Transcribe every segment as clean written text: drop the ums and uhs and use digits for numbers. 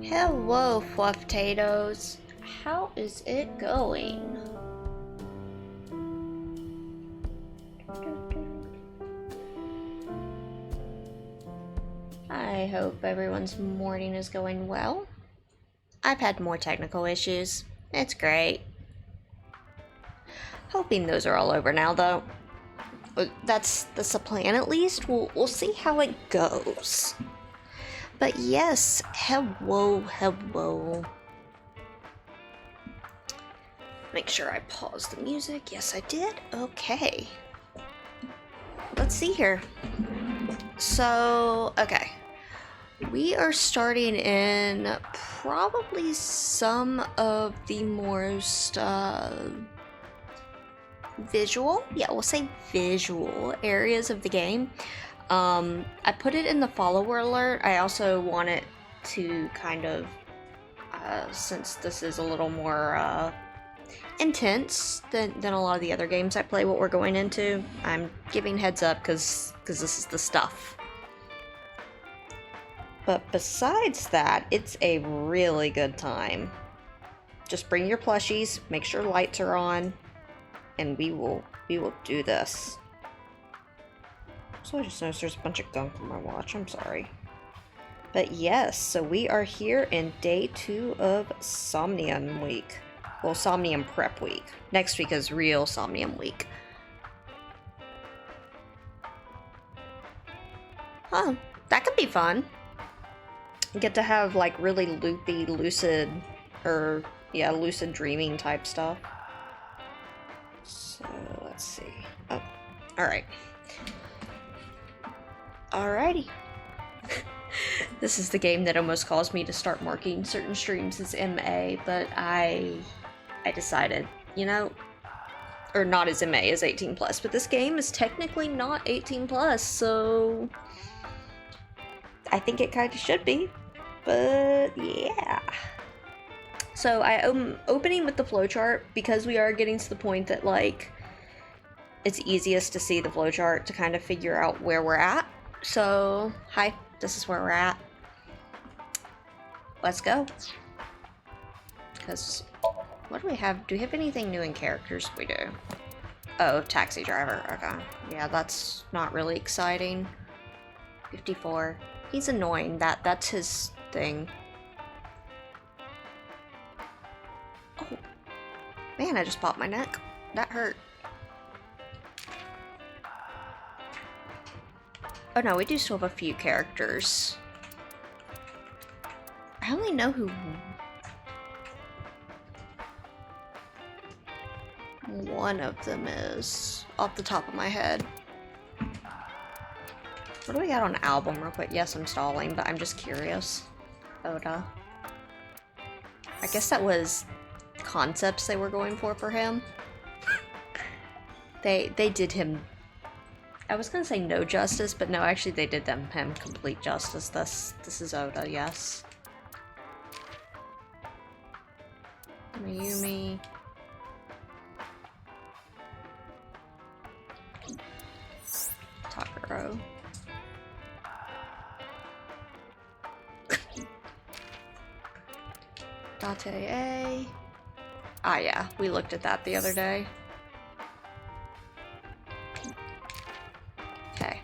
Hello, Fluff Potatoes. How is it going? I hope everyone's morning is going well. I've had more technical issues. It's great. Hoping those are all over now, though. That's the plan, at least. We'll see how it goes. But yes, hello. Make sure I pause the music. Yes, I did. Okay. Let's see here. So, okay. We are starting in probably some of the most visual, we'll say visual areas of the game. I put it in the follower alert. I also want it to kind of, since this is a little more intense than a lot of the other games I play, what we're going into, I'm giving heads up because this is the stuff. But besides that, it's a really good time. Just bring your plushies, make sure lights are on, and we will do this. So I just noticed there's a bunch of gunk on my watch, I'm sorry. But yes, so we are here in day 2 of Somnium week. Well, Somnium prep week. Next week is real Somnium week. Huh, that could be fun. Get to have like really loopy, lucid dreaming type stuff. So let's see. Oh, alright. Alrighty. This is the game that almost caused me to start marking certain streams as MA, but I decided, you know, or not as MA, as 18 plus, but this game is technically not 18 plus, so I think it kind of should be. But yeah. So I am opening with the flowchart because we are getting to the point that like it's easiest to see the flowchart to kind of figure out where we're at. So hi, this is where we're at. Let's go. Because what do we have? Do we have anything new in characters? We do. Oh, taxi driver. Okay. Yeah, that's not really exciting. 54. He's annoying. That's his thing. Oh, man, I just popped my neck. That hurt. Oh no, we do still have a few characters. I only know who one of them is off the top of my head. What do we got on album real quick? Yes, I'm stalling, but I'm just curious. Oda. I guess that was concepts they were going for him. They did him, I was gonna say no justice, but no, actually they did him complete justice. This is Oda, yes. Mayumi. Takuro. Date. Ah yeah, we looked at that the other day. Okay.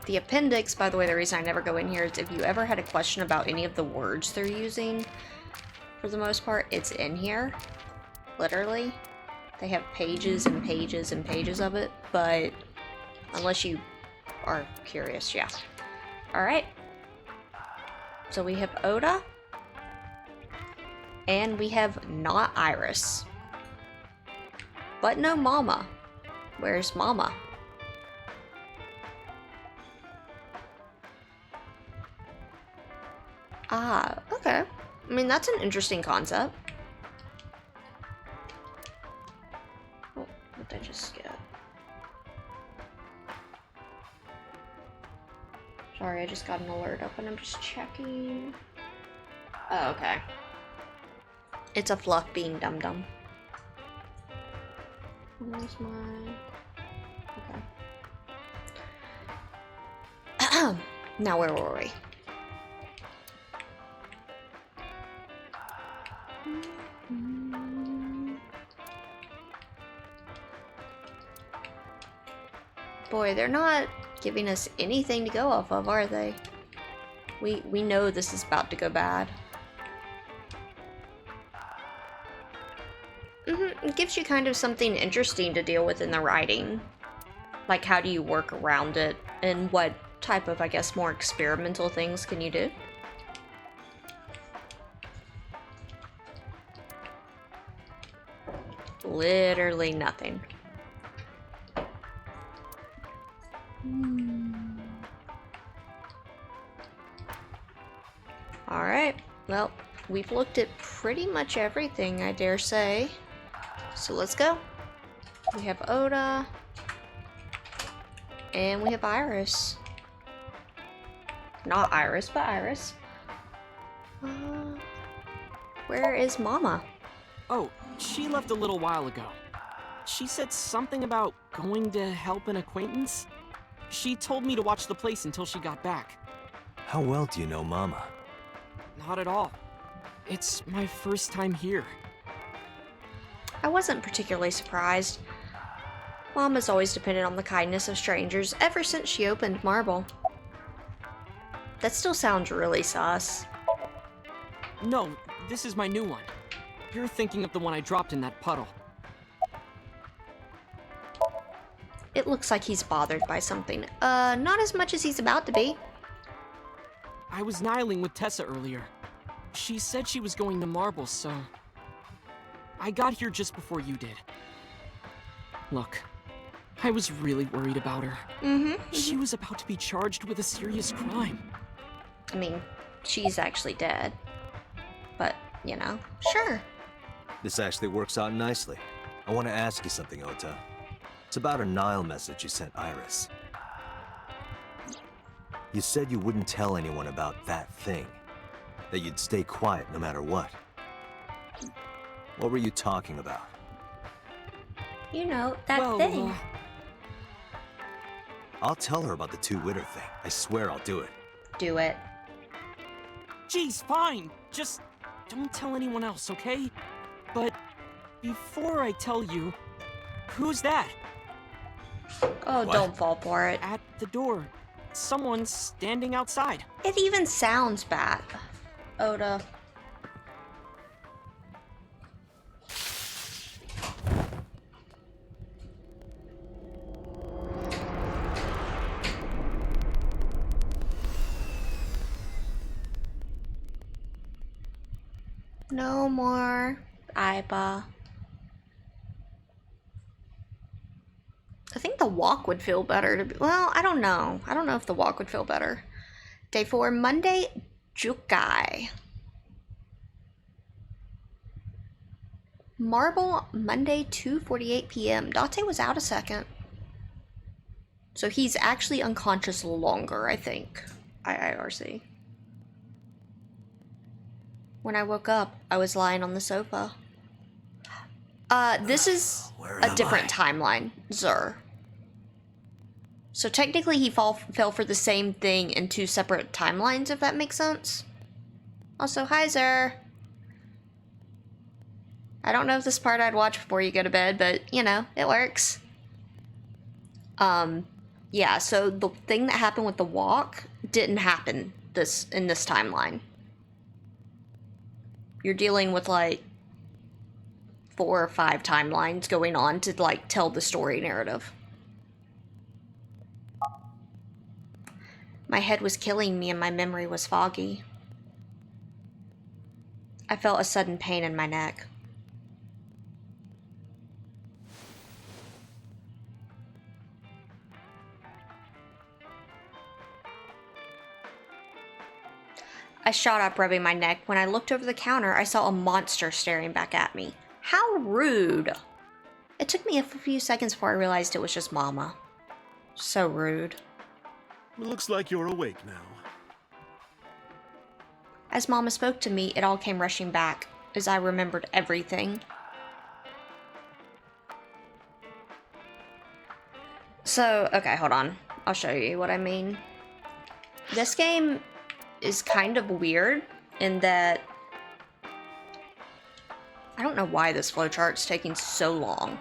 The appendix, by the way, the reason I never go in here is if you ever had a question about any of the words they're using, for the most part, it's in here. Literally. They have pages and pages and pages of it, but unless you are curious, yeah. Alright. So we have Oda. And we have not Iris. But no Mama. Where's Mama? Ah, okay. I mean, that's an interesting concept. Oh, what did I just get? Sorry, I just got an alert up and I'm just checking. Oh, okay. It's a fluff being dum-dum. Where's my... Okay. Now where were we? Boy, they're not giving us anything to go off of, are they? We know this is about to go bad. It gives you kind of something interesting to deal with in the writing. Like, how do you work around it? And what type of, I guess, more experimental things can you do? Literally nothing. Alright, well, we've looked at pretty much everything, I dare say. So let's go. We have Oda. And we have Iris. Not Iris, but Iris. Where is Mama? Oh, she left a little while ago. She said something about going to help an acquaintance. She told me to watch the place until she got back. How well do you know Mama? Not at all. It's my first time here. I wasn't particularly surprised. Mama's always depended on the kindness of strangers ever since she opened Marble. That still sounds really sus. No, this is my new one. You're thinking of the one I dropped in that puddle. It looks like he's bothered by something. Not as much as he's about to be. I was nihiling with Tessa earlier. She said she was going to Marble, so... I got here just before you did. Look, I was really worried about her. She was about to be charged with a serious crime. I mean, she's actually dead. But, you know, sure. This actually works out nicely. I want to ask you something, Ota. It's about a Nile message you sent Iris. You said you wouldn't tell anyone about that thing. That you'd stay quiet no matter what. What were you talking about? You know, that thing. I'll tell her about the two-witter thing. I swear I'll do it. Do it. Geez, fine. Just don't tell anyone else, okay? But before I tell you, who's that? Oh, What? don't fall for it. At the door. Someone's standing outside. It even sounds bad. Oda. No more Aiba. I think the walk would feel better to be, well, I don't know. I don't know if the walk would feel better. Day 4, Monday, Jukai. Marble, Monday, 2:48 p.m. Date was out a second. So he's actually unconscious longer, I think. IIRC. When I woke up, I was lying on the sofa. This is a different timeline, Zur. So technically he fell for the same thing in 2 separate timelines, if that makes sense. Also, hi, Zur. I don't know if this part I'd watch before you go to bed, but, you know, it works. Yeah, so the thing that happened with the walk didn't happen in this timeline. You're dealing with, like, 4 or 5 timelines going on to, like, tell the story narrative. My head was killing me and my memory was foggy. I felt a sudden pain in my neck. I shot up, rubbing my neck. When I looked over the counter, I saw a monster staring back at me. How rude! It took me a few seconds before I realized it was just Mama. So rude. Looks like you're awake now. As Mama spoke to me, it all came rushing back, as I remembered everything. So, okay, hold on. I'll show you what I mean. This game is kind of weird in that I don't know why this flowchart's taking so long,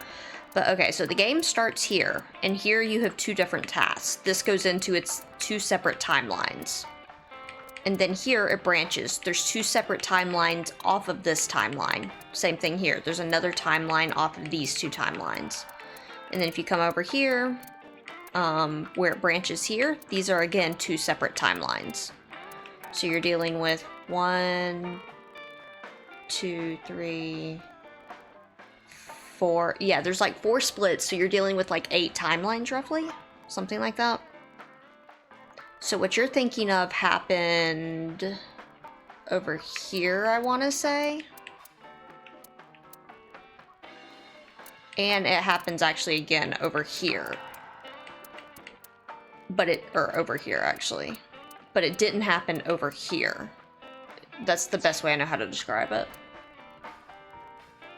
But okay, so the game starts here, and here you have two different tasks. This goes into its two separate timelines. And then here it branches. There's two separate timelines off of this timeline. Same thing here. There's another timeline off of these two timelines. And then if you come over here, where it branches here, these are again two separate timelines. So you're dealing with 1, 2, 3, 4. Yeah, there's like 4 splits, so you're dealing with like 8 timelines roughly, something like that. So what you're thinking of happened over here, I want to say. And it happens actually again over here. Or over here actually. But it didn't happen over here. That's the best way I know how to describe it.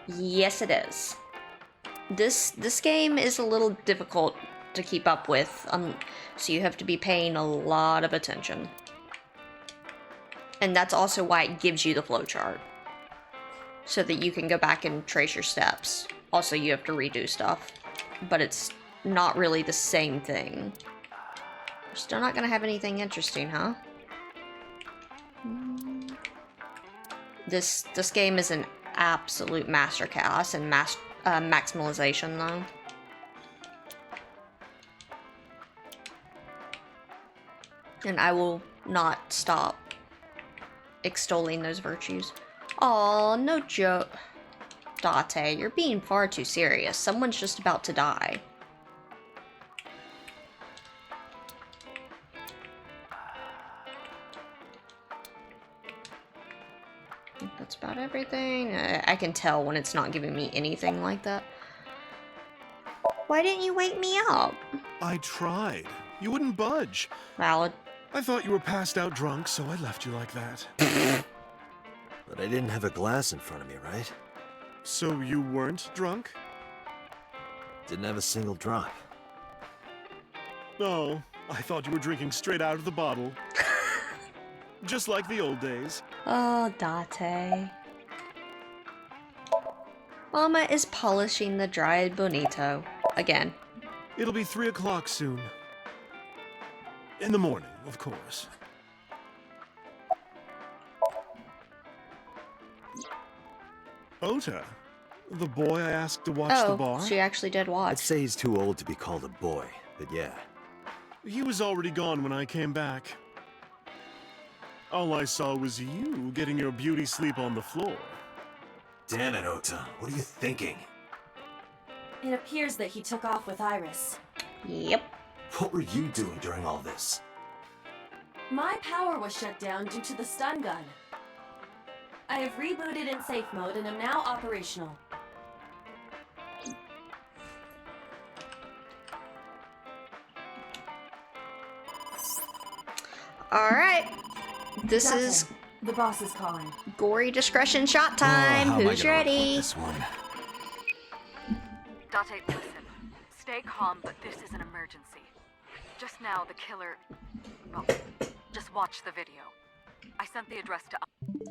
Yes, it is. This game is a little difficult to keep up with, so you have to be paying a lot of attention. And that's also why it gives you the flowchart, so that you can go back and trace your steps. Also, you have to redo stuff, but it's not really the same thing. We're still not gonna have anything interesting, huh? This game is an absolute masterclass in maximalization, though. And I will not stop extolling those virtues. Aw, no joke. Date, you're being far too serious. Someone's just about to die. I think that's about everything. I can tell when it's not giving me anything like that. Why didn't you wake me up? I tried. You wouldn't budge. Valid. I thought you were passed out drunk, so I left you like that. But I didn't have a glass in front of me, right? So you weren't drunk? Didn't have a single drop. Oh, I thought you were drinking straight out of the bottle. Just like the old days. Oh, Date. Mama is polishing the dried bonito. Again. It'll be 3 o'clock soon. In the morning, of course. Ota, the boy I asked to watch the bar? Oh, she actually did watch. I'd say he's too old to be called a boy, but yeah. He was already gone when I came back. All I saw was you getting your beauty sleep on the floor. Damn it, Ota. What are you thinking? It appears that he took off with Iris. Yep. What were you doing during all this? My power was shut down due to the stun gun. I have rebooted in safe mode and am now operational. Alright. This Date, is the boss is calling. gory discretion shot time. How am I Who's gonna report ready? this one? Date, listen. Stay calm, but this is an emergency. Just now, the killer... Well, just watch the video. I sent the address to...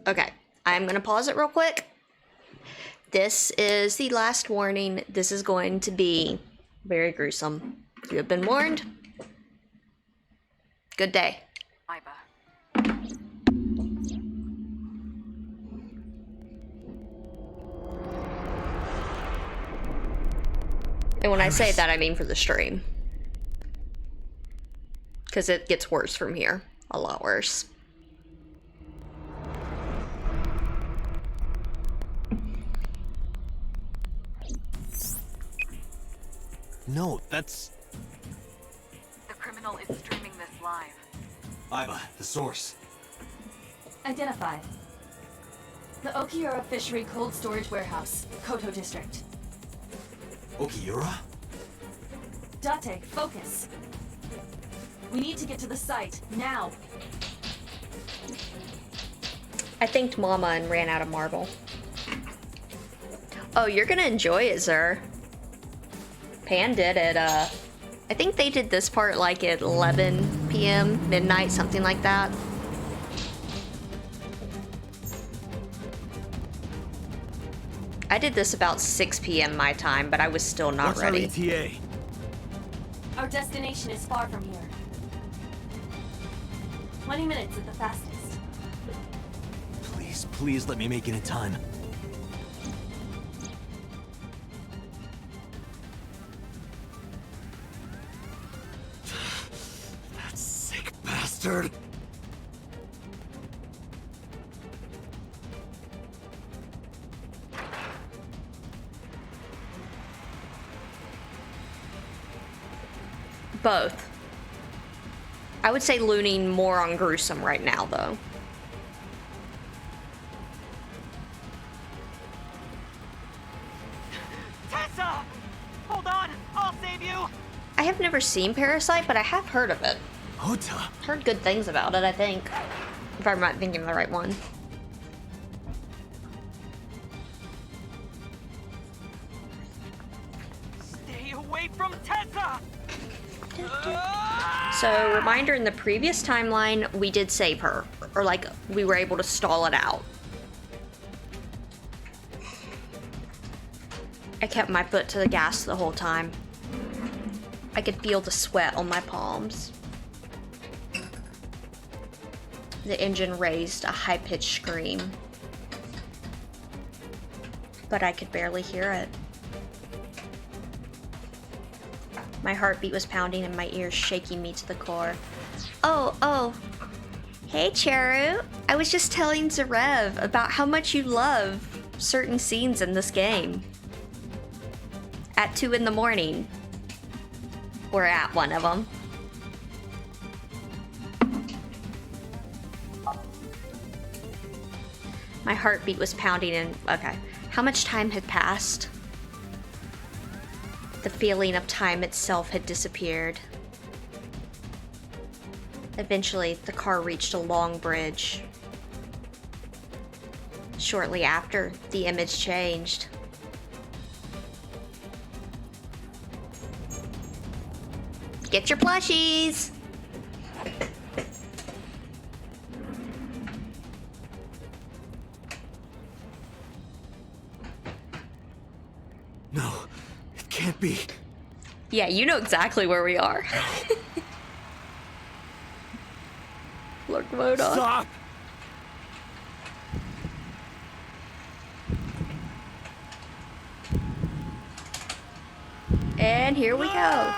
Okay, I'm gonna pause it real quick. This is the last warning. This is going to be very gruesome. You have been warned. Good day. Iba. And when I say that, I mean for the stream. Because it gets worse from here. A lot worse. No, that's... The criminal is streaming this live. Iba, the source. Identified. The Okiura Fishery Cold Storage Warehouse, Koto District. Okiura? Date, focus. We need to get to the site, now. I thanked Mama and ran out of marble. Oh, you're gonna enjoy it, sir. Pan did it, I think they did this part like at 11 p.m., midnight, something like that. I did this about 6 p.m. my time, but I was still not What's ready. our ETA? Our destination is far from here. 20 minutes at the fastest. Please, please let me make it in time. That sick bastard! Both. I would say leaning more on gruesome right now, though. Tessa! Hold on! I'll save you! I have never seen Parasite, but I have heard of it. Ota! Heard good things about it, I think. If I'm not thinking of the right one. Stay away from Tessa! So, reminder, in the previous timeline, we did save her. Or, like, we were able to stall it out. I kept my foot to the gas the whole time. I could feel the sweat on my palms. The engine raised a high-pitched scream. But I could barely hear it. My heartbeat was pounding and my ears shaking me to the core. Oh. Hey, Charu. I was just telling Zarev about how much you love certain scenes in this game. At 2 in the morning. We're at one of them. My heartbeat was pounding and... Okay. How much time had passed? The feeling of time itself had disappeared. Eventually, the car reached a long bridge. Shortly after, the image changed. Get your plushies! No, it can't be. Yeah, you know exactly where we are. Lurk mode on. Stop! And here we go.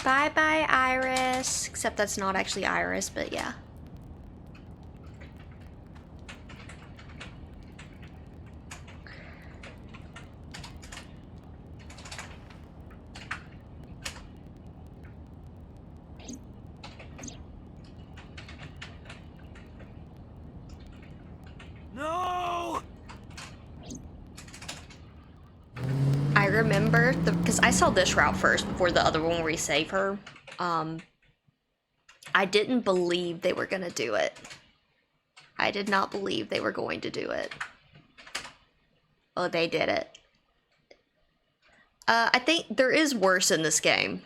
Bye-bye, Iris. Except that's not actually Iris, but yeah. No! I remember, because I saw this route first before the other one where we save her. I didn't believe they were gonna do it. I did not believe they were going to do it. Oh, they did it. I think there is worse in this game.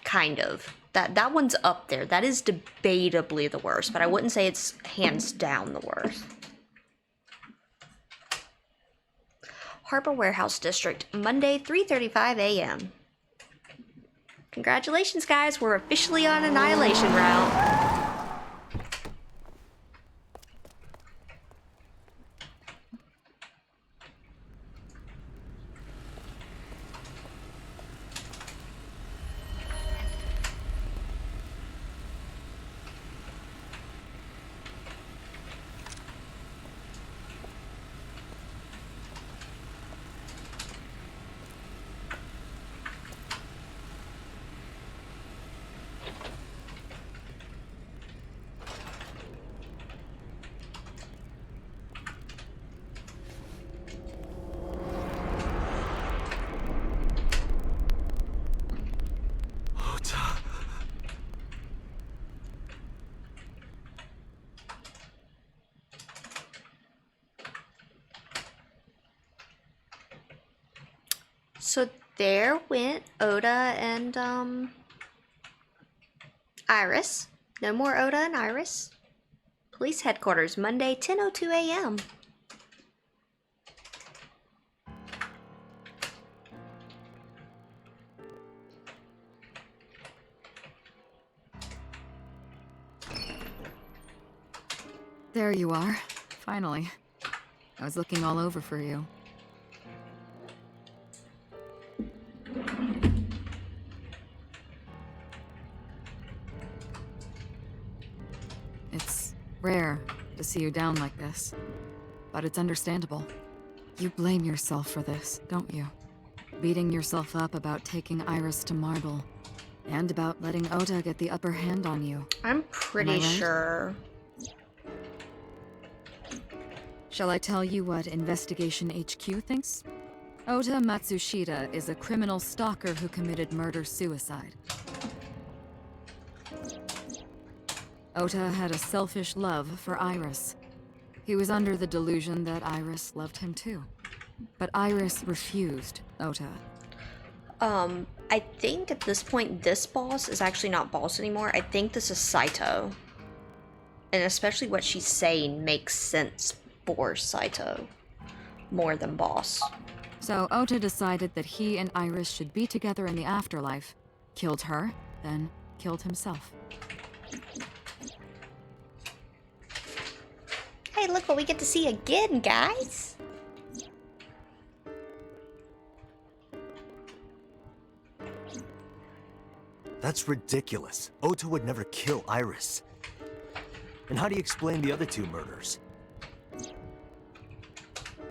Kind of. That one's up there. That is debatably the worst, but I wouldn't say it's hands down the worst. Harbor Warehouse District, Monday, 3:35 a.m. Congratulations, guys. We're officially on Annihilation route. So there went Oda and Iris. No more Oda and Iris. Police headquarters, Monday, 10:02 a.m. There you are. Finally. I was looking all over for you. It's rare to see you down like this, but it's understandable. You blame yourself for this, don't you? Beating yourself up about taking Iris to Marble, and about letting Ota get the upper hand on you. I'm pretty right? sure. Shall I tell you what Investigation HQ thinks? Ota Matsushita is a criminal stalker who committed murder-suicide. Ota had a selfish love for Iris. He was under the delusion that Iris loved him too. But Iris refused Ota. I think at this point, this boss is actually not boss anymore. I think this is Saito. And especially what she's saying makes sense for Saito more than boss. So Ota decided that he and Iris should be together in the afterlife, killed her, then killed himself. Hey, look what we get to see again, guys! That's ridiculous. Ota would never kill Iris. And how do you explain the other two murders?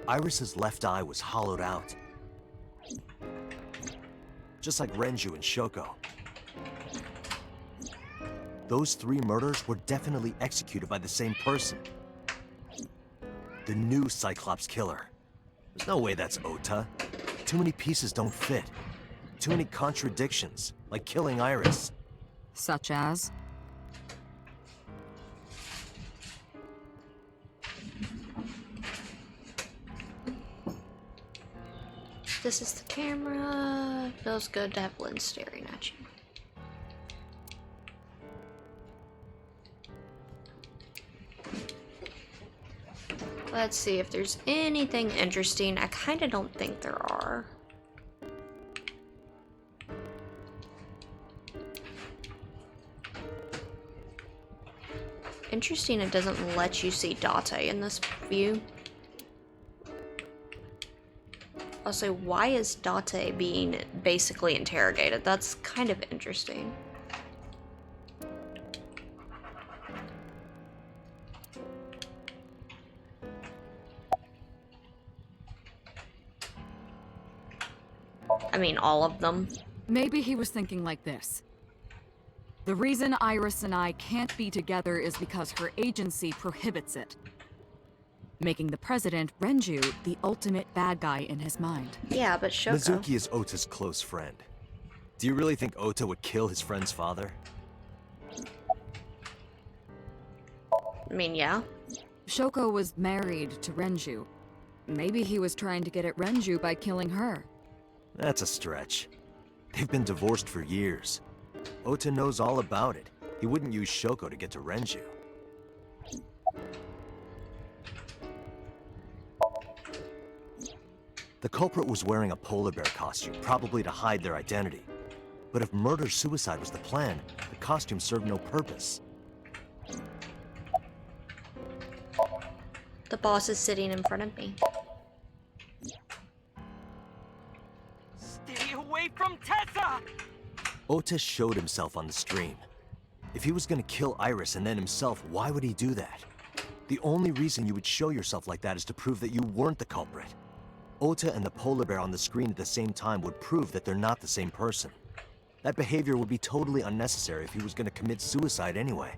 Iris's left eye was hollowed out. Just like Renju and Shoko. Those three murders were definitely executed by the same person. The new Cyclops killer. There's no way that's Ota. Too many pieces don't fit. Too many contradictions, like killing Iris. Such as? This is the camera. Feels good to have Lynn staring at you. Let's see if there's anything interesting. I kind of don't think there are. Interesting, it doesn't let you see Date in this view. Also, why is Date being basically interrogated? That's kind of interesting. I mean, all of them. Maybe he was thinking like this. The reason Iris and I can't be together is because her agency prohibits it. Making the president, Renju, the ultimate bad guy in his mind. Yeah, but Shoko... Mizuki is Ota's close friend. Do you really think Ota would kill his friend's father? I mean, yeah. Shoko was married to Renju. Maybe he was trying to get at Renju by killing her. That's a stretch. They've been divorced for years. Ota knows all about it. He wouldn't use Shoko to get to Renju. The culprit was wearing a polar bear costume, probably to hide their identity. But if murder-suicide was the plan, the costume served no purpose. The boss is sitting in front of me. Stay away from Tessa! Ota showed himself on the stream. If he was gonna kill Iris and then himself, why would he do that? The only reason you would show yourself like that is to prove that you weren't the culprit. Ota and the polar bear on the screen at the same time would prove that they're not the same person. That behavior would be totally unnecessary if he was gonna commit suicide anyway.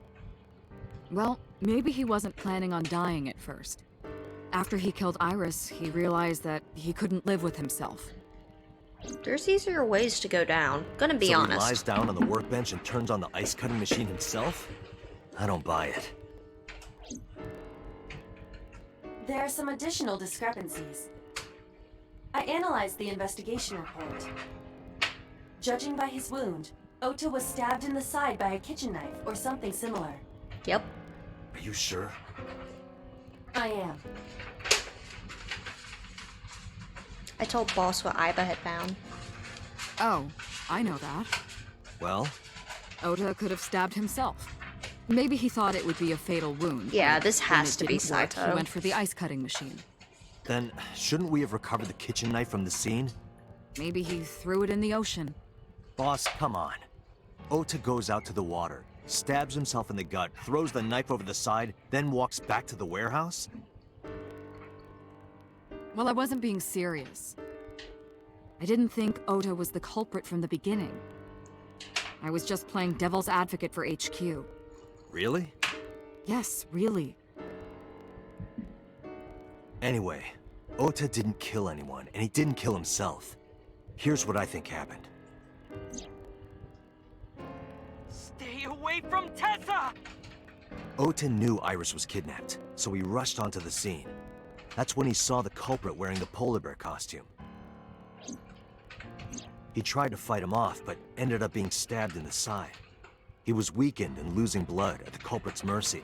Well, maybe he wasn't planning on dying at first. After he killed Iris, he realized that he couldn't live with himself. There's easier ways to go down. Gonna be So honest. he lies down on the workbench and turns on the ice-cutting machine himself? I don't buy it. There are some additional discrepancies. I analyzed the investigation report. Judging by his wound, Ota was stabbed in the side by a kitchen knife or something similar. Yep. Are you sure? I am. I told Boss what Iba had found. Oh, I know that. Well, Ota could have stabbed himself. Maybe he thought it would be a fatal wound. Yeah, and this when has it to be didn't work, Saito. He went for the ice cutting machine. then shouldn't we have recovered the kitchen knife from the scene? Maybe he threw it in the ocean. Boss, come on. Ota goes out to the water, stabs himself in the gut, throws the knife over the side, then walks back to the warehouse? Well, I wasn't being serious. I didn't think Ota was the culprit from the beginning. I was just playing devil's advocate for HQ. Really? Yes, really. Anyway, Ota didn't kill anyone, and he didn't kill himself. Here's what I think happened. Stay away from Tessa! Ota knew Iris was kidnapped, so he rushed onto the scene. That's when he saw the culprit wearing the polar bear costume. He tried to fight him off, but ended up being stabbed in the side. He was weakened and losing blood at the culprit's mercy.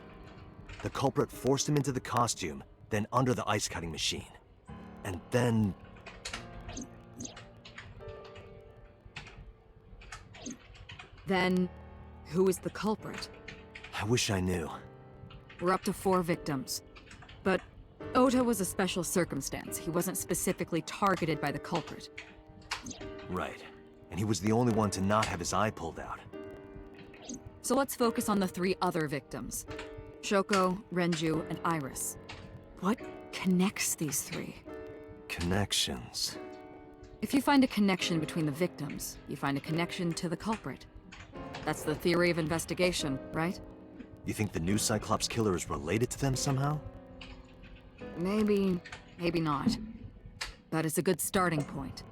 The culprit forced him into the costume, then under the ice cutting machine. And then... Then, who is the culprit? I wish I knew. We're up to 4 victims. But Ota was a special circumstance. He wasn't specifically targeted by the culprit. Right. And he was the only one to not have his eye pulled out. So let's focus on the 3 other victims. Shoko, Renju, and Iris. What connects these 3? Connections. If you find a connection between the victims, you find a connection to the culprit. That's the theory of investigation, right? You think the new Cyclops killer is related to them somehow? Maybe, maybe not. But it's a good starting point.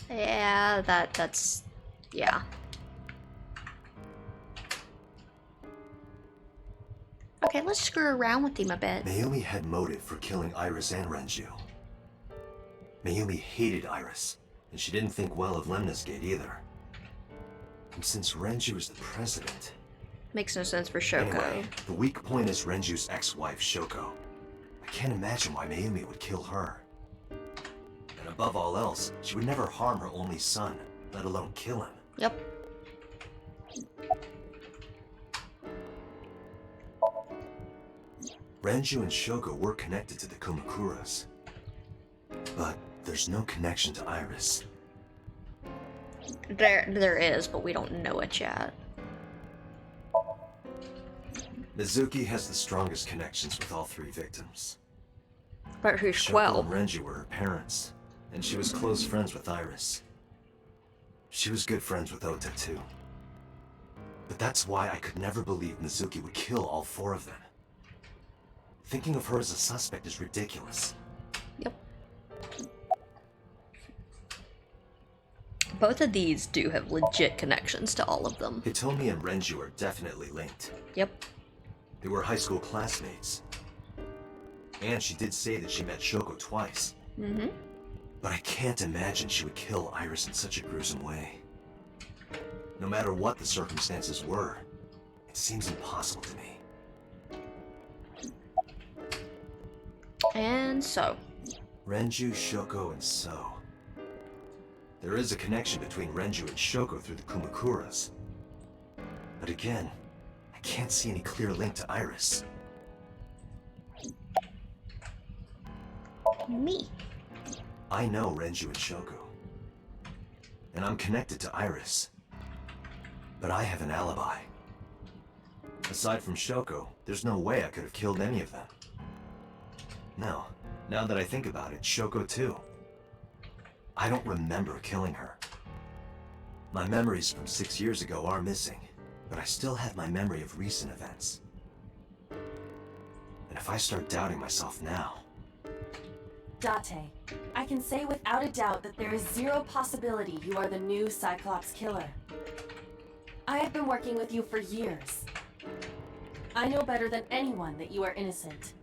Yeah, that's... yeah. Okay, let's screw around with him a bit. Mayumi had motive for killing Iris and Renju. Mayumi hated Iris, and she didn't think well of Lemna's Gate either. And since Renju is the president... Makes no sense for Shoko. Anyway, the weak point is Renju's ex-wife, Shoko. I can't imagine why Mayumi would kill her. And above all else, she would never harm her only son, let alone kill him. Yep. Renju and Shoko were connected to the Kumakuras. But there's no connection to Iris. There is, but we don't know it yet. Mizuki has the strongest connections with all 3 victims. But who's Shoko 12? and Renju were her parents, and she was close friends with Iris. She was good friends with Ota too. But that's why I could never believe Mizuki would kill all 4 of them. Thinking of her as a suspect is ridiculous. Yep. Both of these do have legit connections to all of them. Hitomi and Renju are definitely linked. Yep. They were high school classmates. And she did say that she met Shoko twice. Mm-hmm. But I can't imagine she would kill Iris in such a gruesome way. No matter what the circumstances were, it seems impossible to me. And so. Renju, Shoko, and So. There is a connection between Renju and Shoko through the Kumakuras. But again, I can't see any clear link to Iris. Me. I know Renju and Shoko. And I'm connected to Iris. But I have an alibi. Aside from Shoko, there's no way I could have killed any of them. No, now that I think about it, Shoko too. I don't remember killing her. My memories from 6 years ago are missing, but I still have my memory of recent events. And if I start doubting myself now... Date, I can say without a doubt that there is 0 possibility you are the new Cyclops killer. I have been working with you for years. I know better than anyone that you are innocent.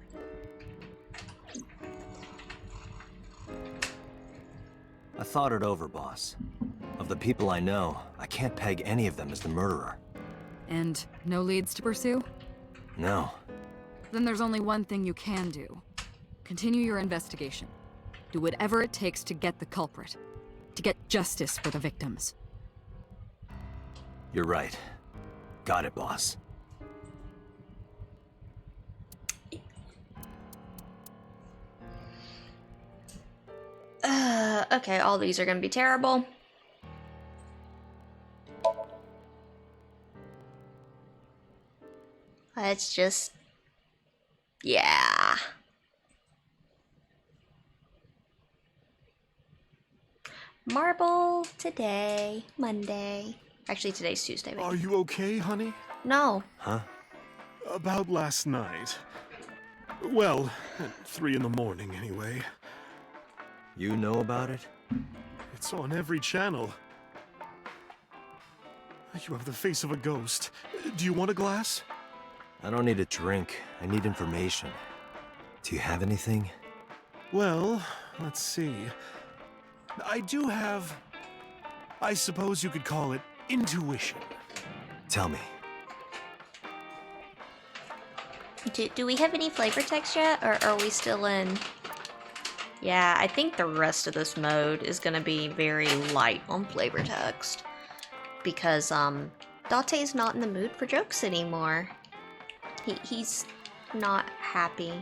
I thought it over, boss. Of the people I know, I can't peg any of them as the murderer. And no leads to pursue? No. Then there's only one thing you can do. Continue your investigation. Do whatever it takes to get the culprit. To get justice for the victims. You're right. Got it, boss. Okay, all these are gonna be terrible. Let's just... yeah. Marble today, Monday. Actually, today's Tuesday, baby. Are you okay, honey? No. Huh? About last night. Well, at 3 in the morning, anyway. You know about it? It's on every channel. You have the face of a ghost. Do you want a glass? I don't need a drink. I need information. Do you have anything? Well, let's see. I do have... I suppose you could call it intuition. Tell me. Do we have any flavor text yet, or are we still in... Yeah, I think the rest of this mode is gonna be very light on flavor text. Because, Date's not in the mood for jokes anymore. He's not happy.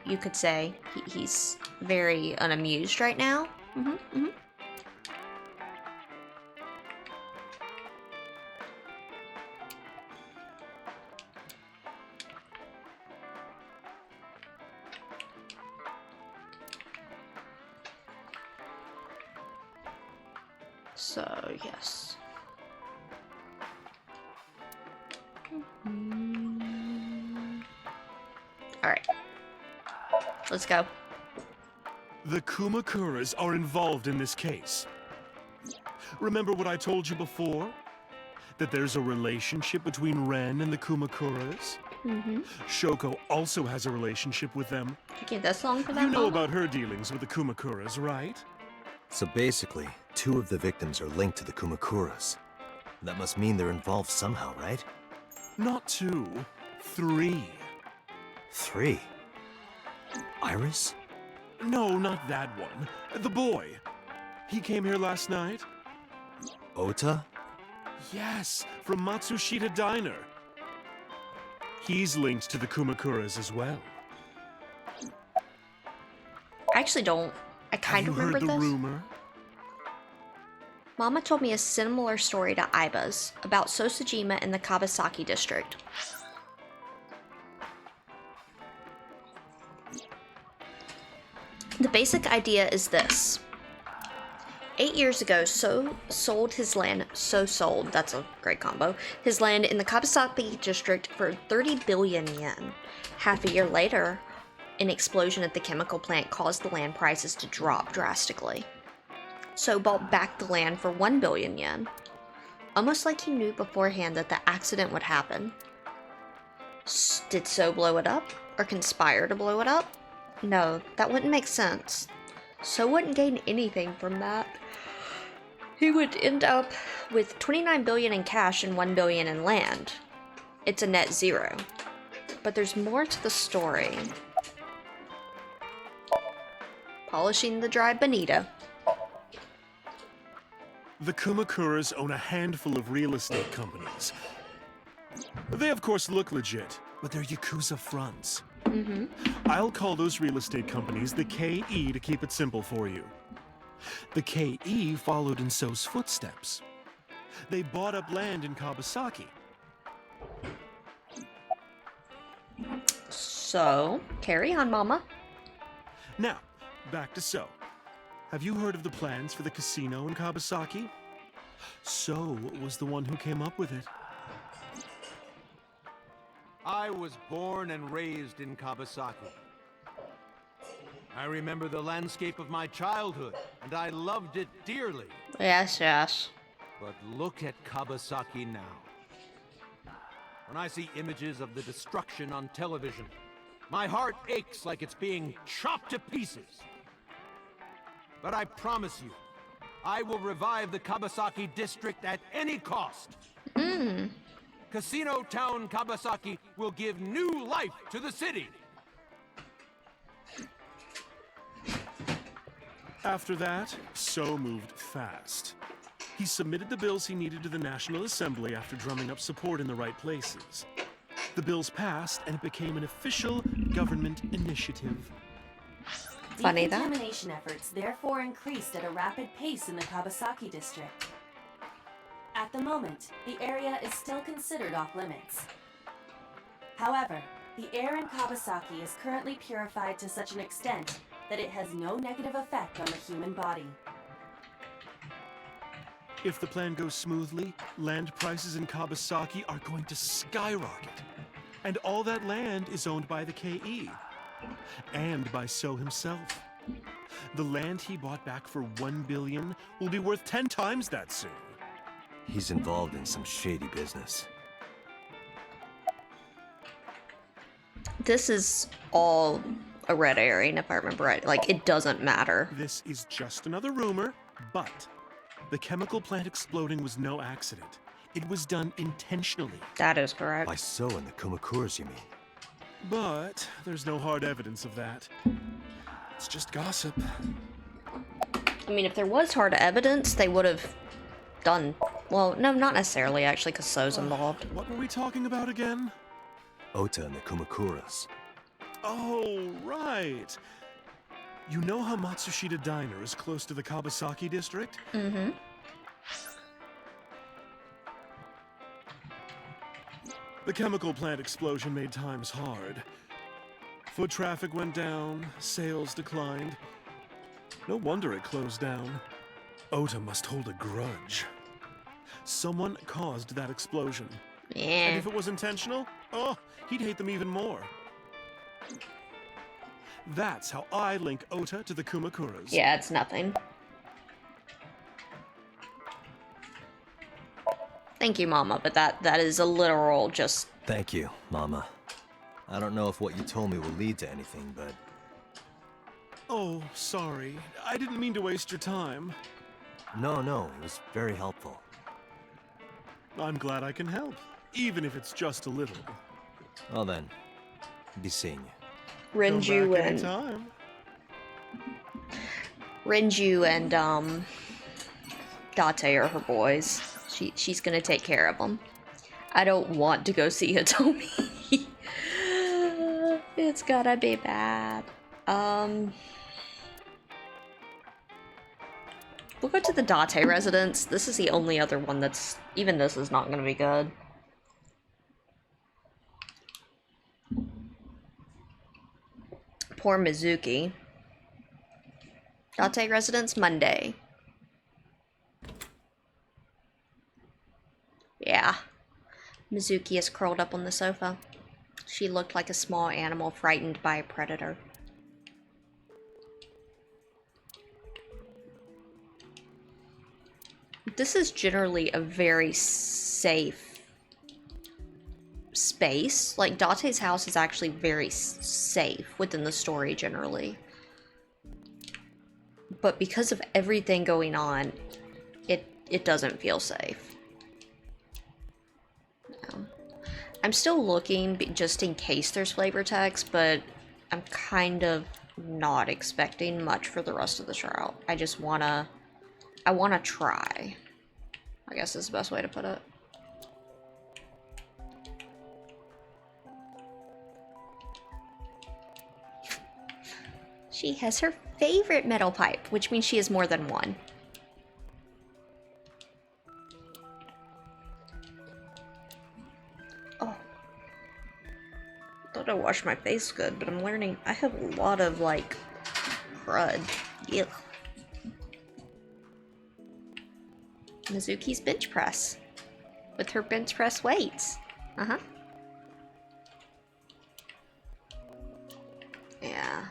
You could say. He's very unamused right now. So, yes. Alright. Let's go. The Kumakuras are involved in this case. Remember what I told you before? That there's a relationship between Ren and the Kumakuras? Shoko also has a relationship with them. Okay, that's long for that. You know Mama. about her dealings with the Kumakuras, right? So basically, 2 of the victims are linked to the Kumakuras. That must mean they're involved somehow, right? Not 2, 3. 3? Iris? No, not that one. The boy. He came here last night? Ota? Yes, from Matsushita Diner. He's linked to the Kumakuras as well. I actually don't. I kind of Have you remember heard the this. rumor? Mama told me a similar story to Aiba's about Sosajima in the Kawasaki district. The basic idea is this. 8 years ago, sold his land, that's a great combo, his land in the Kawasaki district for 30 billion yen. Half a year later, an explosion at the chemical plant caused the land prices to drop drastically. So bought back the land for 1 billion yen. Almost like he knew beforehand that the accident would happen. Did So blow it up? Or conspire to blow it up? No, that wouldn't make sense. So wouldn't gain anything from that. He would end up with 29 billion in cash and 1 billion in land. It's a net zero. But there's more to the story. Polishing the dry bonita. The Kumakuras own a handful of real estate companies. They of course look legit, but they're Yakuza fronts. I'll call those real estate companies the KE to keep it simple for you. The KE followed in So's footsteps. They bought up land in Kawasaki. So, carry on, Mama. Now, back to So. Have you heard of the plans for the casino in Kawasaki? So was the one who came up with it. I was born and raised in Kawasaki. I remember the landscape of my childhood, and I loved it dearly. Yes, yes. But look at Kawasaki now. When I see images of the destruction on television, my heart aches like it's being chopped to pieces. but I promise you, I will revive the Kabasaki district at any cost. Casino Town Kabasaki will give new life to the city. After that, So moved fast. He submitted the bills he needed to the National Assembly after drumming up support in the right places. The bills passed, and it became an official government initiative. Funny that. Decontamination efforts therefore increased at a rapid pace in the Kabasaki district. At the moment, the area is still considered off limits. However, the air in Kabasaki is currently purified to such an extent that it has no negative effect on the human body. If the plan goes smoothly, land prices in Kabasaki are going to skyrocket. And all that land is owned by the KE. And by So himself. The land he bought back for 1 billion will be worth 10 times that soon. He's involved in some shady business. This is all a red herring, if I remember right. Like, it doesn't matter. This is just another rumor, but the chemical plant exploding was no accident. It was done intentionally. That is correct. By So and the Kumakuras, you mean? But there's no hard evidence of that. It's just gossip. I mean, if there was hard evidence, they would have done... Well, no, not necessarily, actually, because So's involved. What were we talking about again? Ota and the Kumakuras. Oh, right. You know how Matsushita Diner is close to the Kabasaki district? Mm-hmm. The chemical plant explosion made times hard. Foot traffic went down, sales declined. No wonder it closed down. Ota must hold a grudge. Someone caused that explosion. And Yeah. if it was intentional, oh, he'd hate them even more. That's how I link Ota to the Kumakuras. Yeah, it's nothing. Thank you, Mama, but that is a literal just... Thank you, Mama. I don't know if what you told me will lead to anything, but Oh, sorry. I didn't mean to waste your time. no, it was very helpful. I'm glad I can help, even if it's just a little. Well then, be seeing you. Renju Come back and... anytime. Renju and, Date are her boys. She's gonna take care of them. I don't want to go see Hitomi. It's gonna be bad. We'll go to the Date residence. This is the only other one that's... Even this is not gonna be good. Poor Mizuki. Date residence, Monday. Yeah. Mizuki is curled up on the sofa. She looked like a small animal frightened by a predator. This is generally a very safe space. Like, Date's house is actually very safe within the story generally. But because of everything going on, it doesn't feel safe. I'm still looking just in case there's flavor text, but I'm kind of not expecting much for the rest of the trial. I wanna try. I guess is the best way to put it. She has her favorite metal pipe, which means she has more than one. Oh. Thought I washed my face good, but I'm learning I have a lot of, like, crud. Yuck. Mizuki's bench press. With her bench press weights. Uh-huh. Yeah.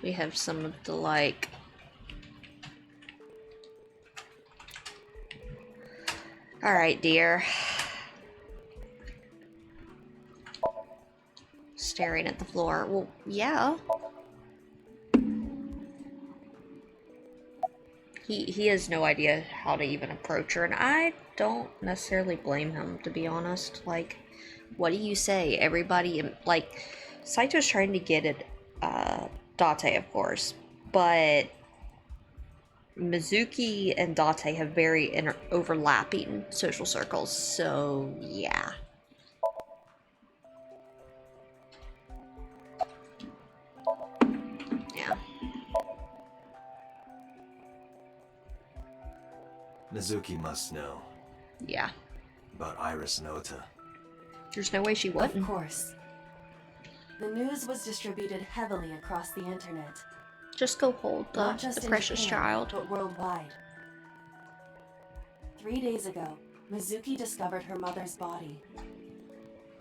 We have some of the, like... Alright, dear. staring at the floor. Well, yeah. He has no idea how to even approach her, and I don't necessarily blame him, to be honest. Like, what do you say? Everybody, like, Saito's trying to get at, Date, of course, but Mizuki and Date have very overlapping social circles, so yeah. Yeah. Mizuki must know Yeah. about Iris and Ota. There's no way she wouldn't. Of course. The news was distributed heavily across the internet. Just go hold Not just the in precious Japan, child. but worldwide. 3 days ago, Mizuki discovered her mother's body.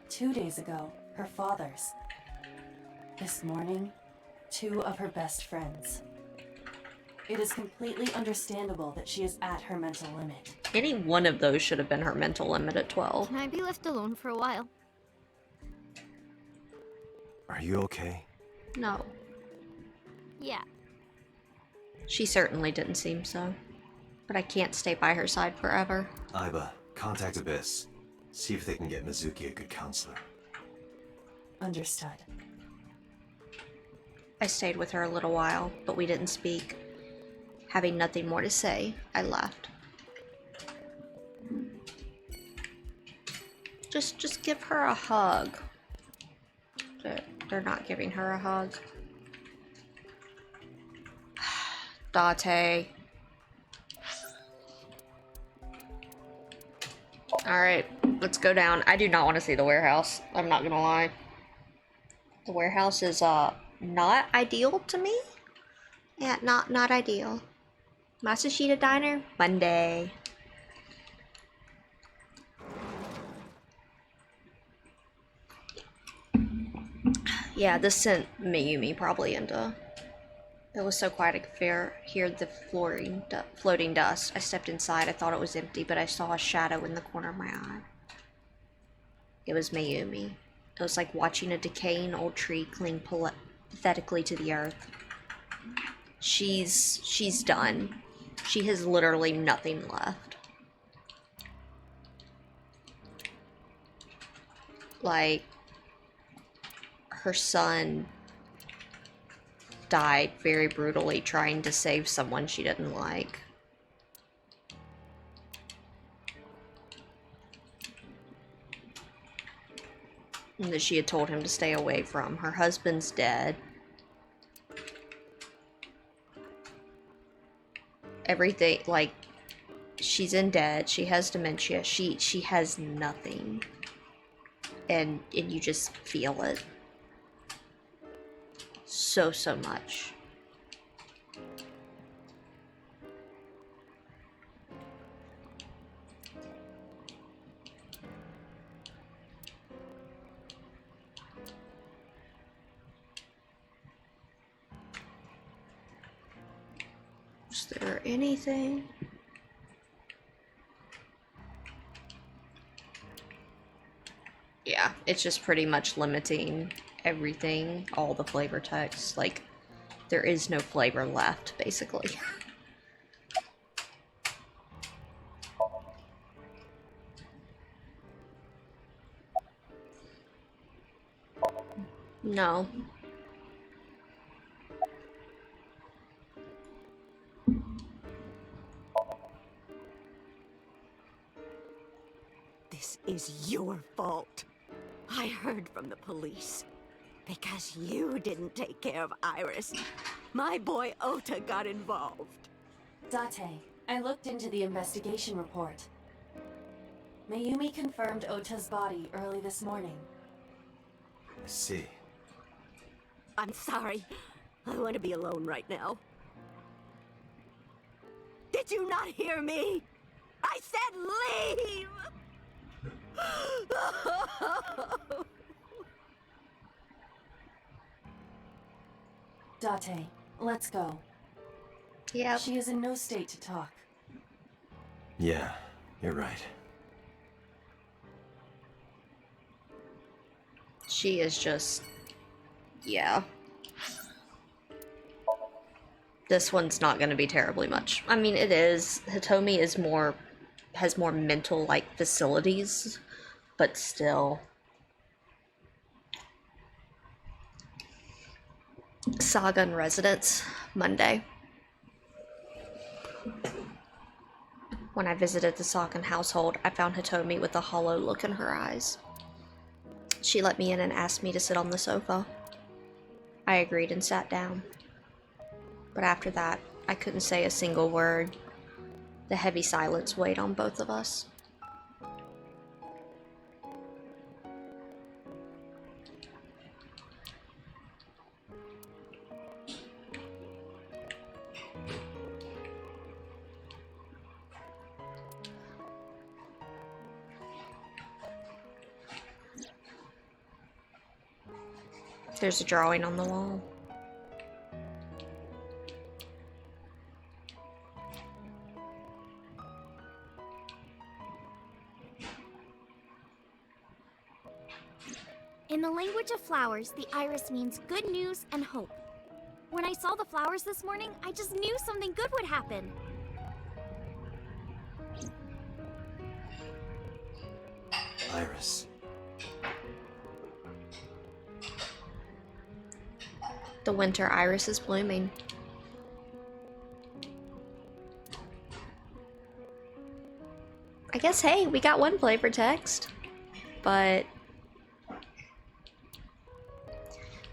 2 days ago, her father's. This morning, 2 of her best friends. It is completely understandable that she is at her mental limit. Any one of those should have been her mental limit at 12. Can I be left alone for a while? Are you okay? No. Yeah. She certainly didn't seem so. But I can't stay by her side forever. Aiba, contact Abyss. See if they can get Mizuki a good counselor. Understood. I stayed with her a little while, but we didn't speak. Having nothing more to say, I left. Just give her a hug. They're not giving her a hug. Date. Alright, let's go down. I do not want to see the warehouse. I'm not gonna lie. The warehouse is, not ideal to me. Yeah, not ideal. Masashita Diner, Monday. Yeah, this sent Mayumi probably into... It was so quiet I could hear the floating dust. I stepped inside. I thought it was empty, but I saw a shadow in the corner of my eye. It was Mayumi. It was like watching a decaying old tree cling pathetically to the earth. She's done. She has literally nothing left. Like, her son died very brutally trying to save someone she didn't like. And that she had told him to stay away from. Her husband's dead. Everything, like, she's in debt, she has dementia, she has nothing. And you just feel it. So much. Is there anything? Yeah, it's just pretty much limiting everything, all the flavor text. Like, there is no flavor left, basically. No. This is your fault. I heard from the police. Because you didn't take care of Iris, my boy Ota got involved. Date, I looked into the investigation report. Mayumi confirmed Ota's body early this morning. I see. I'm sorry. I want to be alone right now. Did you not hear me? I said leave! Date, let's go. Yep. She is in no state to talk. Yeah, you're right. She is just Yeah. This one's not going to be terribly much. I mean, it is. Hitomi is more, has more mental, like, facilities, but still. Saga in residence, Monday. When I visited the Sagan household, I found Hitomi with a hollow look in her eyes. She let me in and asked me to sit on the sofa. I agreed and sat down. But after that, I couldn't say a single word. The heavy silence weighed on both of us. There's a drawing on the wall. In the language of flowers, the iris means good news and hope. When I saw the flowers this morning, I just knew something good would happen. Iris. The winter iris is blooming. I guess, hey, we got one flavor text. But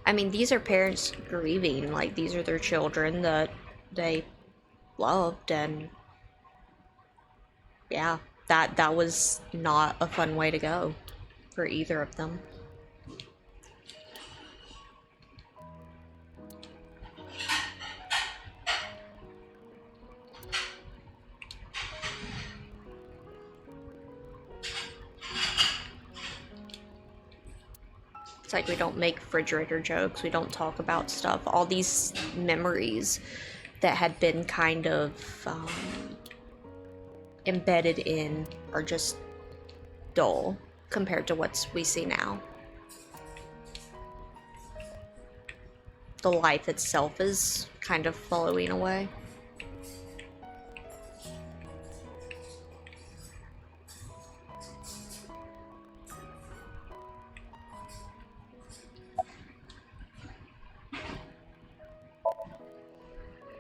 I mean, these are parents grieving. Like, these are their children that they loved, and yeah, that was not a fun way to go for either of them. It's like we don't make refrigerator jokes, we don't talk about stuff. All these memories that had been kind of embedded in are just dull compared to what we see now. The life itself is kind of flowing away.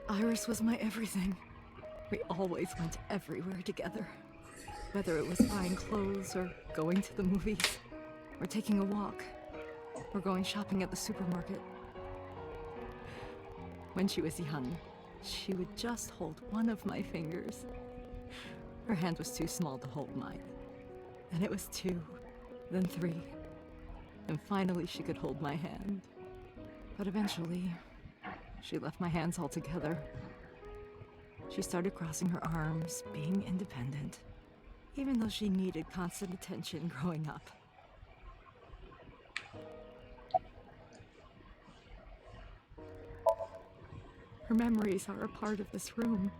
Iris was my everything. We always went everywhere together. Whether it was buying clothes, or going to the movies, or taking a walk, or going shopping at the supermarket. When she was young, she would just hold one of my fingers. Her hand was too small to hold mine. Then it was 2, then 3, and finally she could hold my hand. But eventually, she left my hands altogether. She started crossing her arms, being independent, even though she needed constant attention growing up. Her memories are a part of this room.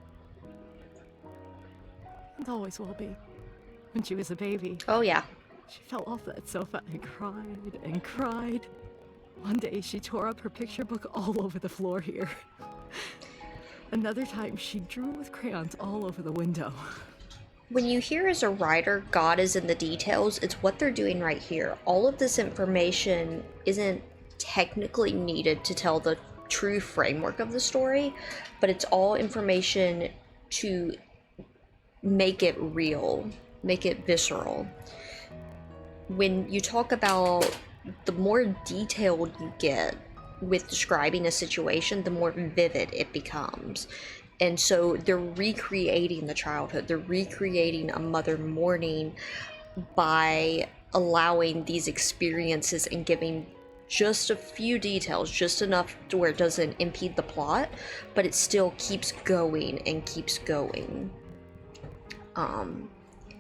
And always will be. When she was a baby, Oh yeah. she fell off that sofa and cried and cried. One day, she tore up her picture book all over the floor here. Another time, she drew with crayons all over the window. When you hear as a writer, God is in the details, it's what they're doing right here. All of this information isn't technically needed to tell the true framework of the story, but it's all information to make it real, make it visceral. When you talk about the more detailed you get with describing a situation, the more vivid it becomes. And so they're recreating the childhood, they're recreating a mother mourning by allowing these experiences and giving just a few details, just enough to where it doesn't impede the plot, but it still keeps going and keeps going. And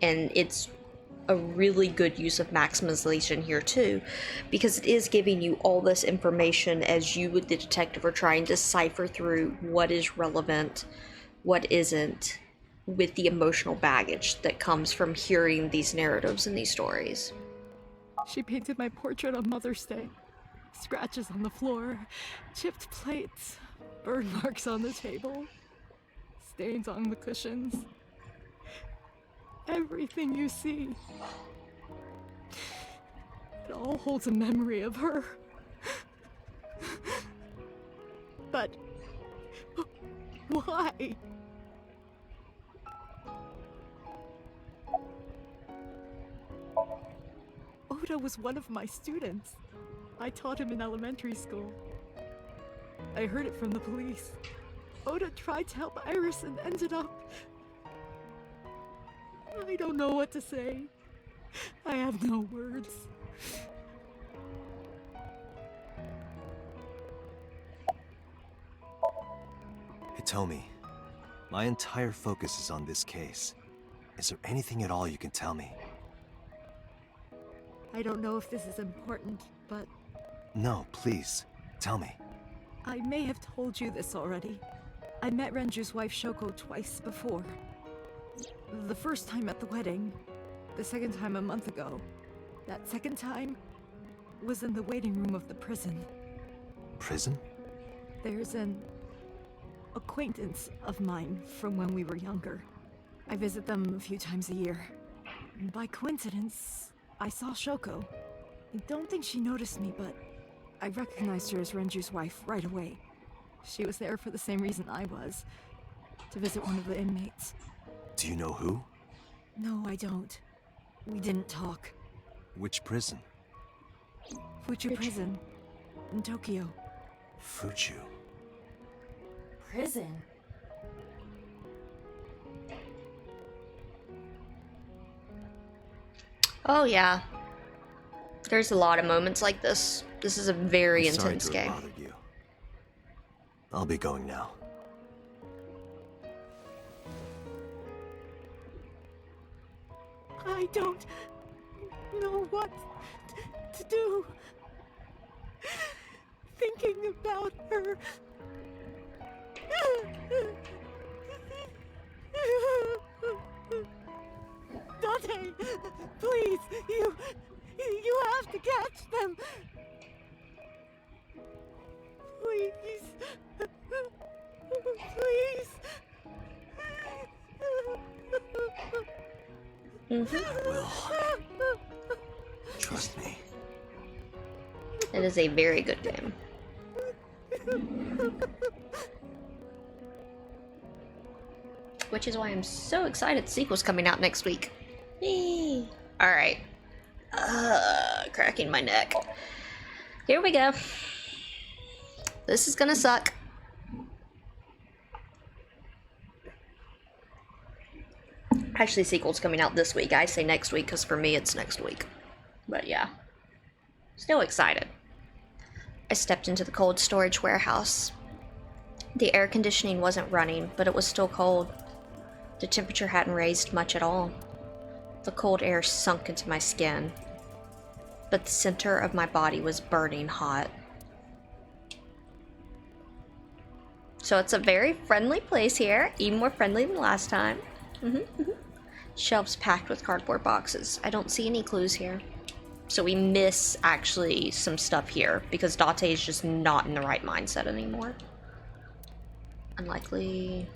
it's a really good use of maximization here too, because it is giving you all this information as you, with the detective, are trying to decipher through what is relevant, what isn't, with the emotional baggage that comes from hearing these narratives and these stories. She painted my portrait on Mother's Day. Scratches on the floor, chipped plates, burn marks on the table, stains on the cushions. Everything you see. It all holds a memory of her. But why? Oda was one of my students. I taught him in elementary school. I heard it from the police. Oda tried to help Iris and ended up... I don't know what to say. I have no words. Hitomi, my entire focus is on this case. Is there anything at all you can tell me? I don't know if this is important, but No, please, tell me. I may have told you this already. I met Renju's wife Shoko twice before. The first time at the wedding, the second time a month ago. That second time was in the waiting room of the prison. Prison? There's an acquaintance of mine from when we were younger. I visit them a few times a year. By coincidence, I saw Shoko. I don't think she noticed me, but I recognized her as Renju's wife right away. She was there for the same reason I was, to visit one of the inmates. Do you know who? No, I don't. We didn't talk. Which prison? Fuchu Prison, in Tokyo. Fuchu. Prison? Oh yeah. There's a lot of moments like this. This is a very I'm sorry intense to have game. bothered you. I'll be going now. I don't know what to do. Thinking about her. Dante, please, you have to catch them. Please. Please. I will. Trust me. It is a very good game. Which is why I'm so excited the sequel's coming out next week. Yay! Alright. Cracking my neck. Here we go. This is gonna suck. Actually, sequel's coming out this week. I say next week because for me it's next week. But yeah. Still excited. I stepped into the cold storage warehouse. The air conditioning wasn't running, but it was still cold. The temperature hadn't raised much at all. The cold air sunk into my skin, but the center of my body was burning hot. So it's a very friendly place here, even more friendly than last time. Shelves packed with cardboard boxes. I don't see any clues here. So we miss, actually, some stuff here, because Date is just not in the right mindset anymore. Unlikely.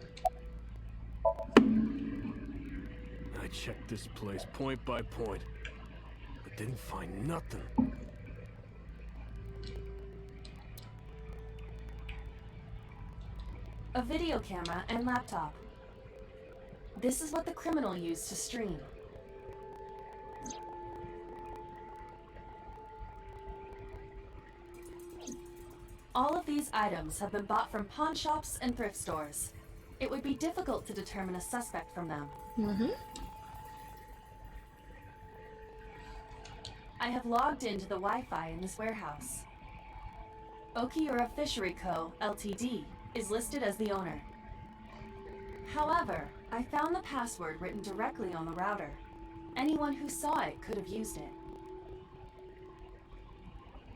I checked this place point by point, but didn't find nothing. A video camera and laptop. This is what the criminal used to stream. All of these items have been bought from pawn shops and thrift stores. It would be difficult to determine a suspect from them. I have logged into the Wi-Fi in this warehouse. Okiura Fishery Co., Ltd. is listed as the owner. However, I found the password written directly on the router. Anyone who saw it could have used it.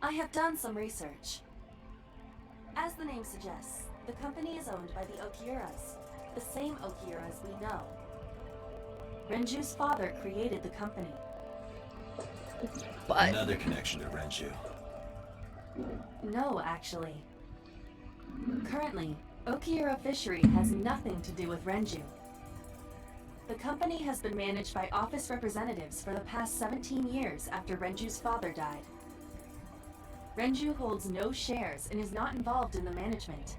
I have done some research. As the name suggests, the company is owned by the Okiuras, the same Okiuras we know. Renju's father created the company. What? Another connection to Renju. No, actually. Currently, Okiura Fishery has nothing to do with Renju. The company has been managed by office representatives for the past 17 years after Renju's father died. Renju holds no shares and is not involved in the management.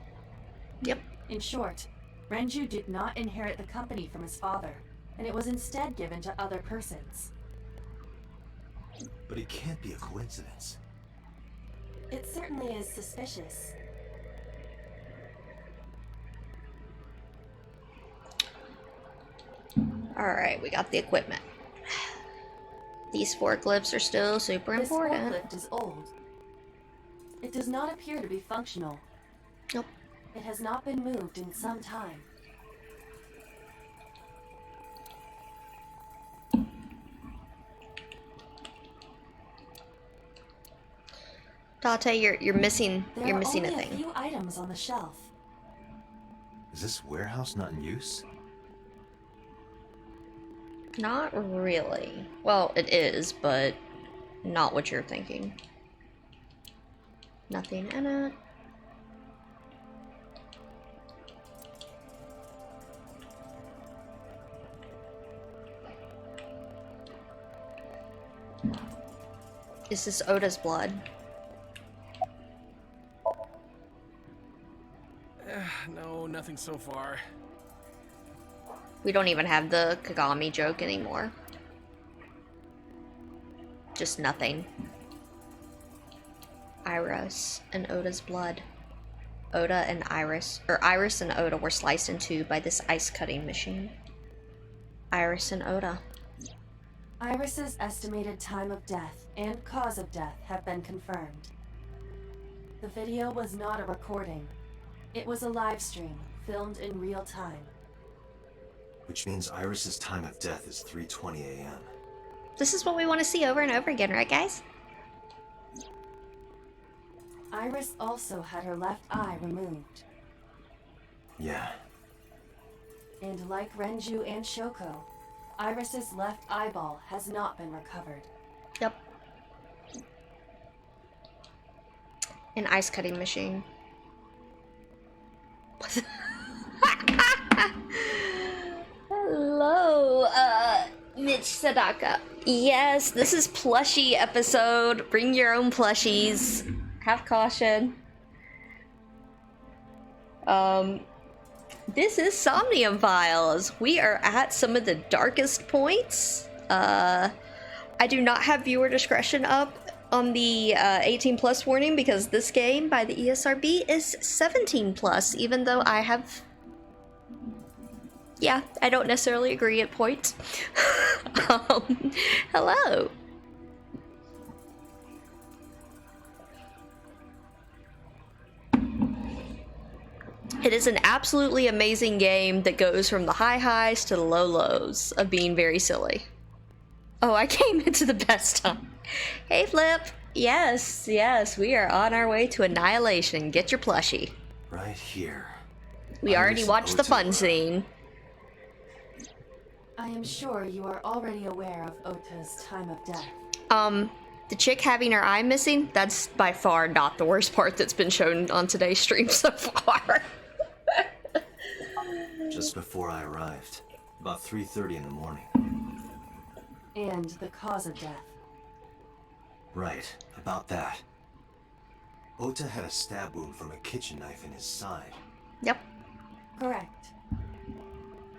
Yep. In short, Renju did not inherit the company from his father, and it was instead given to other persons. But it can't be a coincidence. It certainly is suspicious. Alright, we got the equipment. These forklifts are still super important. This forklift is old. It does not appear to be functional. Nope. It has not been moved in some time. Date, you're missing There you're are missing a only thing. a few items on the shelf. Is this warehouse not in use? Not really. Well, it is, but not what you're thinking. Nothing in it. Is this Oda's blood? No, nothing so far. We don't even have the Kagami joke anymore. Just nothing. Iris and Oda's blood. Oda and Iris, or Iris and Oda were sliced in two by this ice cutting machine. Iris and Oda. Iris's estimated time of death and cause of death have been confirmed. The video was not a recording. It was a live stream, filmed in real time. Which means Iris's time of death is 3:20 a.m. This is what we want to see over and over again, right guys? Iris also had her left eye removed. Yeah. And like Renju and Shoko, Iris's left eyeball has not been recovered. Yep. An ice cutting machine. Hello, Mitch Sadaka. Yes, this is plushie episode. Bring your own plushies. Have caution. This is Somnium Files. We are at some of the darkest points. I do not have viewer discretion up on the 18 plus warning because this game by the ESRB is 17 plus, even though I have... Yeah, I don't necessarily agree at points. Hello. It is an absolutely amazing game that goes from the high highs to the low lows of being very silly. Oh, I came into the best time. Hey, Flip. Yes, yes, we are on our way to Annihilation. Get your plushie. Right here. We already Iris watched the Ota. fun scene. I am sure you are already aware of Ota's time of death. The chick having her eye missing, that's by far not the worst part that's been shown on today's stream so far. Just before I arrived. About 3:30 in the morning. And the cause of death. Right, about that. Ota had a stab wound from a kitchen knife in his side. Yep. Correct.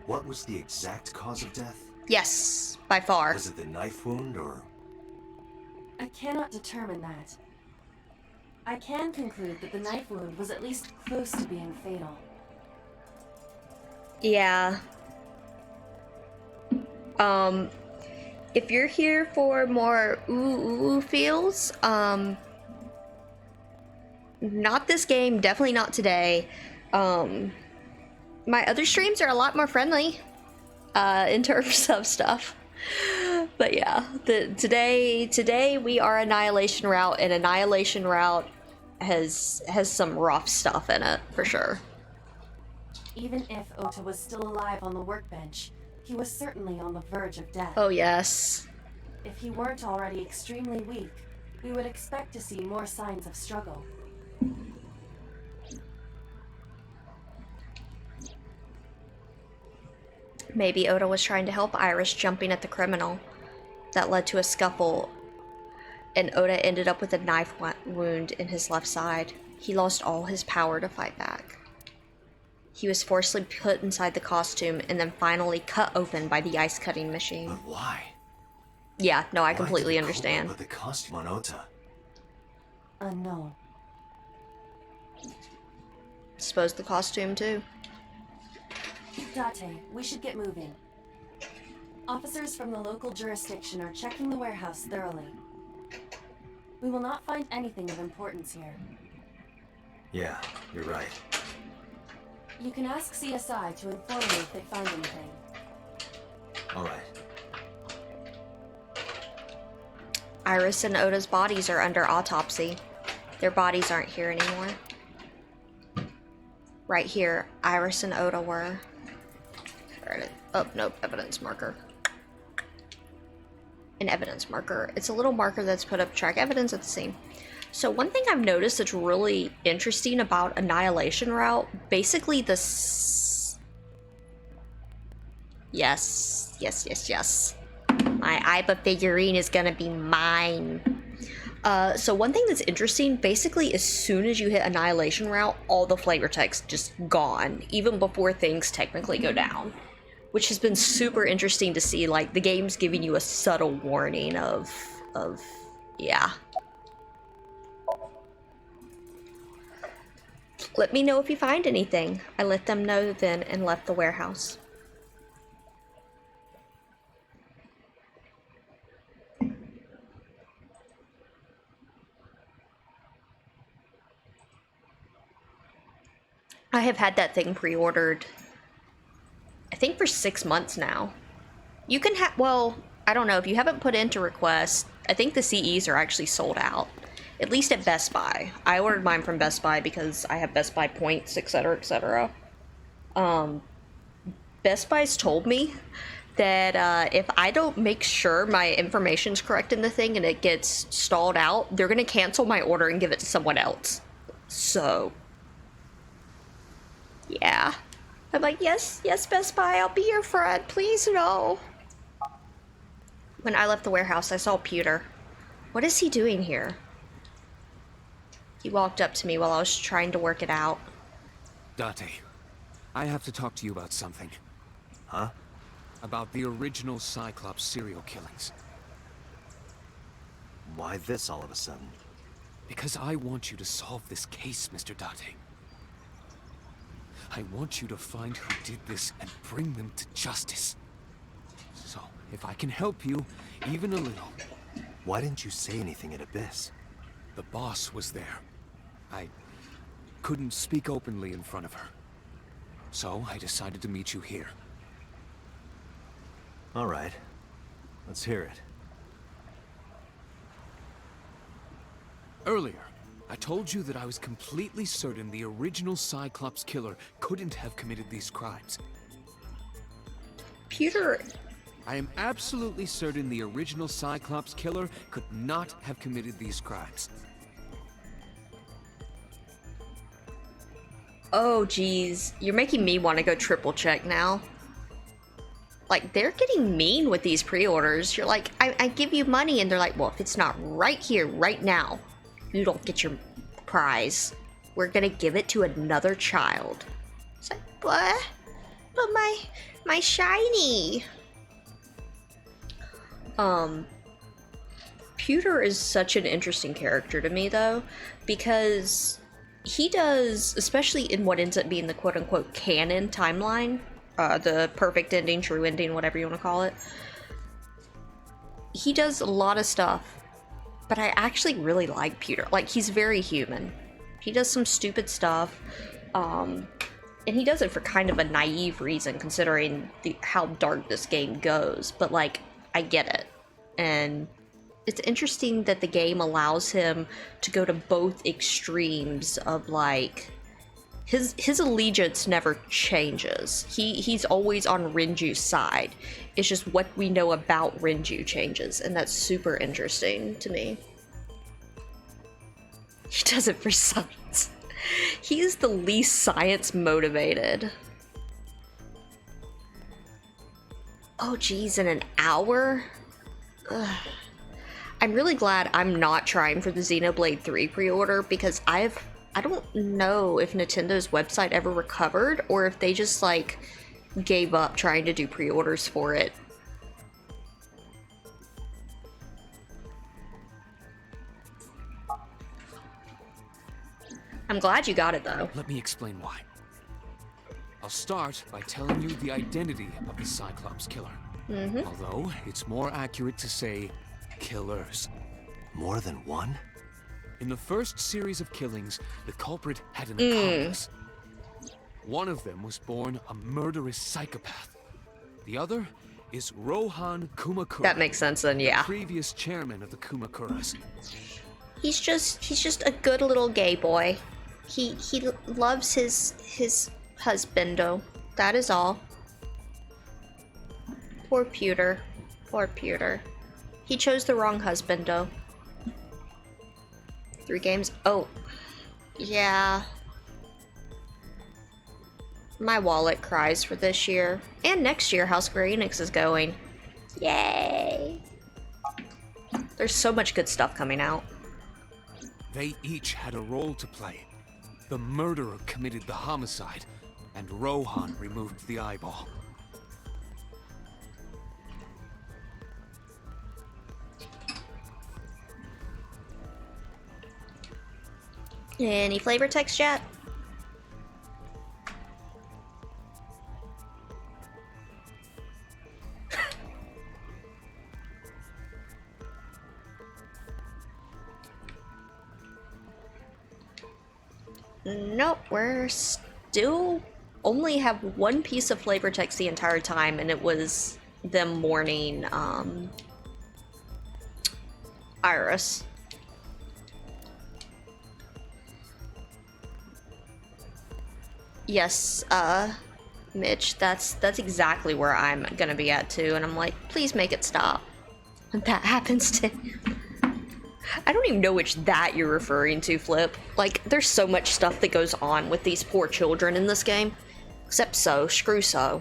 What was the exact cause of death? Yes, by far. Was it the knife wound or... I cannot determine that. I can conclude that the knife wound was at least close to being fatal. Yeah. If you're here for more ooh feels, not this game, definitely not today. My other streams are a lot more friendly, in terms of stuff. But yeah, today we are Annihilation route, and Annihilation route has some rough stuff in it, for sure. Even if Ota was still alive on the workbench, he was certainly on the verge of death. Oh yes. If he weren't already extremely weak, We would expect to see more signs of struggle. Maybe Oda was trying to help Iris jumping at the criminal. That led to a scuffle, and Oda ended up with a knife wound in his left side. He lost all his power to fight back. He was forcibly put inside the costume and then finally cut open by the ice cutting machine. But why? Yeah, no, I Why completely did the understand. Cobra put the costume on Ota? Unknown. Suppose the costume too. Date, we should get moving. Officers from the local jurisdiction are checking the warehouse thoroughly. We will not find anything of importance here. Yeah, you're right. You can ask CSI to inform you if they find anything. All right. Iris and Oda's bodies are under autopsy. Their bodies aren't here anymore. Right here, Iris and Oda were. Oh, nope, evidence marker. An evidence marker. It's a little marker that's put up to track evidence at the scene. So one thing I've noticed that's really interesting about Annihilation route, basically yes. My Iba figurine is gonna be mine. So one thing that's interesting, basically as soon as you hit Annihilation route, all the flavor text just gone, even before things technically go down. Which has been super interesting to see, like, the game's giving you a subtle warning of yeah. Let me know if you find anything. I let them know then and left the warehouse. I have had that thing pre-ordered, I think for 6 months now. You can have, well, I don't know, if you haven't put in to request, I think the CEs are actually sold out. At least at Best Buy. I ordered mine from Best Buy because I have Best Buy points, etc., etc. Best Buy's told me that if I don't make sure my information's correct in the thing and it gets stalled out, they're gonna cancel my order and give it to someone else. So, yeah. I'm like, yes, Best Buy, I'll be your friend, please no. When I left the warehouse, I saw Pewter. What is he doing here? He walked up to me while I was trying to work it out. Date, I have to talk to you about something. Huh? About the original Cyclops serial killings. Why this all of a sudden? Because I want you to solve this case, Mr. Date. I want you to find who did this and bring them to justice. So, if I can help you, even a little... Why didn't you say anything at Abyss? The boss was there. I couldn't speak openly in front of her. So, I decided to meet you here. All right. Let's hear it. Earlier, I told you that I was completely certain the original Cyclops killer couldn't have committed these crimes. Pewter... I am absolutely certain the original Cyclops killer could not have committed these crimes. Oh, geez. You're making me want to go triple check now. Like, they're getting mean with these pre-orders. You're like, I give you money, and they're like, well, if it's not right here, right now, you don't get your prize. We're gonna give it to another child. It's like, what? But my shiny. Pewter is such an interesting character to me, though, because he does, especially in what ends up being the quote-unquote canon timeline, the perfect ending, true ending, whatever you want to call it, he does a lot of stuff, but I actually really like Pewter. Like, he's very human. He does some stupid stuff, and he does it for kind of a naive reason, considering how dark this game goes, but, like, I get it. And it's interesting that the game allows him to go to both extremes of, like, his allegiance never changes. He's always on Renju's side. It's just what we know about Renju changes, and that's super interesting to me. He does it for science. He is the least science motivated. Oh geez, in an hour? Ugh. I'm really glad I'm not trying for the Xenoblade 3 pre-order because I don't know if Nintendo's website ever recovered or if they just like gave up trying to do pre-orders for it. I'm glad you got it though. Let me explain why. I'll start by telling you the identity of the Cyclops killer. Although, it's more accurate to say killers. More than one? In the first series of killings, the culprit had an accomplice. One of them was born a murderous psychopath. The other is Rohan Kumakura. That makes sense then, yeah. The previous chairman of the Kumakuras. He's just a good little gay boy. He loves his husbando. That is all. Poor Pewter. Poor Pewter. He chose the wrong husbando. 3 games. Oh. Yeah. My wallet cries for this year. And next year, how Square Enix is going. Yay! There's so much good stuff coming out. They each had a role to play. The murderer committed the homicide, and Rohan removed the eyeball. Any flavor text yet? Nope, we're still only have one piece of flavor text the entire time, and it was them mourning Iris. Yes, Mitch, that's exactly where I'm gonna be at too, and I'm like, please make it stop. And that happens to him. I don't even know which that you're referring to, Flip. Like, there's so much stuff that goes on with these poor children in this game. Except So. Screw So.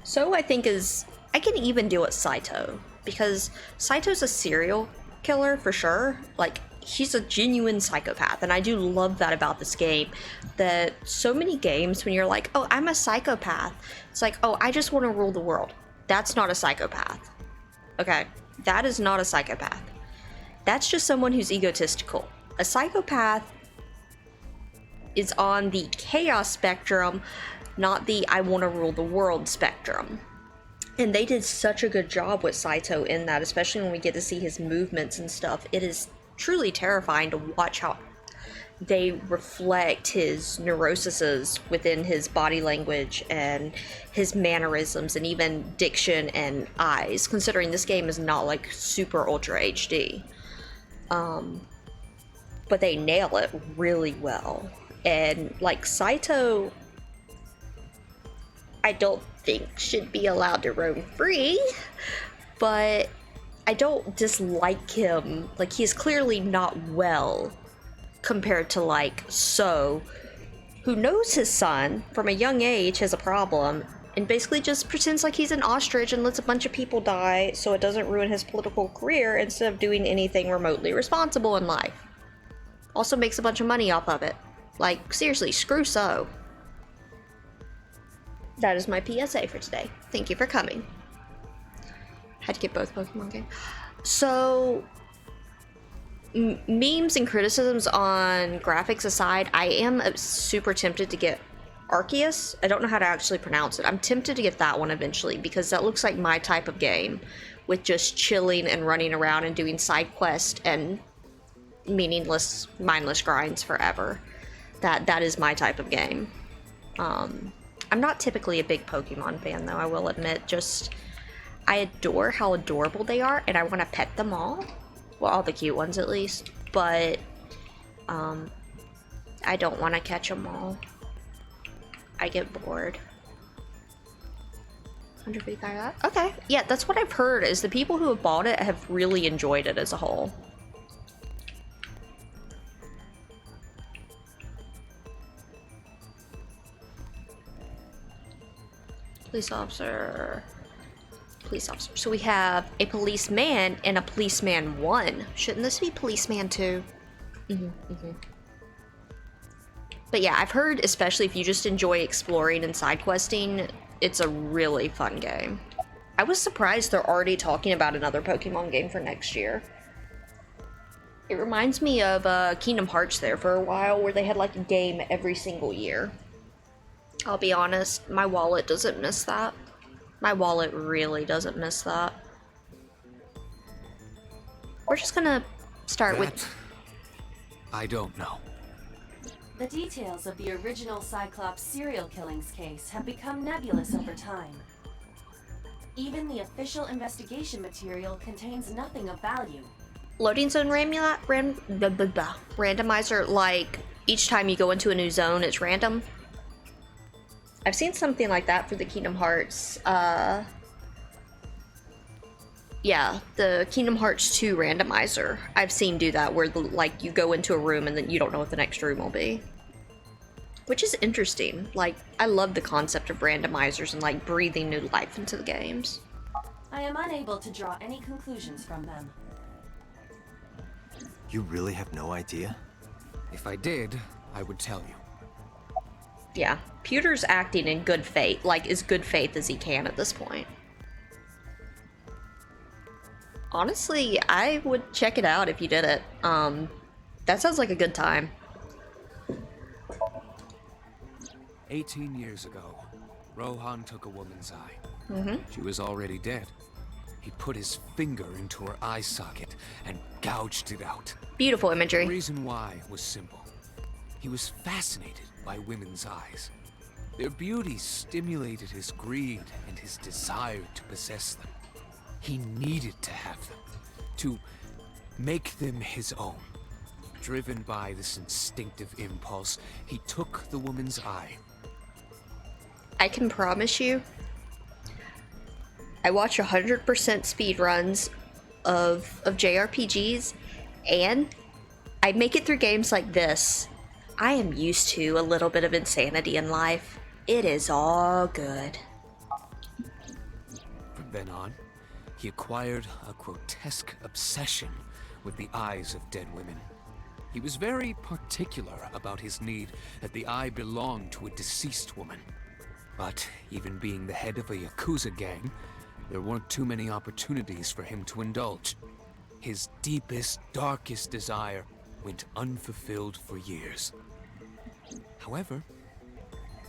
So I think is... I can even deal with Saito. Because Saito's a serial killer, for sure. Like, he's a genuine psychopath. And I do love that about this game. That so many games, when you're like, oh, I'm a psychopath. It's like, oh, I just want to rule the world. That's not a psychopath. Okay, that is not a psychopath. That's just someone who's egotistical. A psychopath is on the chaos spectrum, not the I want to rule the world spectrum. And they did such a good job with Saito in that, especially when we get to see his movements and stuff. It is truly terrifying to watch how they reflect his neuroses within his body language and his mannerisms and even diction and eyes, considering this game is not like super ultra HD. But they nail it really well. And like Saito, I don't think should be allowed to roam free, but I don't dislike him. Like, he is clearly not well compared to like So, who knows his son from a young age has a problem and basically just pretends like he's an ostrich and lets a bunch of people die so it doesn't ruin his political career instead of doing anything remotely responsible in life. Also makes a bunch of money off of it. Like, seriously, screw So. That is my PSA for today. Thank you for coming. Had to get both Pokemon games. So, memes and criticisms on graphics aside, I am super tempted to get Arceus. I don't know how to actually pronounce it. I'm tempted to get that one eventually because that looks like my type of game, with just chilling and running around and doing side quests and meaningless, mindless grinds forever. That is my type of game. I'm not typically a big Pokemon fan though, I will admit. Just, I adore how adorable they are and I want to pet them all. Well, all the cute ones at least, but I don't want to catch them all. I get bored. 155. Okay, yeah, that's what I've heard. Is the people who have bought it have really enjoyed it as a whole. Police officer. Police officer. So we have a policeman and a policeman 1. Shouldn't this be policeman 2? But yeah, I've heard, especially if you just enjoy exploring and side questing, it's a really fun game. I was surprised they're already talking about another Pokemon game for next year. It reminds me of Kingdom Hearts there for a while, where they had like a game every single year. I'll be honest, my wallet doesn't miss that. My wallet really doesn't miss that. We're just gonna start with... I don't know. The details of the original Cyclops serial killings case have become nebulous over time. Even the official investigation material contains nothing of value. Loading zone randomizer, like each time you go into a new zone, it's random. I've seen something like that for the Kingdom Hearts. Yeah, the Kingdom Hearts 2 randomizer. I've seen do that where like you go into a room and then you don't know what the next room will be. Which is interesting. Like, I love the concept of randomizers and like breathing new life into the games. I am unable to draw any conclusions from them. You really have no idea? If I did, I would tell you. Yeah, Pewter's acting in good faith, like as good faith as he can at this point. Honestly, I would check it out if you did it. That sounds like a good time. 18 years ago, Rohan took a woman's eye. Mm-hmm. She was already dead. He put his finger into her eye socket and gouged it out. Beautiful imagery. The reason why was simple. He was fascinated by women's eyes. Their beauty stimulated his greed and his desire to possess them. He needed to have them, to make them his own. Driven by this instinctive impulse, he took the woman's eye. I can promise you, I watch 100% speedruns of JRPGs, and I make it through games like this. I am used to a little bit of insanity in life. It is all good. From then on, he acquired a grotesque obsession with the eyes of dead women. He was very particular about his need that the eye belonged to a deceased woman. But even being the head of a Yakuza gang, there weren't too many opportunities for him to indulge. His deepest, darkest desire went unfulfilled for years. However,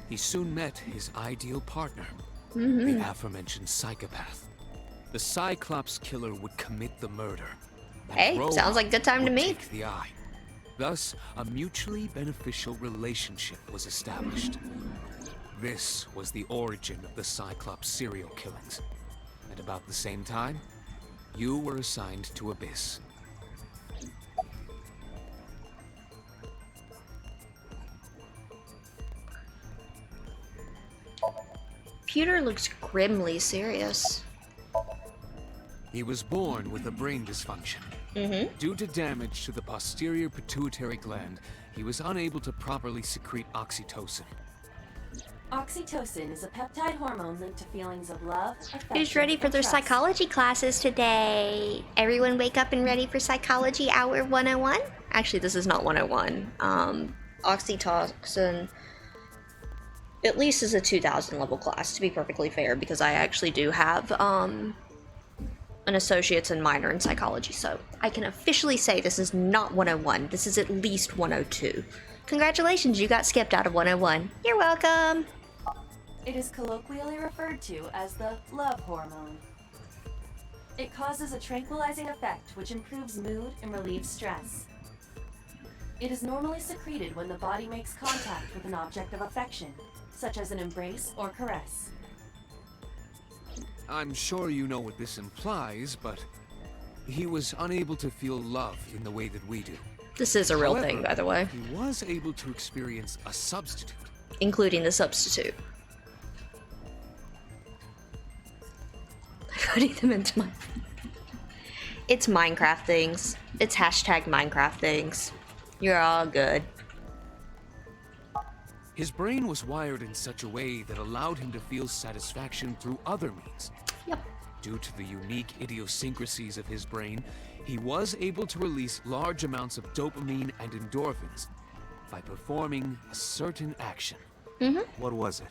he soon met his ideal partner, the aforementioned psychopath. The Cyclops killer would commit the murder. And Hey, Rohan sounds like a good time to would meet. take the eye. Thus, a mutually beneficial relationship was established. This was the origin of the Cyclops serial killings. At about the same time, you were assigned to Abyss. Pewter looks grimly serious. He was born with a brain dysfunction. Due to damage to the posterior pituitary gland, he was unable to properly secrete oxytocin. Oxytocin is a peptide hormone linked to feelings of love, affection, Who's ready for and their trust. psychology classes today? Everyone wake up and ready for Psychology Hour 101? Actually, this is not 101. Oxytocin at least is a 2000 level class, to be perfectly fair, because I actually do have an associate's and minor in psychology, so I can officially say this is not 101. This is at least 102. Congratulations, you got skipped out of 101. You're welcome. It is colloquially referred to as the love hormone. It causes a tranquilizing effect which improves mood and relieves stress. It is normally secreted when the body makes contact with an object of affection, such as an embrace or caress. I'm sure you know what this implies, but he was unable to feel love in the way that we do. This is a real However, thing, by the way, he was able to experience a substitute. including the substitute. putting them into my... It's Minecraft things. It's hashtag Minecraft things. You're all good. His brain was wired in such a way that allowed him to feel satisfaction through other means. Yep. Due to the unique idiosyncrasies of his brain, he was able to release large amounts of dopamine and endorphins by performing a certain action. What was it?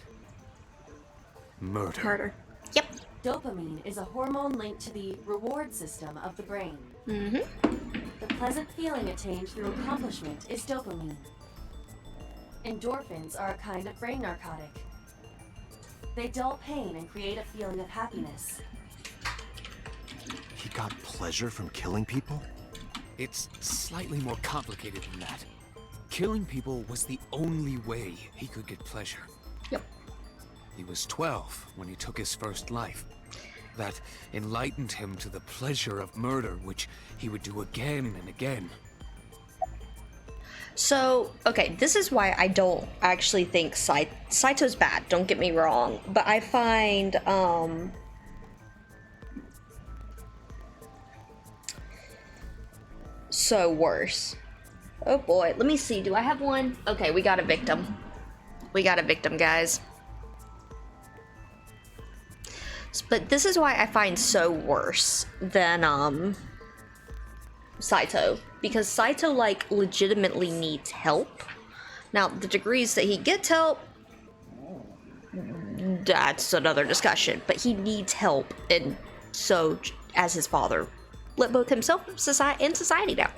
Murder. Murder. Yep. Dopamine is a hormone linked to the reward system of the brain. Mm-hmm. The pleasant feeling attained through accomplishment is dopamine. Endorphins are a kind of brain narcotic. They dull pain and create a feeling of happiness. He got pleasure from killing people? It's slightly more complicated than that. Killing people was the only way he could get pleasure. Yep. He was 12 when he took his first life. That enlightened him to the pleasure of murder, which he would do again and again. So, okay, this is why I don't actually think Saito's bad, don't get me wrong, but I find, so worse. Oh boy, let me see, do I have one? Okay, we got a victim. We got a victim, guys. But this is why I find so worse than, Saito, because Saito, like, legitimately needs help. Now, the degrees that he gets help, that's another discussion, but he needs help, and so, as his father, let both himself and society down.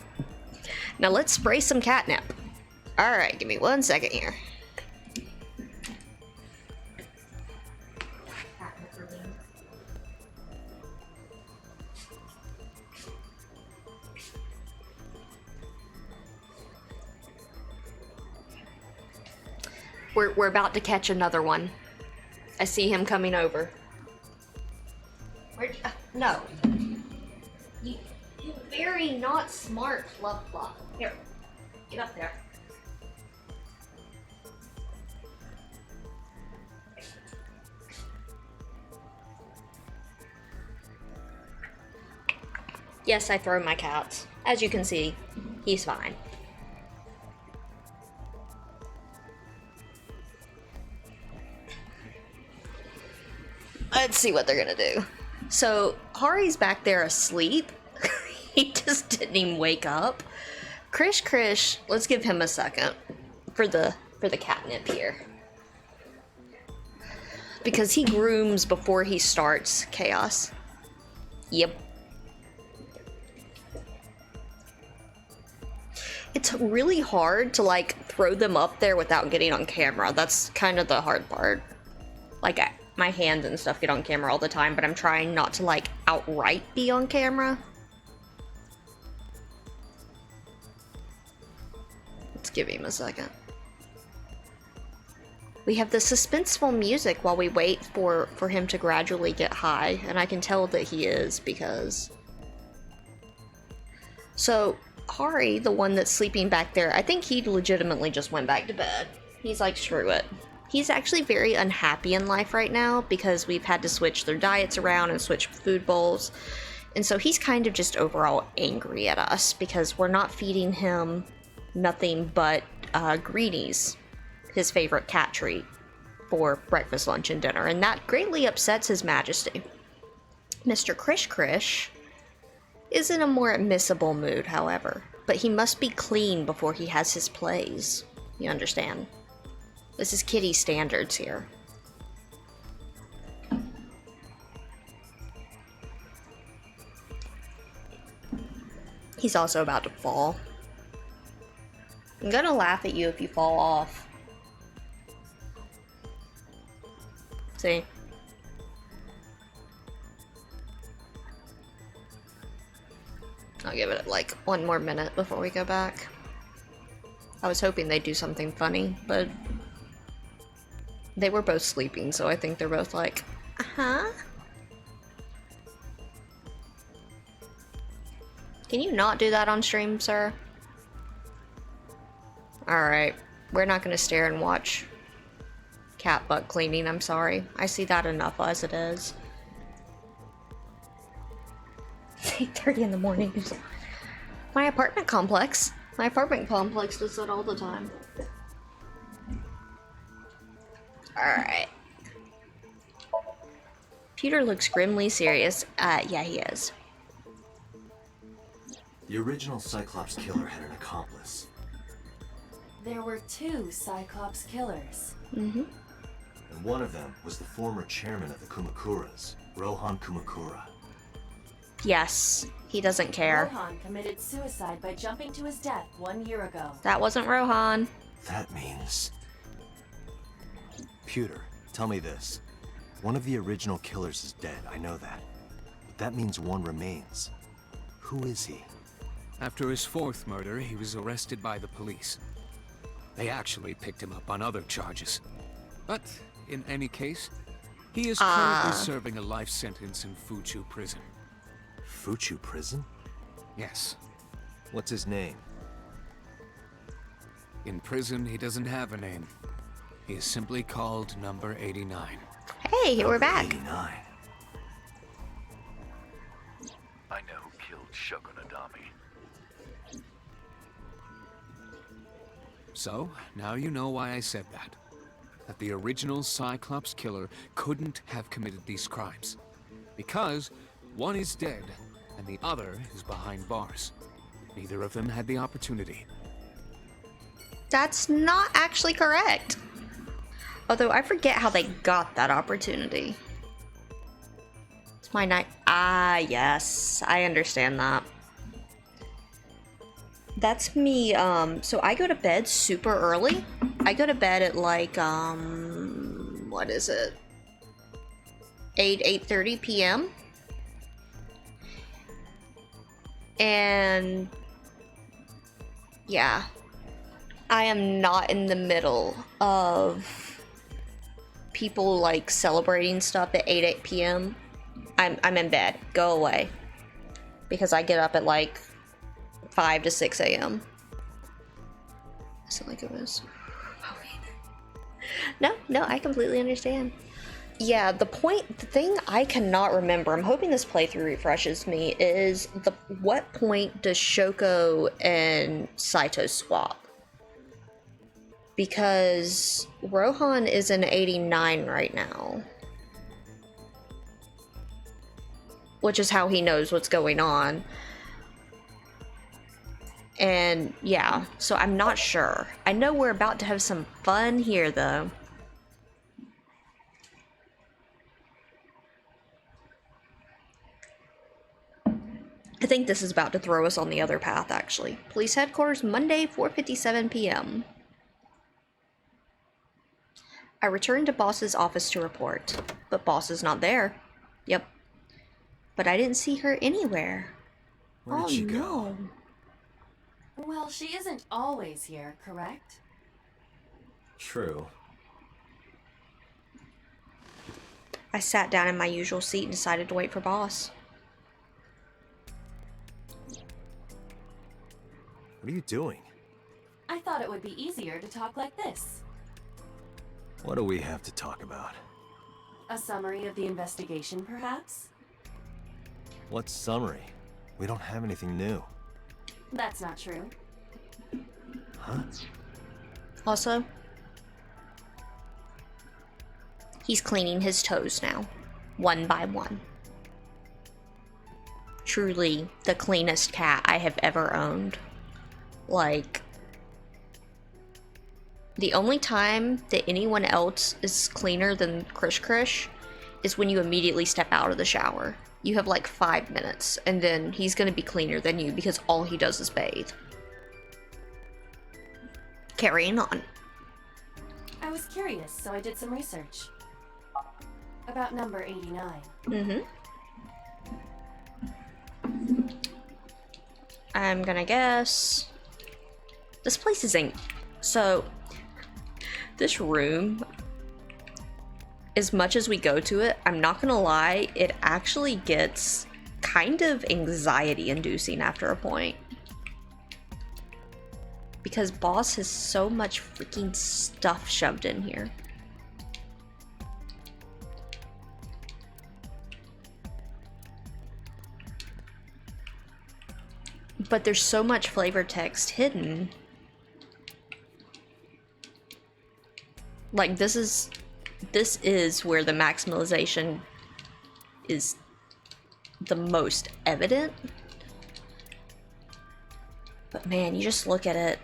Now, let's spray some catnip. Alright, give me 1 second here. We're about to catch another one. I see him coming over. Where'd you, no. You very not smart, Fluff Fluff. Here, get up there. Yes, I throw my cats. As you can see, he's fine. Let's see what they're gonna do. So, Hari's back there asleep. He just didn't even wake up. Krish, let's give him a second for the catnip here. Because he grooms before he starts chaos. Yep. It's really hard to, like, throw them up there without getting on camera. That's kind of the hard part. Like, my hands and stuff get on camera all the time, but I'm trying not to, like, outright be on camera. Let's give him a second. We have the suspenseful music while we wait for him to gradually get high, and I can tell that he is because... So, Hari, the one that's sleeping back there, I think he legitimately just went back to bed. He's like, screw it. He's actually very unhappy in life right now because we've had to switch their diets around and switch food bowls. And so he's kind of just overall angry at us because we're not feeding him nothing but greenies, his favorite cat treat, for breakfast, lunch, and dinner. And that greatly upsets His Majesty. Mr. Krish is in a more admissible mood, however. But he must be clean before he has his plays. You understand? This is kitty standards here. He's also about to fall. I'm gonna laugh at you if you fall off. See? I'll give it like 1 more minute before we go back. I was hoping they'd do something funny, but they were both sleeping, so I think they're both like, uh-huh. Can you not do that on stream, sir? Alright, we're not gonna stare and watch cat butt cleaning, I'm sorry. I see that enough as it is. 8:30 in the morning. My apartment complex. My apartment complex does that all the time. Alright. Peter looks grimly serious. Yeah, he is. The original Cyclops killer had an accomplice. There were 2 Cyclops killers. Mm-hmm. And one of them was the former chairman of the Kumakuras, Rohan Kumakura. Yes, he doesn't care. Rohan committed suicide by jumping to his death 1 year ago. That wasn't Rohan. That means... Pewter, tell me this. One of the original killers is dead, I know that. But that means one remains. Who is he? After his 4th murder, he was arrested by the police. They actually picked him up on other charges. But, in any case, he is currently serving a life sentence in Fuchu prison. Fuchu prison? Yes. What's his name? In prison, he doesn't have a name. He is simply called Number 89. Hey, we're back. 89. I know who killed Shogun Adami. So, now you know why I said that. That the original Cyclops killer couldn't have committed these crimes. Because one is dead, and the other is behind bars. Neither of them had the opportunity. That's not actually correct. Although I forget how they got that opportunity. It's my night. Ah, yes. I understand that. That's me, so I go to bed super early. I go to bed at like, what is it? 8:30 p.m. And yeah, I am not in the middle of people like celebrating stuff at 8 p.m. I'm in bed. Go away. Because I get up at like 5 to 6 a.m. So like it was. No, I completely understand. Yeah, the thing I cannot remember, I'm hoping this playthrough refreshes me, is what point does Shoko and Saito swap? Because Rohan is in 89 right now. Which is how he knows what's going on. And yeah, so I'm not sure. I know we're about to have some fun here though. I think this is about to throw us on the other path, actually. Police headquarters, Monday, 4:57 p.m. I returned to Boss's office to report, but Boss is not there. Yep. But I didn't see her anywhere. Where did she go? No. Well, she isn't always here, correct? True. I sat down in my usual seat and decided to wait for Boss. What are you doing? I thought it would be easier to talk like this. What do we have to talk about? A summary of the investigation, perhaps? What summary? We don't have anything new. That's not true. Huh? Also, he's cleaning his toes now, one by one. Truly the cleanest cat I have ever owned. Like, the only time that anyone else is cleaner than Krish Krish is when you immediately step out of the shower. You have like 5 minutes, and then he's gonna be cleaner than you because all he does is bathe. Carrying on. I was curious, so I did some research. About number 89. Mm-hmm. I'm gonna guess... This place is so, this room, as much as we go to it, I'm not gonna lie, it actually gets kind of anxiety inducing after a point. Because Boss has so much freaking stuff shoved in here. But there's so much flavor text hidden. Like, this is where the maximalization is the most evident. But man, you just look at it.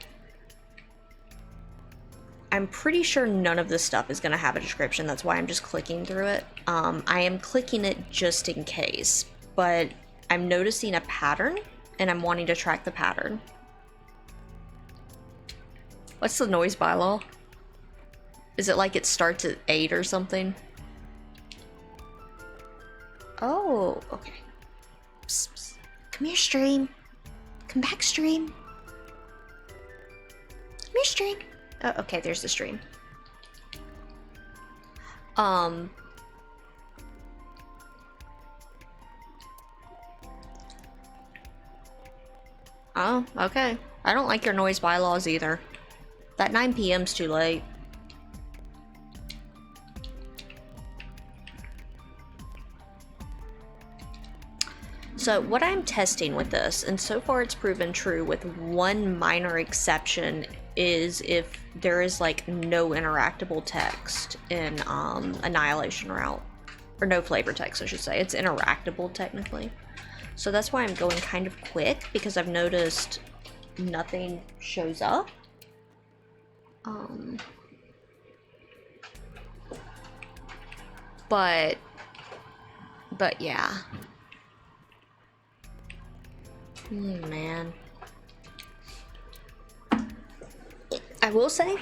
I'm pretty sure none of this stuff is going to have a description. That's why I'm just clicking through it. I am clicking it just in case, but I'm noticing a pattern and I'm wanting to track the pattern. What's the noise bylaw? Is it like it starts at 8 or something? Oh, okay. Psst, psst. Come here, stream. Come back, stream. Come here, stream. Oh, okay, there's the stream. Oh, okay. I don't like your noise bylaws either. That 9 p.m.'s too late. So what I'm testing with this, and so far it's proven true with one minor exception, is if there is like no interactable text in Annihilation route. Or no flavor text, I should say. It's interactable technically. So that's why I'm going kind of quick, because I've noticed nothing shows up. But yeah. Man. I will say,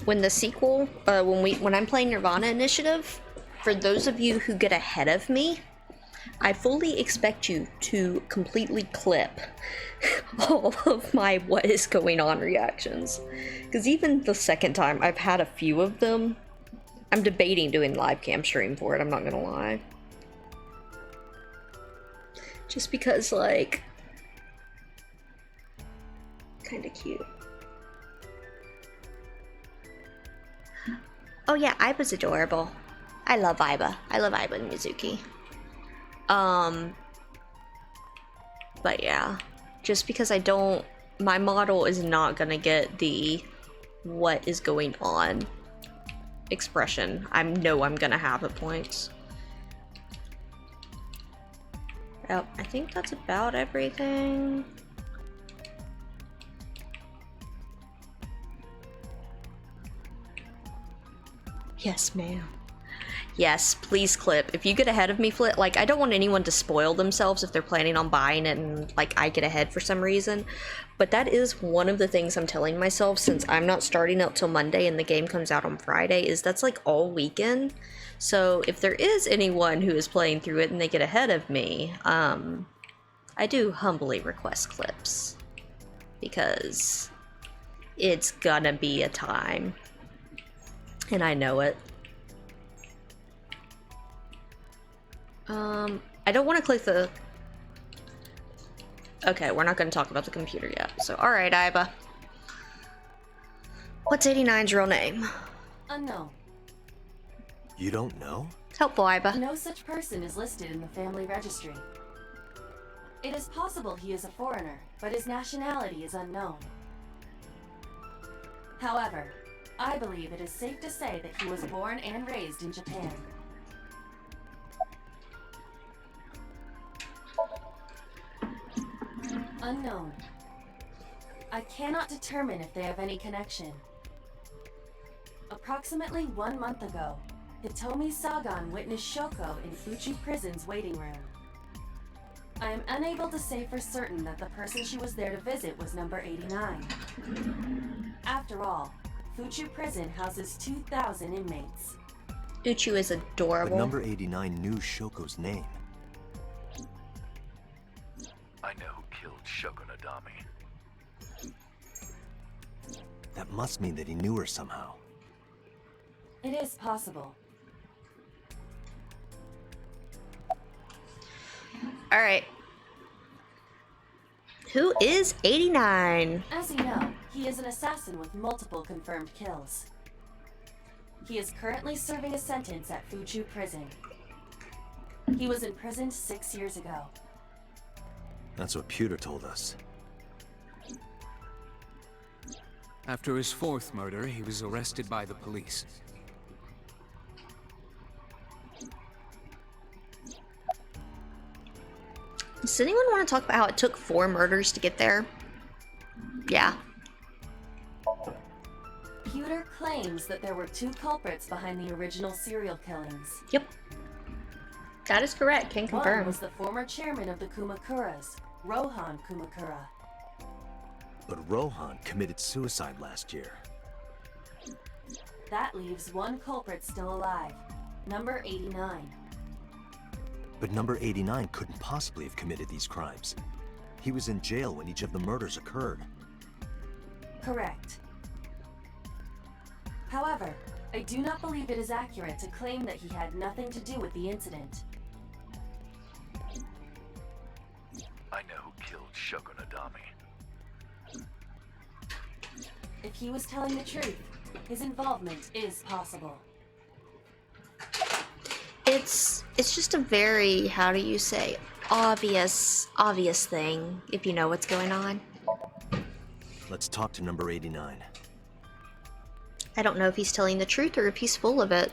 when the sequel, when I'm playing Nirvana Initiative, for those of you who get ahead of me, I fully expect you to completely clip all of my what is going on reactions. Because even the second time, I've had a few of them. I'm debating doing live cam stream for it, I'm not gonna lie. Just because, like, kinda cute. Oh yeah, Aiba's adorable. I love Aiba. I love Aiba and Mizuki. But yeah, just because my model is not gonna get the what is going on expression I know I'm gonna have at points. Yep, I think that's about everything. Yes, ma'am. Yes, please clip. If you get ahead of me, Flit, like, I don't want anyone to spoil themselves if they're planning on buying it and, like, I get ahead for some reason. But that is one of the things I'm telling myself, since I'm not starting out till Monday and the game comes out on Friday, is that's, like, all weekend. So if there is anyone who is playing through it and they get ahead of me, I do humbly request clips. Because it's gonna be a time. And I know it. I don't want to click the... Okay, we're not going to talk about the computer yet. So, alright, Aiba. What's 89's real name? Unknown. You don't know? Helpful, Aiba. No such person is listed in the family registry. It is possible he is a foreigner, but his nationality is unknown. However, I believe it is safe to say that he was born and raised in Japan. Unknown. I cannot determine if they have any connection. Approximately 1 month ago, Hitomi Sagan witnessed Shoko in Fuchi Prison's waiting room. I am unable to say for certain that the person she was there to visit was number 89. After all, Fuchu Prison houses 2,000 inmates. Uchu is adorable. But number 89 knew Shoko's name. I know who killed Shogunadami. That must mean that he knew her somehow. It is possible. Alright. Who is 89? As you know, he is an assassin with multiple confirmed kills. He is currently serving a sentence at Fuchu Prison. He was imprisoned 6 years ago. That's what Pewter told us. After his fourth murder, he was arrested by the police. Does anyone want to talk about how it took 4 murders to get there? Yeah. Pewter claims that there were 2 culprits behind the original serial killings. Yep. That is correct, can One confirm. was the former chairman of the Kumakuras, Rohan Kumakura. But Rohan committed suicide last year. That leaves 1 culprit still alive, number 89. But number 89 couldn't possibly have committed these crimes. He was in jail when each of the murders occurred. Correct. However, I do not believe it is accurate to claim that he had nothing to do with the incident. I know who killed Shogun Adami. If he was telling the truth, his involvement is possible. It's just a very, how do you say, obvious thing, if you know what's going on. Let's talk to number 89. I don't know if he's telling the truth or if he's full of it.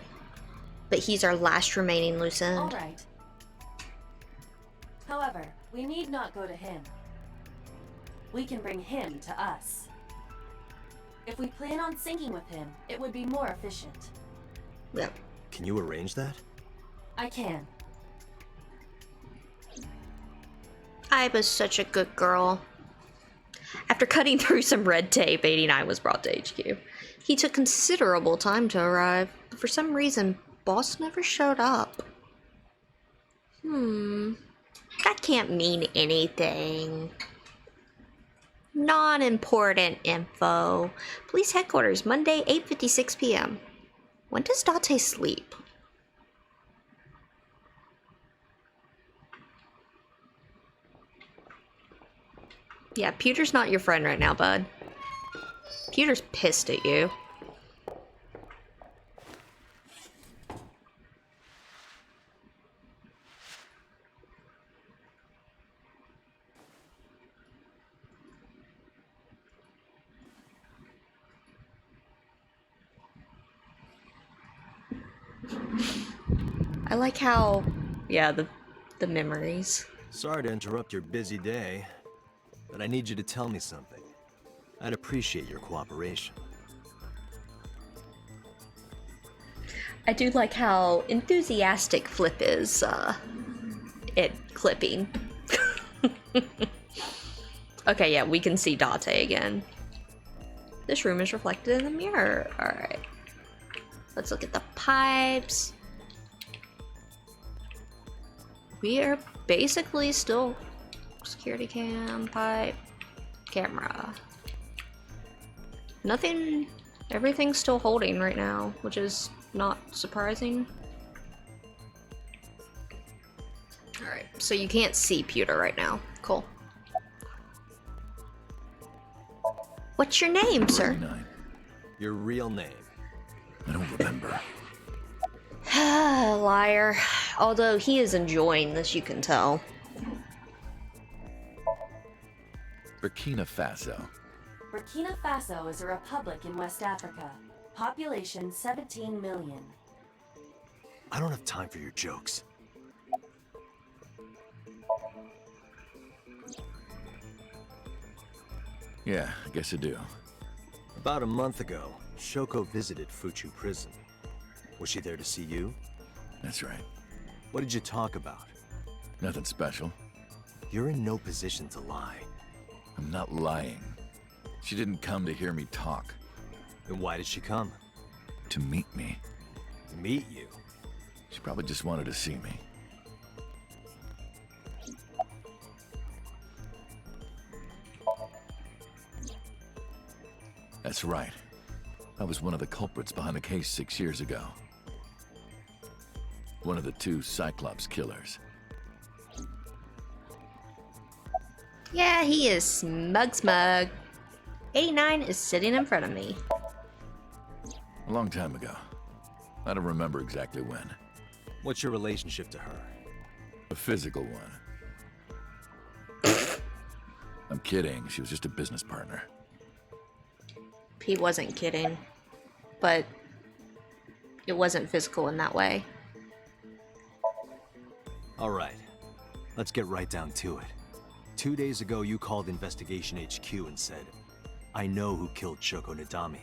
But he's our last remaining loose end. Alright. However, we need not go to him. We can bring him to us. If we plan on syncing with him, it would be more efficient. Yep. Can you arrange that? I can. I was such a good girl. After cutting through some red tape, 89 was brought to HQ. He took considerable time to arrive, but for some reason, boss never showed up. That can't mean anything. Non-important info. Police headquarters, Monday, 8:56 p.m. When does Date sleep? Yeah, Pewter's not your friend right now, bud. Pewter's pissed at you. I like how, yeah, the memories. Sorry to interrupt your busy day, but I need you to tell me something. I'd appreciate your cooperation. I do like how enthusiastic Flip is, at clipping. Okay, yeah, we can see Date again. This room is reflected in the mirror. Alright. Let's look at the pipes. We are basically still security cam, pipe, camera. Nothing, everything's still holding right now, which is not surprising. Alright, so you can't see Pewter right now. Cool. What's your name, sir? 89. Your real name. I don't remember. Liar. Although he is enjoying this, you can tell. Burkina Faso. Burkina Faso is a republic in West Africa. Population 17 million. I don't have time for your jokes. Yeah, I guess I do. About a month ago, Shoko visited Fuchu prison. Was she there to see you? That's right. What did you talk about? Nothing special. You're in no position to lie. I'm not lying. She didn't come to hear me talk. Then why did she come? To meet me. Meet you? She probably just wanted to see me. That's right. I was one of the culprits behind the case 6 years ago. One of the 2 Cyclops killers. Yeah, he is smug. 89 is sitting in front of me. A long time ago. I don't remember exactly when. What's your relationship to her? A physical one. I'm kidding. She was just a business partner. he wasn't kidding, but it wasn't physical in that way. All right, let's get right down to it. 2 days ago, you called Investigation HQ and said, I know who killed Shoko Nadami.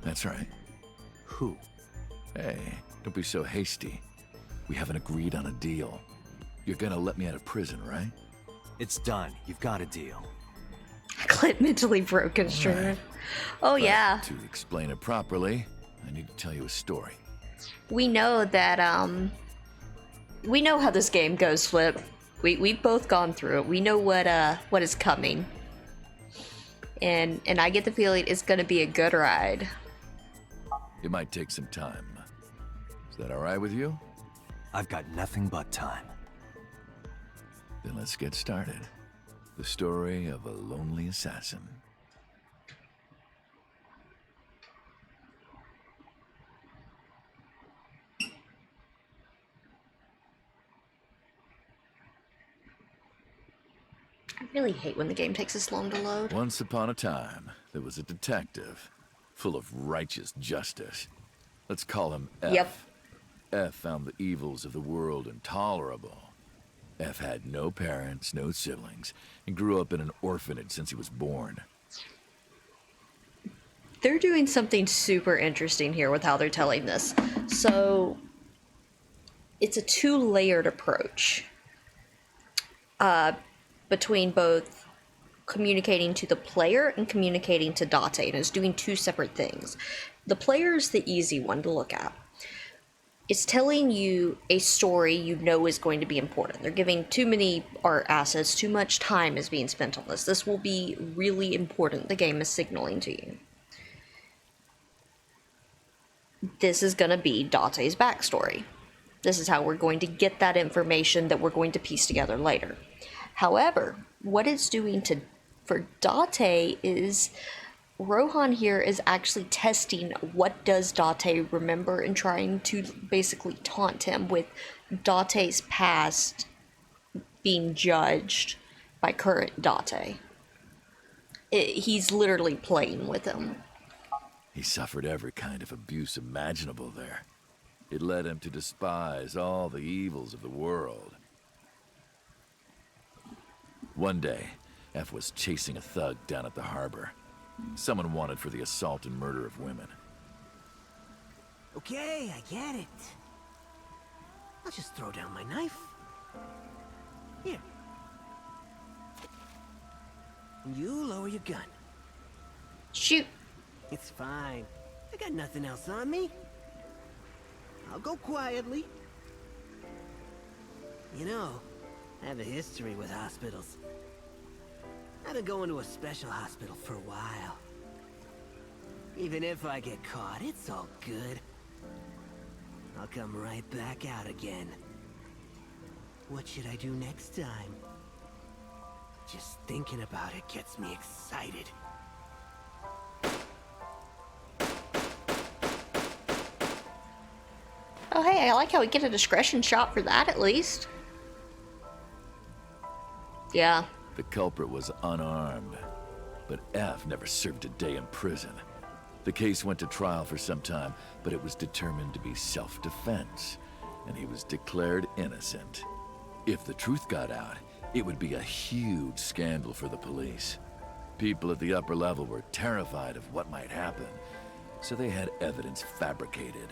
That's right. Who? Hey, don't be so hasty. We haven't agreed on a deal. You're gonna let me out of prison, right? It's done. You've got a deal. Clint mentally broken, Stringer. Right. Oh, But yeah. to explain it properly, I need to tell you a story. We know that, we know how this game goes, Flip. We've both gone through it. We know what is coming. And I get the feeling it's gonna be a good ride. It might take some time. Is that all right with you? I've got nothing but time. Then let's get started. The story of a lonely assassin. I really hate when the game takes this long to load. Once upon a time, there was a detective, full of righteous justice. Let's call him F. Yep. F found the evils of the world intolerable. F had no parents, no siblings, and grew up in an orphanage since he was born. They're doing something super interesting here with how they're telling this. So, it's a two-layered approach. Between both communicating to the player and communicating to Date, and it's doing two separate things. The player is the easy one to look at. It's telling you a story you know is going to be important. They're giving too many art assets, too much time is being spent on this. This will be really important, the game is signaling to you. This is going to be Date's backstory. This is how we're going to get that information that we're going to piece together later. However, what it's doing for Date is Rohan here is actually testing what does Date remember and trying to basically taunt him with Date's past being judged by current Date. He's literally playing with him. He suffered every kind of abuse imaginable there. It led him to despise all the evils of the world. One day, F was chasing a thug down at the harbor. Someone wanted for the assault and murder of women. Okay, I get it. I'll just throw down my knife. Here. And you lower your gun. Shoot. It's fine. I got nothing else on me. I'll go quietly. You know, I have a history with hospitals. I've been going to a special hospital for a while. Even if I get caught, it's all good. I'll come right back out again. What should I do next time? Just thinking about it gets me excited. Oh hey, I like how we get a discretion shot for that at least. Yeah. The culprit was unarmed, but F never served a day in prison. The case went to trial for some time, but it was determined to be self-defense, and he was declared innocent. If the truth got out, it would be a huge scandal for the police. People at the upper level were terrified of what might happen, so they had evidence fabricated.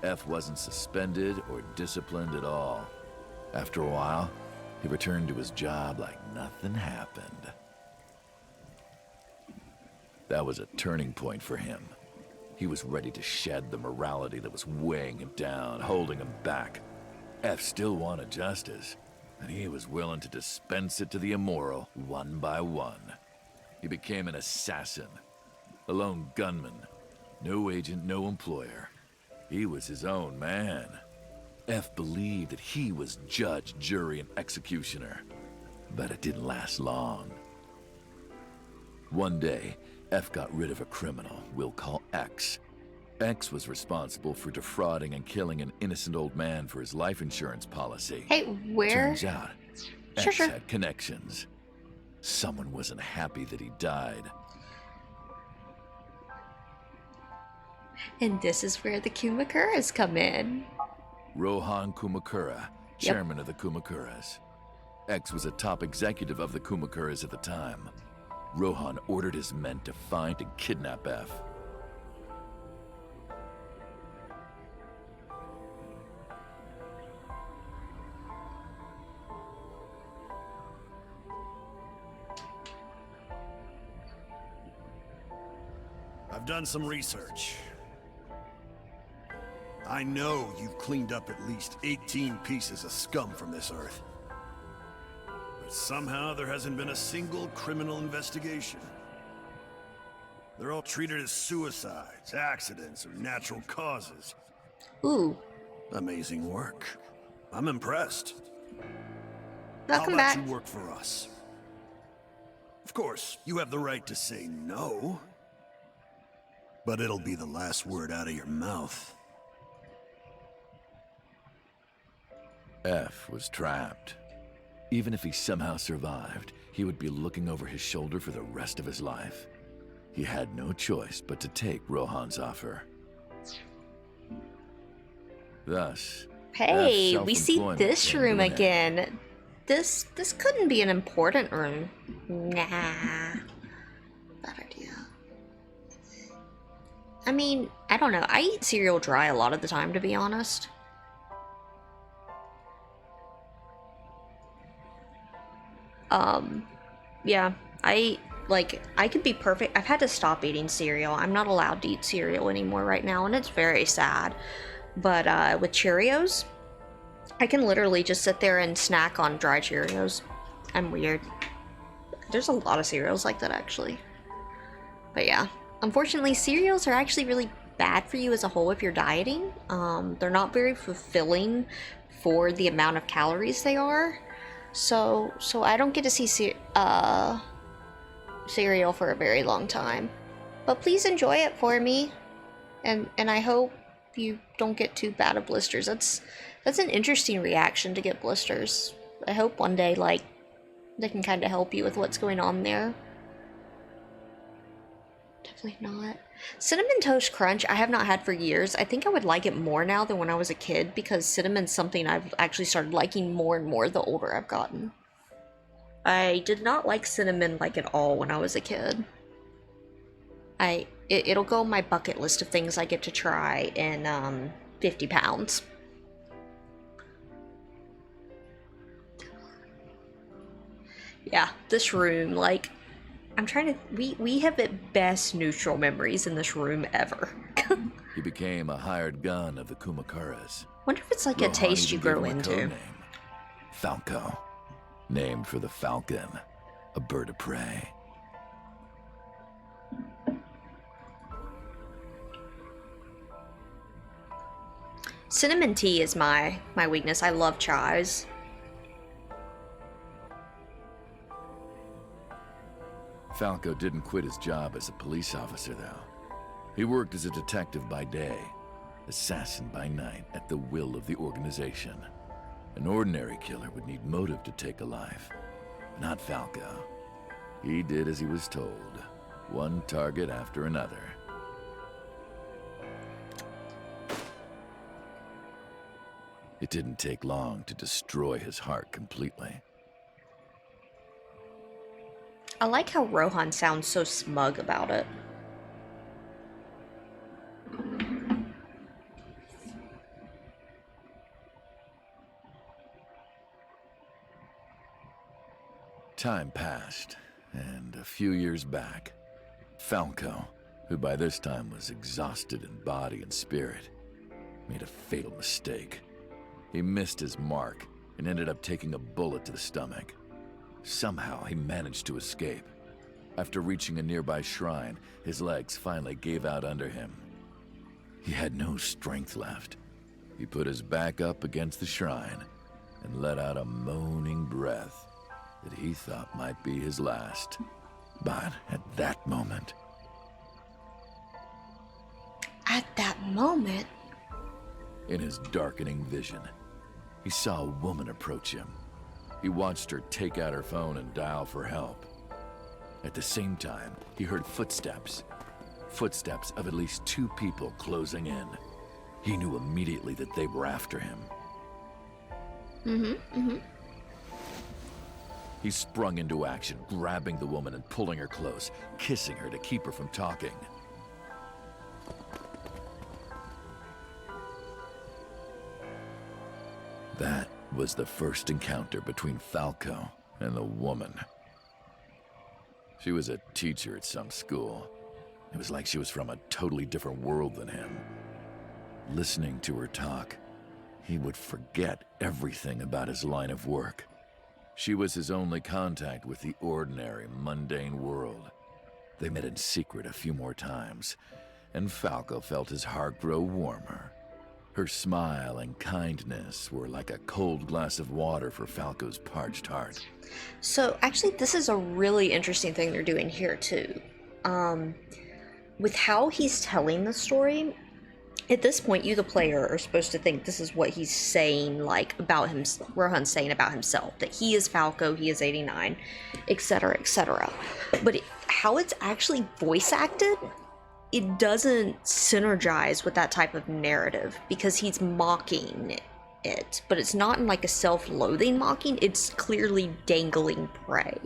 F wasn't suspended or disciplined at all. After a while, he returned to his job like nothing happened. That was a turning point for him. He was ready to shed the morality that was weighing him down, holding him back. F still wanted justice, and he was willing to dispense it to the immoral one by one. He became an assassin, a lone gunman, no agent, no employer. He was his own man. F believed that he was judge, jury, and executioner. But it didn't last long. One day, F got rid of a criminal we'll call X. X was responsible for defrauding and killing an innocent old man for his life insurance policy. Hey, where? Turns out, Sure, X had connections. Someone wasn't happy that he died. And this is where the Kumakuras come in. Rohan Kumakura, chairman of the Kumakuras. X was a top executive of the Kumakuras at the time. Rohan ordered his men to find and kidnap F. I've done some research. I know you've cleaned up at least 18 pieces of scum from this earth. But somehow there hasn't been a single criminal investigation. They're all treated as suicides, accidents, or natural causes. Ooh. Amazing work. I'm impressed. Welcome How back. about you work for us? Of course, you have the right to say no. But it'll be the last word out of your mouth. F was trapped. Even if he somehow survived, he would be looking over his shoulder for the rest of his life. He had no choice but to take Rohan's offer. Thus, Hey, F's we see self-employment this came room to an end. again. This couldn't be an important room. Nah. Bad idea. I mean, I don't know. I eat cereal dry a lot of the time, to be honest. Yeah, I could be perfect. I've had to stop eating cereal. I'm not allowed to eat cereal anymore right now, and it's very sad. But with Cheerios, I can literally just sit there and snack on dry Cheerios. I'm weird. There's a lot of cereals like that, actually. But yeah, unfortunately, cereals are actually really bad for you as a whole if you're dieting. They're not very fulfilling for the amount of calories they are. So I don't get to see cereal for a very long time. But please enjoy it for me. And I hope you don't get too bad of blisters. That's an interesting reaction to get blisters. I hope one day, like, they can kind of help you with what's going on there. Definitely not. Cinnamon Toast Crunch I have not had for years. I think I would like it more now than when I was a kid, because cinnamon's something I've actually started liking more and more the older I've gotten. I did not like cinnamon like at all when I was a kid. It'll go on my bucket list of things I get to try in 50 pounds. Yeah, this room, like, I'm trying to, we have at best neutral memories in this room ever. He became a hired gun of the Kumakuras. Wonder if it's like a Rohan taste you even gave grow him a into. code name, Falco, named for the falcon, a bird of prey. Cinnamon tea is my weakness. I love chais. Falco didn't quit his job as a police officer, though. He worked as a detective by day, assassin by night, at the will of the organization. An ordinary killer would need motive to take a life. Not Falco. He did as he was told, one target after another. It didn't take long to destroy his heart completely. I like how Rohan sounds so smug about it. Time passed, and a few years back, Falco, who by this time was exhausted in body and spirit, made a fatal mistake. He missed his mark and ended up taking a bullet to the stomach. Somehow, he managed to escape. After reaching a nearby shrine, his legs finally gave out under him. He had no strength left. He put his back up against the shrine and let out a moaning breath that he thought might be his last. But at that moment... At that moment? In his darkening vision, he saw a woman approach him. He watched her take out her phone and dial for help. At the same time, he heard footsteps. footsteps of at least 2 people closing in. He knew immediately that they were after him. He sprung into action, grabbing the woman and pulling her close, kissing her to keep her from talking. That was the first encounter between Falco and the woman. She was a teacher at some school. It was like she was from a totally different world than him. Listening to her talk, he would forget everything about his line of work. She was his only contact with the ordinary, mundane world. They met in secret a few more times, and Falco felt his heart grow warmer. Her smile and kindness were like a cold glass of water for Falco's parched heart. So actually, this is a really interesting thing they're doing here too. With how he's telling the story, at this point, you, the player, are supposed to think this is what he's saying, like, about him, Rohan's saying about himself, that he is Falco, he is 89, etc., etc. But how it's actually voice acted, it doesn't synergize with that type of narrative, because he's mocking it, but it's not in like a self-loathing mocking, it's clearly dangling prey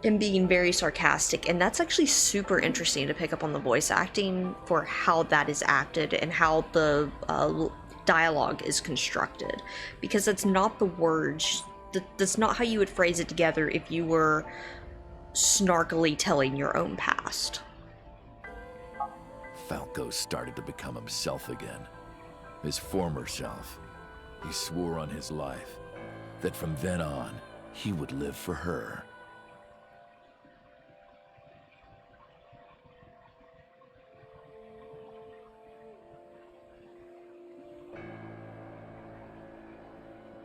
and being very sarcastic, and that's actually super interesting to pick up on the voice acting for how that is acted and how the dialogue is constructed, because that's not the words, that's not how you would phrase it together if you were snarkily telling your own past. Falco started to become himself again. His former self. He swore on his life that from then on, he would live for her.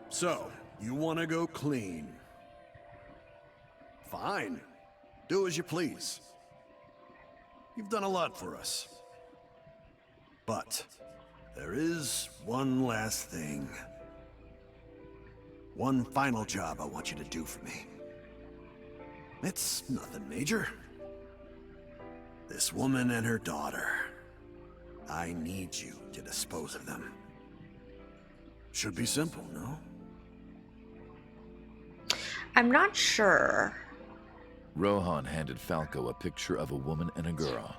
So, you want to go clean? Fine. Do as you please. You've done a lot for us. But there is one last thing. One final job I want you to do for me. It's nothing major. This woman and her daughter. I need you to dispose of them. Should be simple, no? I'm not sure. Rohan handed Falco a picture of a woman and a girl.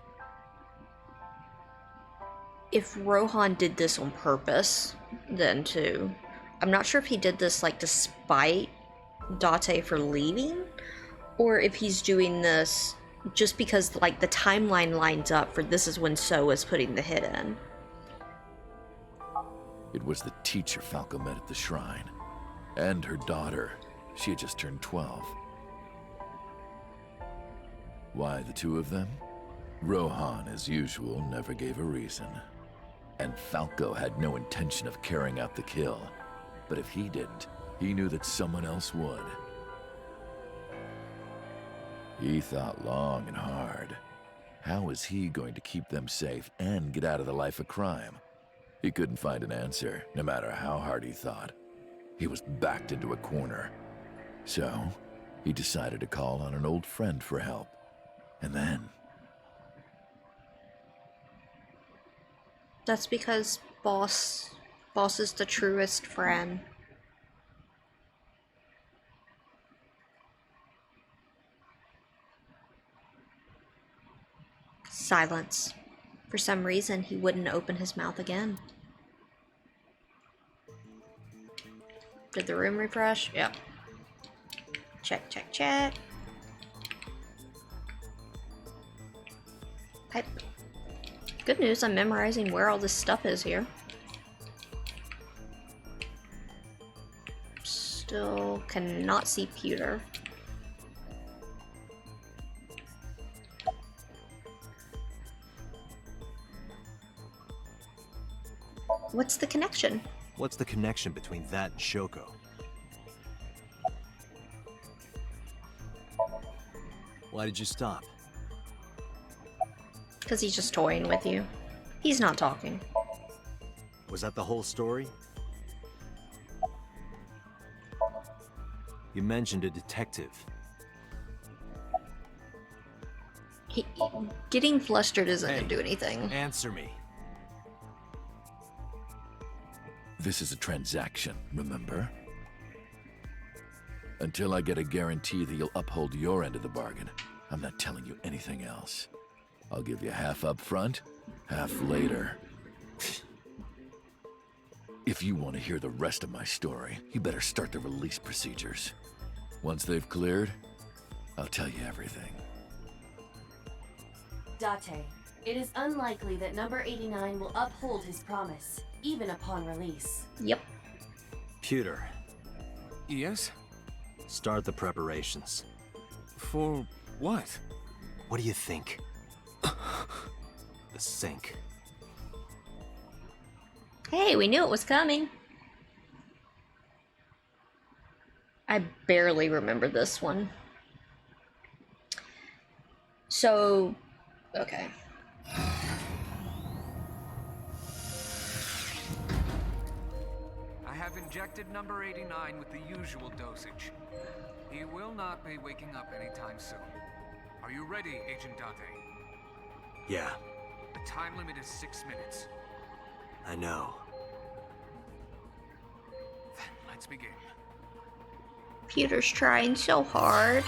If Rohan did this on purpose, then too. I'm not sure if he did this like to spite Date for leaving, or if he's doing this just because like the timeline lines up for this is when So is putting the hit in. It was the teacher Falco met at the shrine. And her daughter. She had just turned 12. Why the 2 of them? Rohan, as usual, never gave a reason. And Falco had no intention of carrying out the kill. But if he didn't, he knew that someone else would. He thought long and hard. How was he going to keep them safe and get out of the life of crime? He couldn't find an answer, no matter how hard he thought. He was backed into a corner. So, he decided to call on an old friend for help. And then... That's because Boss is the truest friend. Silence. For some reason, he wouldn't open his mouth again. Did the room refresh? Yep. Check, check, check. Pipe. Good news, I'm memorizing where all this stuff is here. Still cannot see pewter. What's the connection? What's the connection between that and Shoko? Why did you stop? Because he's just toying with you. He's not talking. Was that the whole story? You mentioned a detective. Getting flustered isn't Hey, gonna do anything. Answer me. This is a transaction, remember? Until I get a guarantee that you'll uphold your end of the bargain, I'm not telling you anything else. I'll give you half up front, half later. If you want to hear the rest of my story, you better start the release procedures. Once they've cleared, I'll tell you everything. Date, it is unlikely that number 89 will uphold his promise, even upon release. Yep. Pewter, Yes? start the preparations. For what? What do you think? The sink. Hey, we knew it was coming. I barely remember this one. So, okay. I have injected number 89 with the usual dosage. He will not be waking up anytime soon. Are you ready, Agent Date? Yeah, The time limit is 6 minutes. I know. Then let's begin. Pewter's trying so hard.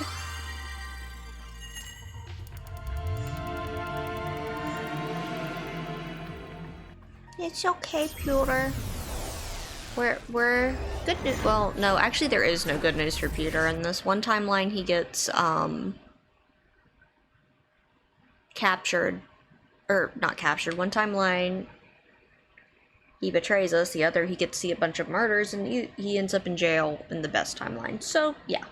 It's okay, Pewter. We're good news. Well, no, actually there is no good news for Pewter. In this one timeline he gets captured, or not captured. One timeline he betrays us, the other he gets to see a bunch of murders, and he ends up in jail in the best timeline. So, yeah.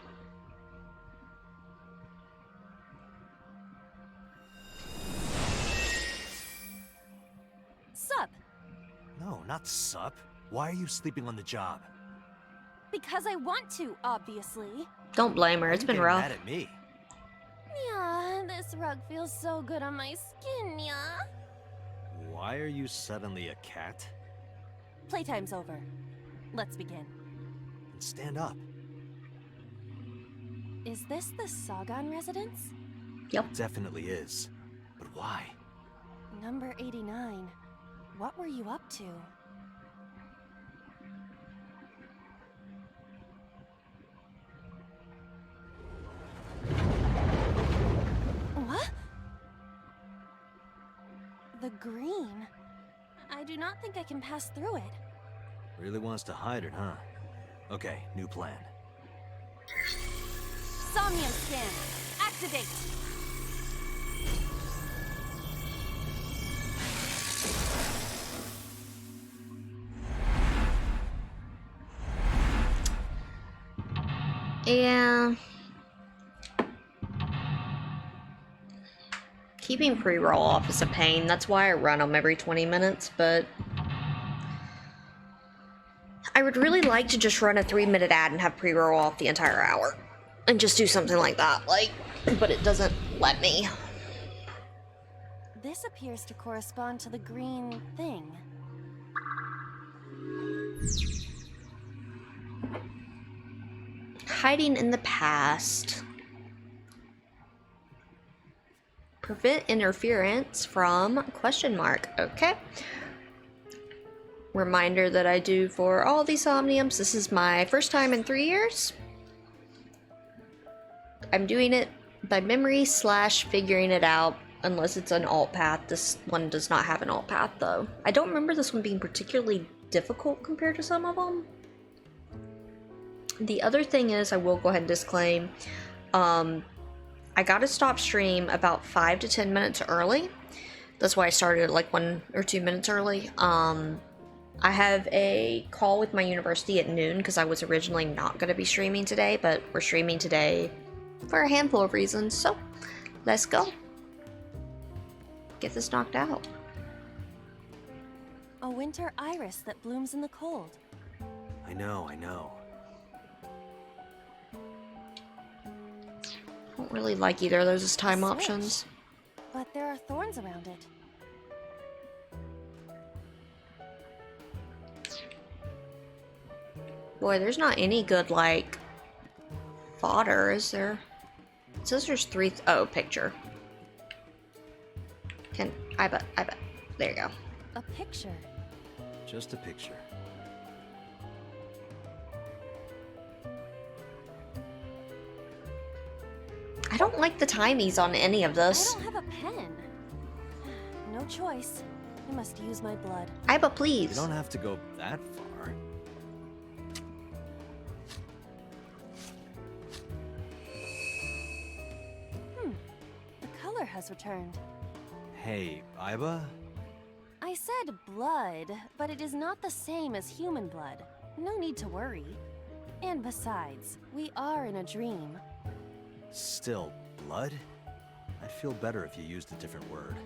Sup? No, not sup. Why are you sleeping on the job? Because I want to, obviously. Don't blame her, Why are it's you been getting rough. mad at me? Yeah, this rug feels so good on my skin, yeah. Why are you suddenly a cat? Playtime's over. Let's begin. Stand up. Is this the Sagan residence? Yep. Definitely is. But why? Number 89. What were you up to? What? The green. I do not think I can pass through it. Really wants to hide it, huh? Okay, new plan. Somnium scan. Activate. Yeah. Keeping pre-roll off is a pain. That's why I run them every 20 minutes, but I would really like to just run a 3-minute ad and have pre-roll off the entire hour. And just do something like that, but it doesn't let me. This appears to correspond to the green thing. Hiding in the past. Prevent interference from question mark. Okay. Reminder that I do for all these Somniums. This is my first time in 3 years. I'm doing it by memory / figuring it out, unless it's an alt path. This one does not have an alt path though. I don't remember this one being particularly difficult compared to some of them. The other thing is, I will go ahead and disclaim, I gotta stop stream about 5 to 10 minutes early. That's why I started at like 1 or 2 minutes early. I have a call with my university at noon because I was originally not going to be streaming today, but we're streaming today for a handful of reasons, so let's go. Get this knocked out. A winter iris that blooms in the cold. I know, I know. I don't really like either of those as time Switch. options. But there are thorns around it. Boy, there's not any good, like, fodder, is there? It says there's 3... oh, picture. I bet. There you go. A picture. Just a picture. I don't like the timies on any of this. I don't have a pen. No choice. I must use my blood. Iba, please. You don't have to go that far. The color has returned. Hey, Iba? I said blood, but it is not the same as human blood. No need to worry. And besides, we are in a dream. Still, blood? I'd feel better if you used a different word.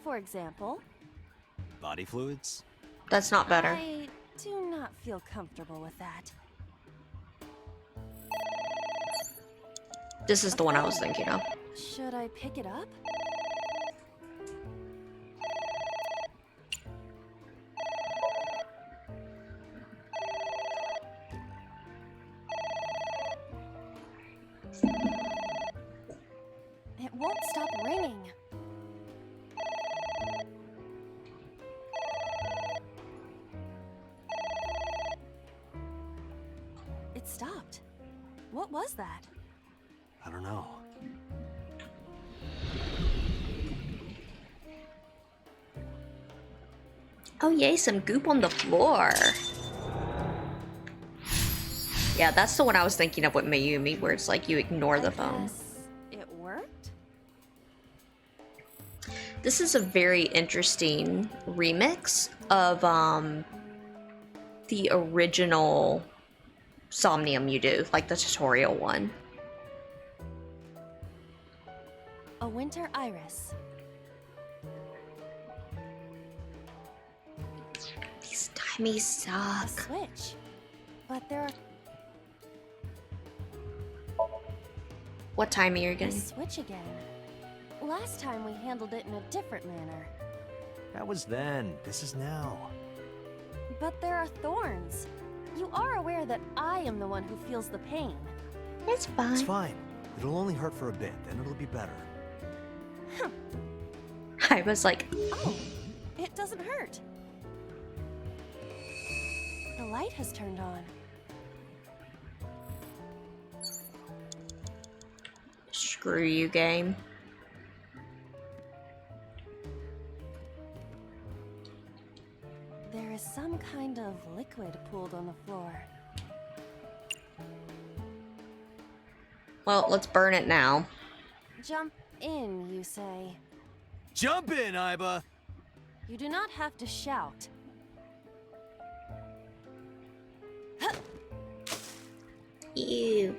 For example, Body fluids? That's not better. I do not feel comfortable with that. This is the one I was thinking of. Should I pick it up? It won't stop ringing. It stopped. What was that? I don't know. Oh yay, some goop on the floor. Yeah, that's the one I was thinking of with Mayumi, where it's like you ignore the phone. Guess it worked? This is a very interesting remix of the original Somnium you do, like the tutorial one. A winter iris. These timies A suck. switch. But there are What time are you a getting? switch again. Last time we handled it in a different manner. That was then. This is now. But there are thorns. You are aware that I am the one who feels the pain. It's fine. It's fine. It'll only hurt for a bit, then it'll be better. I was like, Oh, it doesn't hurt. The light has turned on. screw you, game. There is some kind of liquid pooled on the floor. Well, let's burn it now. Jump in, you say. Jump in, Iba! You do not have to shout. Ew.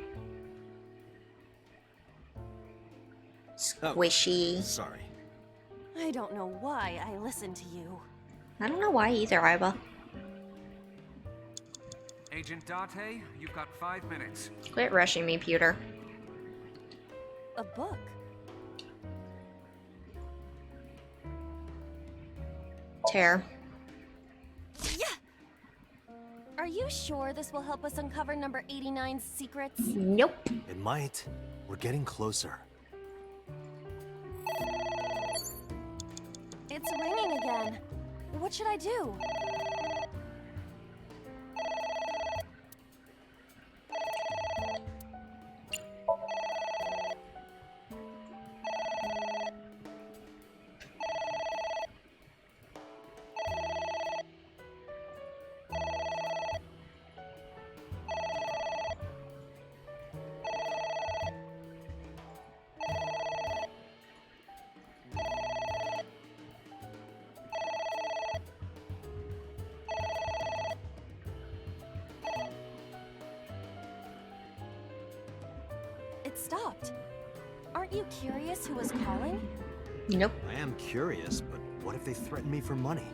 Squishy. Sorry. I don't know why I listen to you. I don't know why either, Iba. Agent Date, you've got 5 minutes. Quit rushing me, Pewter. A book. Tear. Yeah! Are you sure this will help us uncover number 89's secrets? Nope. It might. We're getting closer. It's ringing again. What should I do? It stopped. Aren't you curious who was calling? Nope. I am curious, but what if they threaten me for money?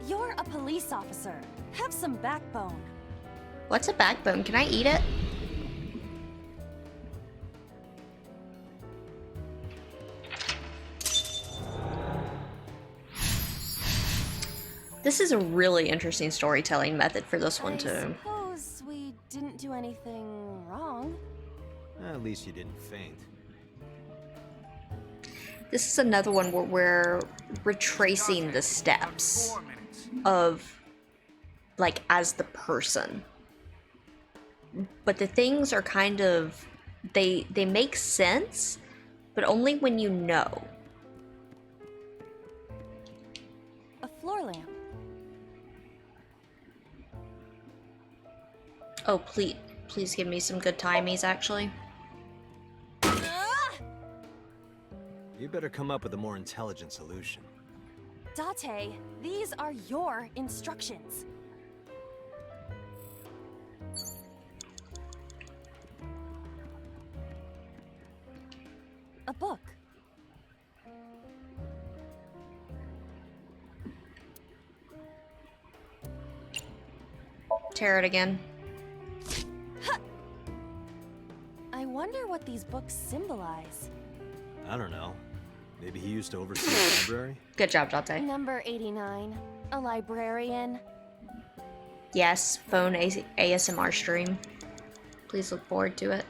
You're a police officer. Have some backbone. What's a backbone? Can I eat it? This is a really interesting storytelling method for this one, I too. suppose we didn't do anything wrong. At least you didn't faint. This is another one where we're retracing the steps of, like, as the person. But the things are kind of, they make sense, but only when you know. A floor lamp. Oh, please give me some good timies, actually. You better come up with a more intelligent solution. Date, these are your instructions. A book. Tear it again. I wonder what these books symbolize. I don't know. Maybe he used to oversee the library? Good job, Date. Number 89. A librarian. Yes, phone ASMR stream. Please look forward to it.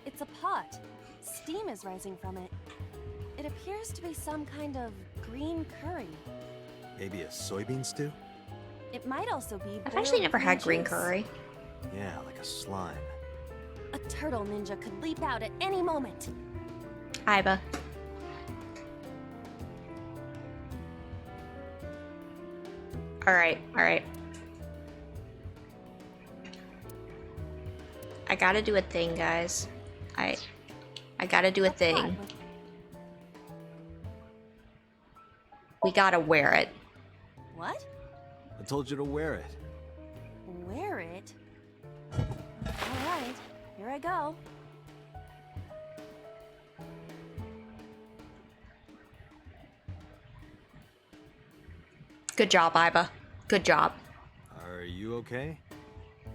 It's a pot. Steam is rising from it. It appears to be some kind of green curry. Maybe a soybean stew? It might also be. I've actually never had green juice. curry. Yeah, like a slime. A turtle ninja could leap out at any moment. Iba. Alright. I gotta do a thing, guys. I gotta do a thing. We gotta wear it. What? I told you to wear it. Wear it? Alright, here I go. Good job, Iba. Good job. Are you okay?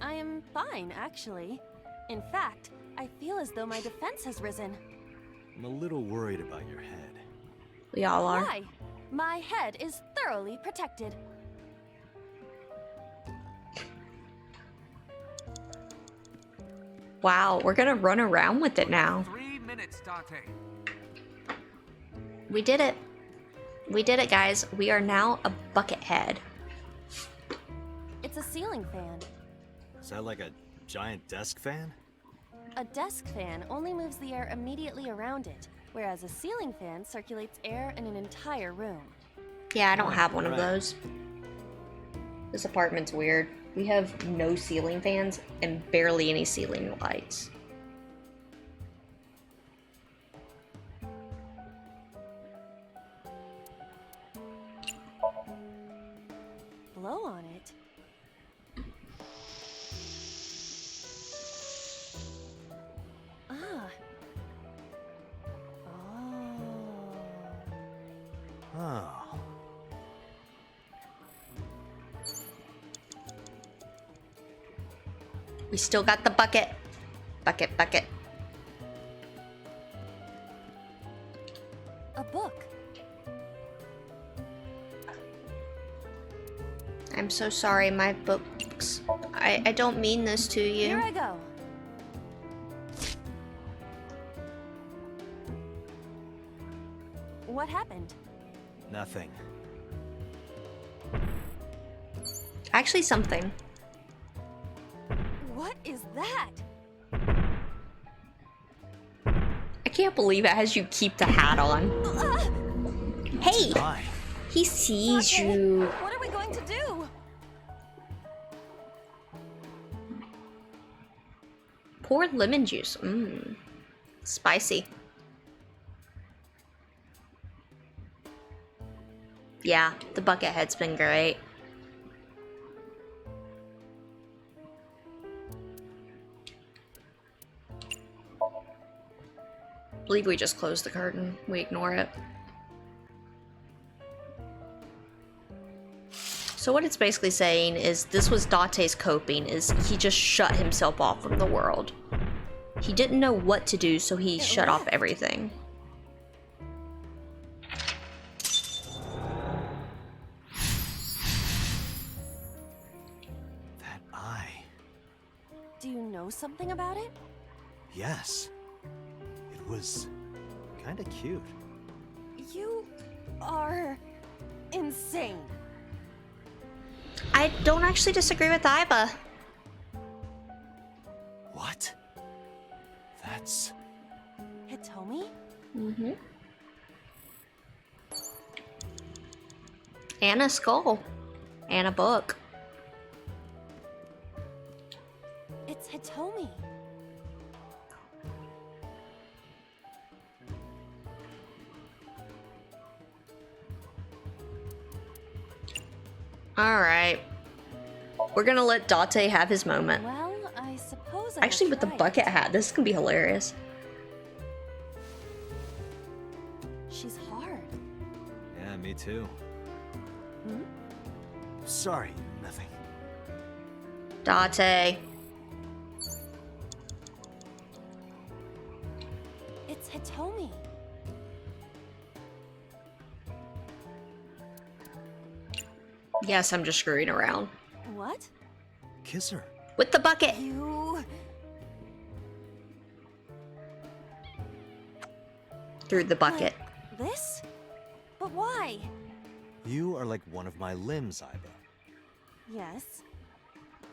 I am fine, actually. In fact, I feel as though my defense has risen. I'm a little worried about your head. We all are. Why? My head is thoroughly protected. Wow, we're gonna run around with it now. 3 minutes, Date. We did it. We did it, guys. We are now a bucket head. It's a ceiling fan. Is that like a giant desk fan? A desk fan only moves the air immediately around it, whereas a ceiling fan circulates air in an entire room. Yeah, I don't have one of those. This apartment's weird. We have no ceiling fans and barely any ceiling lights. Blow on it. Ah. Oh. Oh. We still got the bucket. Bucket. A book. I'm so sorry, my books. I don't mean this to you. Here I go. What happened? Nothing. Actually, something. What is that? I can't believe it has you keep the hat on. Hey! Hi. He sees you. What are we going to do? Pour lemon juice. Mmm. Spicy. Yeah, the bucket head's been great. I believe we just closed the curtain. We ignore it. So what it's basically saying is this was Date's coping, is he just shut himself off from the world. He didn't know what to do, so he shut off everything. know something about it? Yes. It was kinda cute. You are insane. I don't actually disagree with Iva. What? That's... Hitomi? Mm-hmm. And a skull. And a book. It's Hitomi. Alright. We're gonna let Date have his moment. Well, I suppose Actually, with the bucket hat, this can be hilarious. She's hard. Yeah, me too. Hmm? Sorry, nothing. Date. It's Hitomi. Yes, I'm just screwing around. What? Kiss her. With the bucket. You... Through the bucket. This? But why? You are like one of my limbs, Iva. Yes.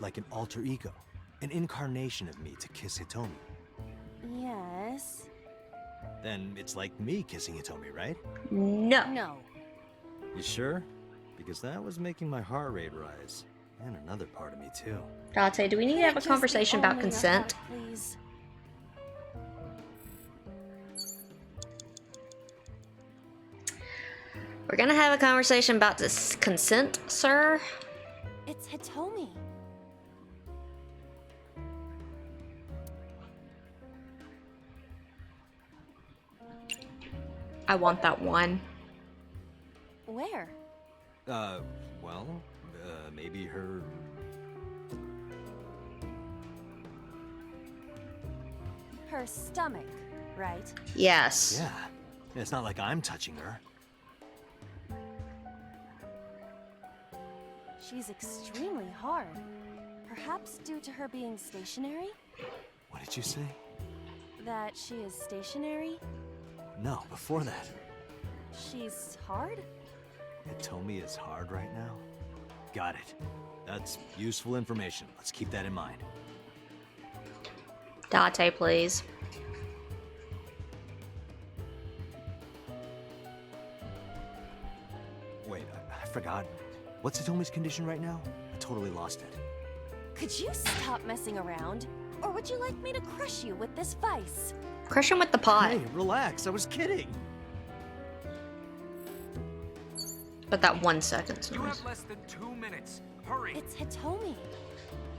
Like an alter ego. An incarnation of me to kiss Hitomi. Yes. Then it's like me kissing Hitomi, right? No. No. You sure? Because that was making my heart rate rise. And another part of me, too. Date, do we need to have a Just conversation about only your consent? heart, please. We're gonna have a conversation about this consent, sir. It's Hitomi. I want that one. Where? Well, maybe her... Her stomach, right? Yes. Yeah. It's not like I'm touching her. She's extremely hard. Perhaps due to her being stationary? What did you say? That she is stationary? No, before that. She's hard? Hitomi is hard right now? Got it. That's useful information. Let's keep that in mind. Date, please. Wait, I forgot. What's Hitomi's condition right now? I totally lost it. Could you stop messing around? Or would you like me to crush you with this vice? Crush him with the pot. Hey, relax. I was kidding. But that 1 second. You have less than 2 minutes. Hurry. It's Hitomi.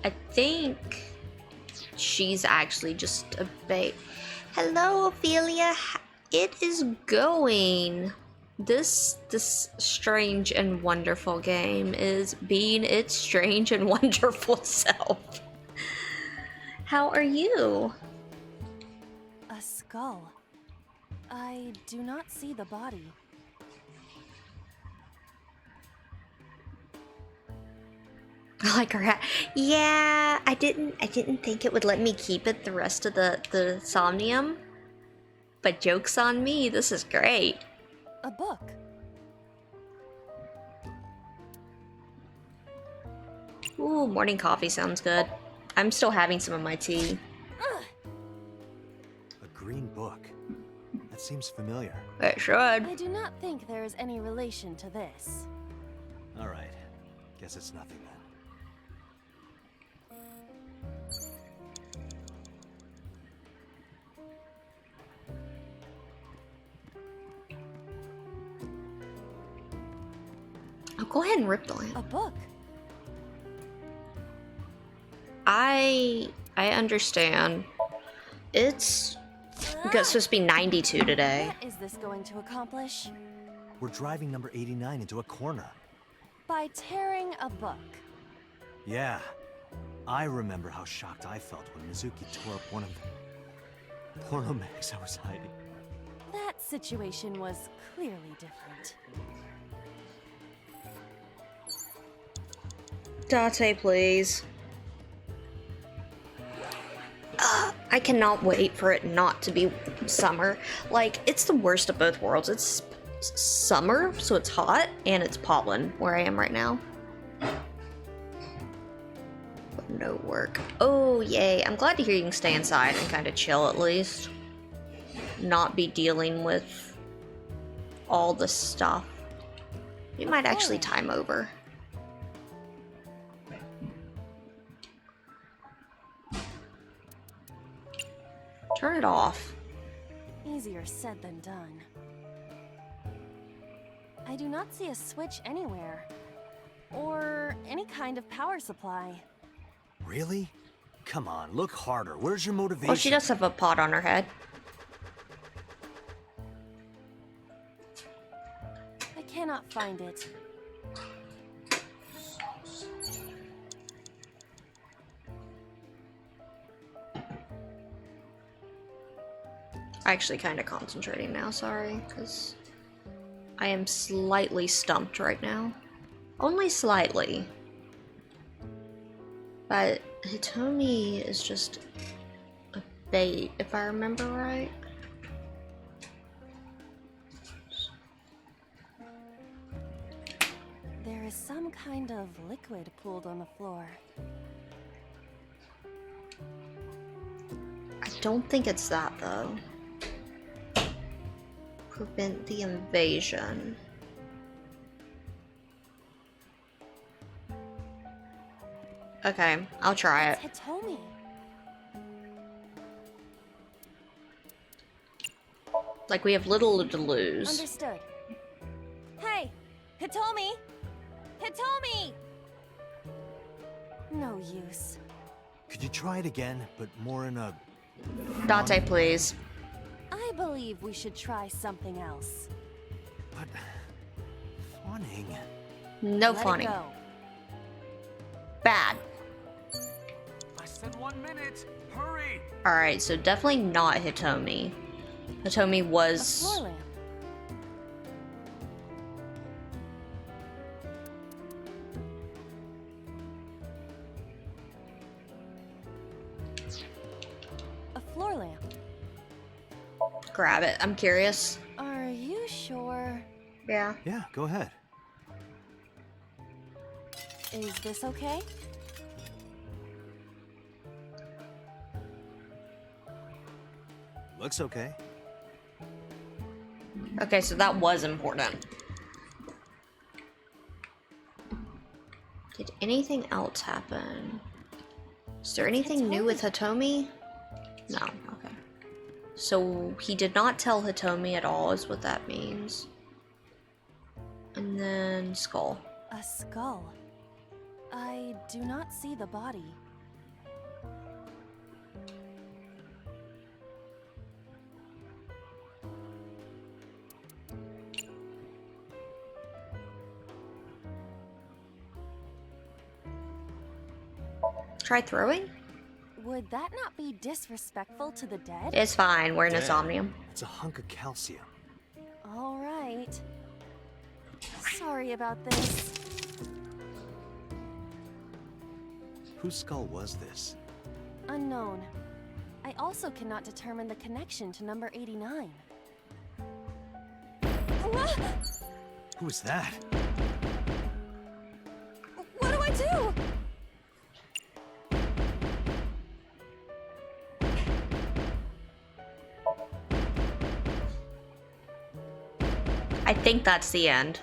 I think she's actually just a bait. Hello, Ophelia. It is going. This strange and wonderful game is being its strange and wonderful self. How are you? A skull. I do not see the body. Like her hat. Yeah, I didn't think it would let me keep it the rest of the Somnium. But joke's on me, this is great. A book. Ooh, morning coffee sounds good. I'm still having some of my tea. A green book. That seems familiar. It should. I do not think there is any relation to this. All right. Guess it's nothing then. Oh, go ahead and rip the lamp. A book. I understand. It's supposed to be 92 today. What is this going to accomplish? We're driving number 89 into a corner. By tearing a book. Yeah. I remember how shocked I felt when Mizuki tore up one of the porno mags I was hiding. That situation was clearly different. Date, please. I cannot wait for it not to be summer. Like, it's the worst of both worlds. It's summer, so it's hot, and it's pollen where I am right now. But no work. Oh, yay. I'm glad to hear you can stay inside and kind of chill at least. Not be dealing with all the stuff. We might actually time over. Turn it off. Easier said than done. I do not see a switch anywhere. Or any kind of power supply. Really? Come on, look harder. Where's your motivation? Oh, she does have a pot on her head. I cannot find it. Actually kind of concentrating now, sorry, because I am slightly stumped right now. Only slightly. But Hitomi is just a bait, if I remember right. There is some kind of liquid pooled on the floor. I don't think it's that, though. Prevent the invasion. Okay, I'll try it. Hitomi. Like, we have little to lose. Understood. Hey, Hitomi! Hitomi! No use. Could you try it again, but more in a... Date, please. I believe we should try something else. But... fawning. No Let it funny. go. Bad. Less than 1 minute. Hurry. Alright, so definitely not Hitomi. Hitomi A was... floor lamp. A floor lamp. Grab it. I'm curious. Are you sure? Yeah. Yeah, go ahead. Is this okay? Looks okay. Okay, so that was important. Did anything else happen? Is there anything new with Hitomi? No, okay. So he did not tell Hitomi at all is what that means. And then skull. A skull. I do not see the body. Try throwing? Would that not be disrespectful to the dead? It's fine, we're in a Dead. Somnium. It's a hunk of calcium. All right. Sorry about this. Whose skull was this? Unknown. I also cannot determine the connection to number 89. Who was that? What do I do? I think that's the end.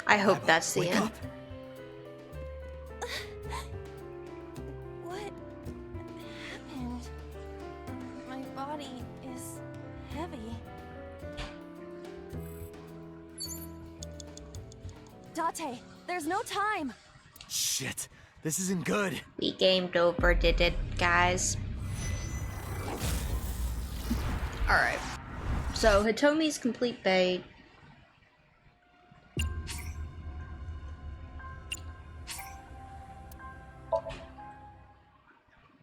I hope that's the Wake end. up. What happened? My body is heavy. Date, there's no time. Shit, this isn't good. We gamed over, did it, guys? Alright. So, Hitomi's complete bait.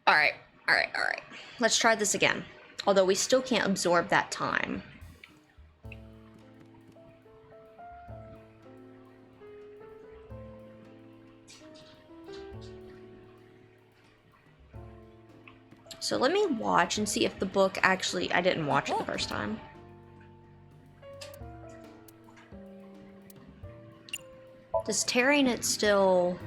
Alright. Let's try this again. Although we still can't absorb that time. So let me watch and see if the book actually... I didn't watch it the first time. Does tearing it still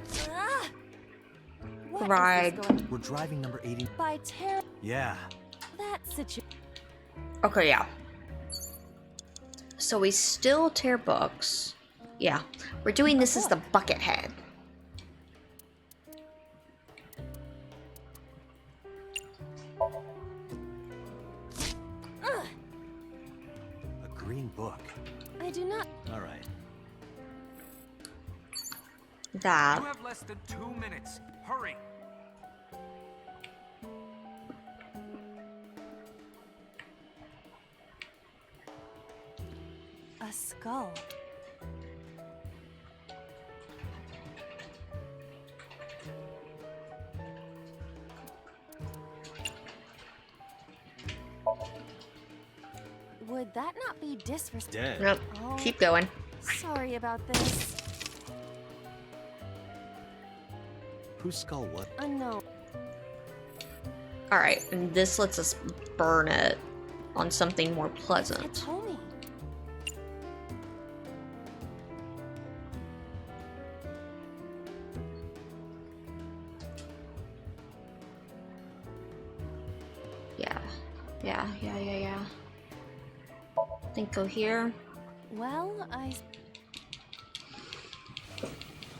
provide... We're driving number 80. By tear. Yeah. That situation. Okay, yeah. So we still tear books. Yeah. We're doing this as the bucket head. A green book. I do not. All right. That. You have less than 2 minutes. Hurry. A skull. Would that not be disrespectful? Dead. Nope. Oh, Keep going. sorry about this. Whose skull what? Unknown. Alright, and this lets us burn it on something more It pleasant. told me. Yeah. Think go here. Well,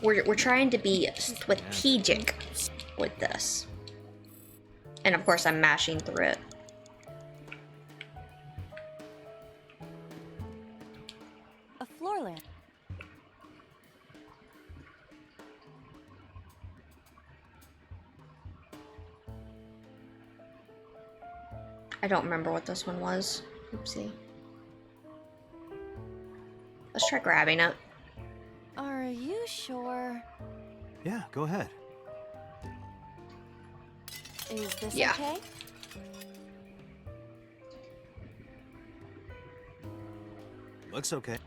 We're trying to be strategic with this. And of course I'm mashing through it. a floor lamp. I don't remember what this one was. Oopsie. Let's try grabbing it. Are you sure? Yeah, go ahead. Is this Yeah. okay? Looks okay.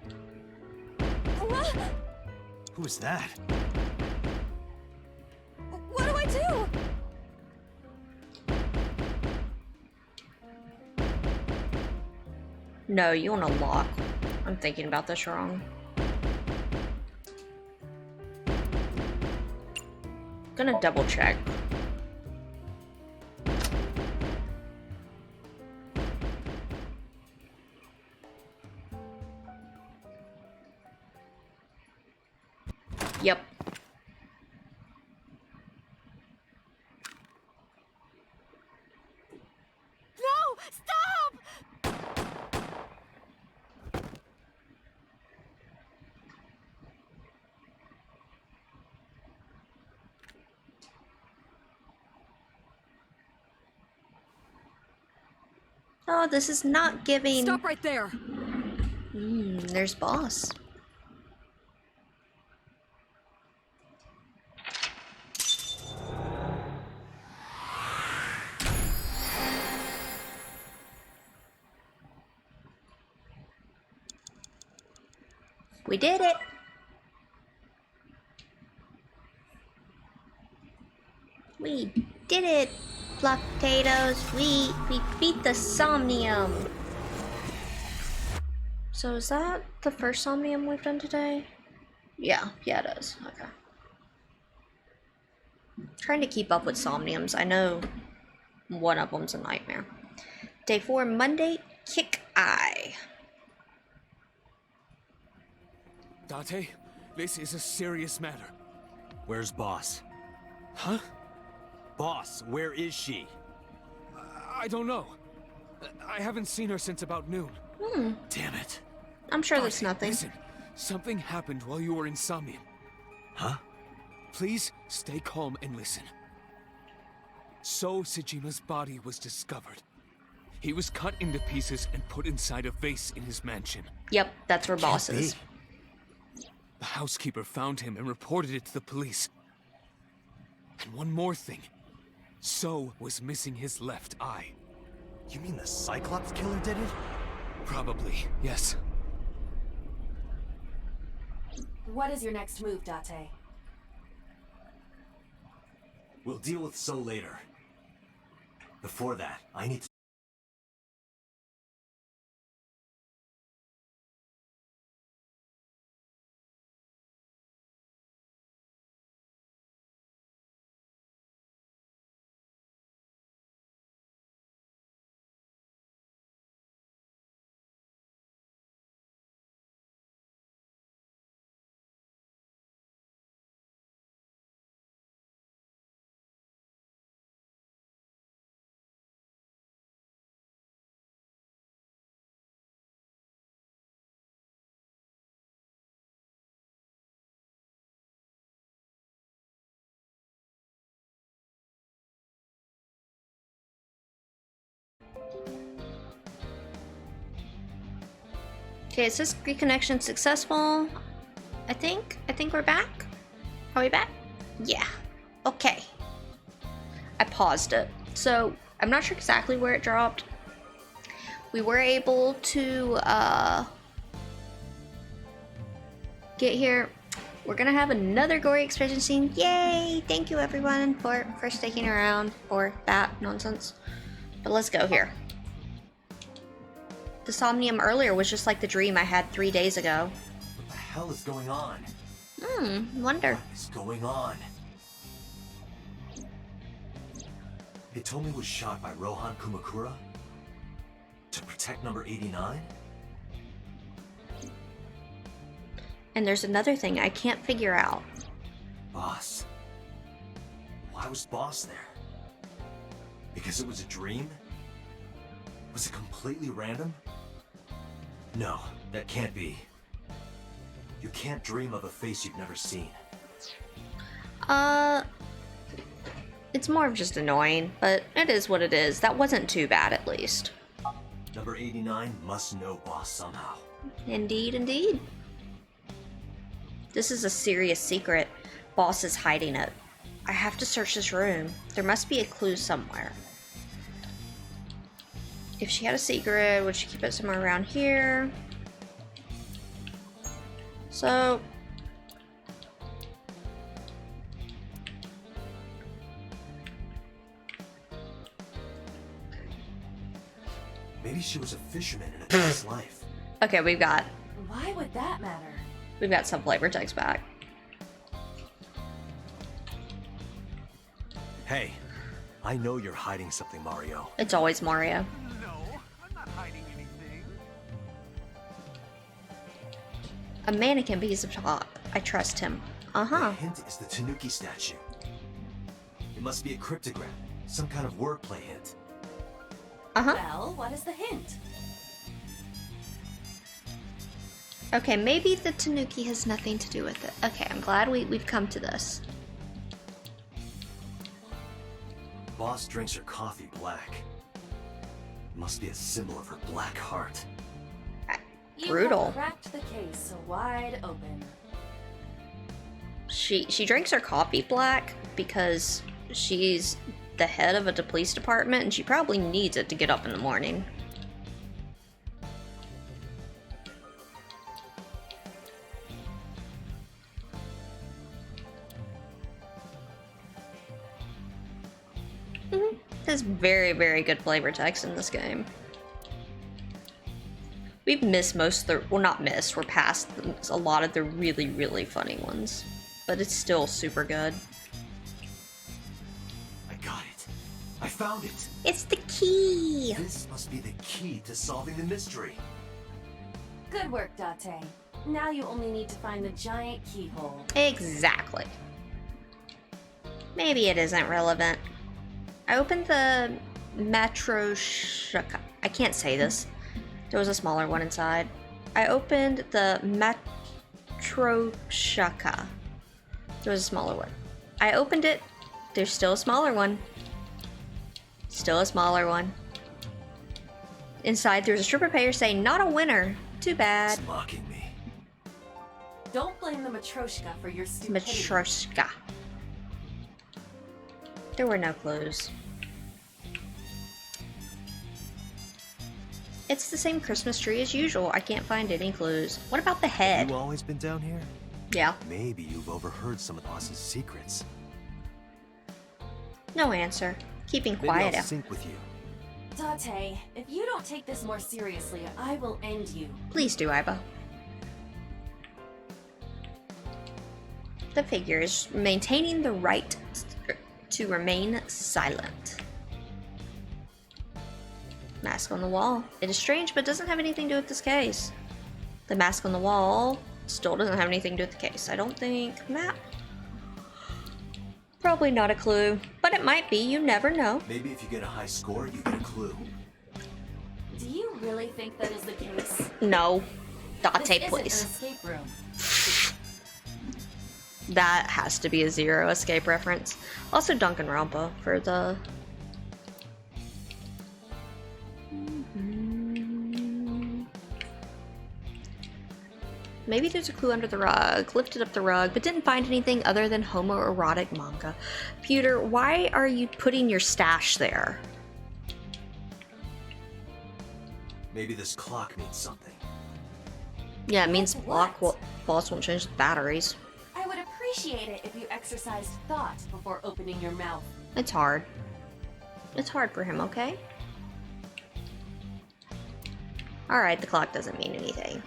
What? Who's that? What do I do? No, you want to lock. I'm thinking about this wrong. Gonna double check. Yep. No! Stop! Oh, this is not giving... Stop right there! There's boss. We did it! We did it, Pluck Potatoes. We beat the Somnium. So is that the first Somnium we've done today? Yeah, it is. Okay. Trying to keep up with Somniums. I know one of them's a nightmare. Day 4, Monday, Kick Eye. Date, this is a serious matter. Where's Boss? Huh? Boss, where is she? I don't know. I haven't seen her since about noon. Damn it. I'm sure Date, that's nothing. Listen, something happened while you were in Somnium. Huh? Please stay calm and listen. So Sejima's body was discovered. He was cut into pieces and put inside a vase in his mansion. Yep, that's where Boss Can't is. be. The housekeeper found him and reported it to the police. And one more thing. So was missing his left eye. You mean the Cyclops killer did it? Probably, yes. What is your next move, Date? We'll deal with So later. Before that, I need to... Okay, it says reconnection successful. I think we're back. Are we back? Yeah. Okay. I paused it. So, I'm not sure exactly where it dropped. We were able to get here. We're gonna have another gory explosion scene. Yay! Thank you everyone for sticking around for that nonsense. But let's go here. The Somnium earlier was just like the dream I had 3 days ago. What the hell is going on? Wonder. What is going on? Hitomi was shot by Rohan Kumakura? To protect number 89? And there's another thing I can't figure out. Boss. Why was Boss there? Because it was a dream? Was it completely random? No, that can't be. You can't dream of a face you've never seen. It's more of just annoying, but it is what it is. That wasn't too bad, at least. Number 89 must know Boss somehow. Indeed, indeed. This is a serious secret. Boss is hiding it. I have to search this room. There must be a clue somewhere. If she had a secret, would she keep it somewhere around here? So... Maybe she was a fisherman in a past life. Okay, we've got Why would that matter? some flavor text back. Hey, I know you're hiding something, Mario. It's always Mario. No, I'm not hiding anything. A mannequin piece of chalk. I trust him. The hint is the Tanuki statue. It must be a cryptogram, some kind of wordplay hint. Well, what is the hint? Okay, maybe the Tanuki has nothing to do with it. Okay, I'm glad we've come to this. Boss drinks her coffee black. It must be a symbol of her black heart. Brutal. You have cracked the case wide open. She drinks her coffee black because she's the head of a police department and she probably needs it to get up in the morning. There's very, very good flavor text in this game. We've missed most of the, well, not missed, we're past a lot of the really, really funny ones. But it's still super good. I got it. I found it. It's the key! This must be the key to solving the mystery. Good work, Date. Now you only need to find the giant keyhole. Exactly. Maybe it isn't relevant. I opened the Matryoshka. I can't say this. There was a smaller one inside. I opened the Matryoshka. There was a smaller one. I opened it. There's still a smaller one. Still a smaller one. Inside, there's a strip of paper saying, "Not a winner. Too bad." It's mocking me. Don't blame the Matryoshka for your stupidity. Matryoshka. There were no clues. It's the same Christmas tree as usual. I can't find any clues. What about the head? Have you always been down here? Yeah. Maybe you've overheard some of the boss's secrets. No answer. Keeping Maybe quiet I'll out. sync with you. Date, if you don't take this more seriously, I will end you. Please do, Iba. The figure is maintaining the right to remain silent. Mask on the wall. It is strange, but doesn't have anything to do with this case. The mask on the wall still doesn't have anything to do with the case. I don't think. Map. Probably not a clue, but it might be. You never know. Maybe if you get a high score, you get a clue. Do you really think that is the case? No. This Date, isn't please. an escape room. That has to be a Zero Escape reference. Also Danganronpa for the... Maybe there's a clue under the rug. Lifted up the rug, but didn't find anything other than homoerotic manga. Pewter, why are you putting your stash there? Maybe this clock means something. Yeah, it means What? boss won't change the batteries. I would appreciate it if you exercised thought before opening your mouth. It's hard. It's hard for him, okay? Alright, the clock doesn't mean anything.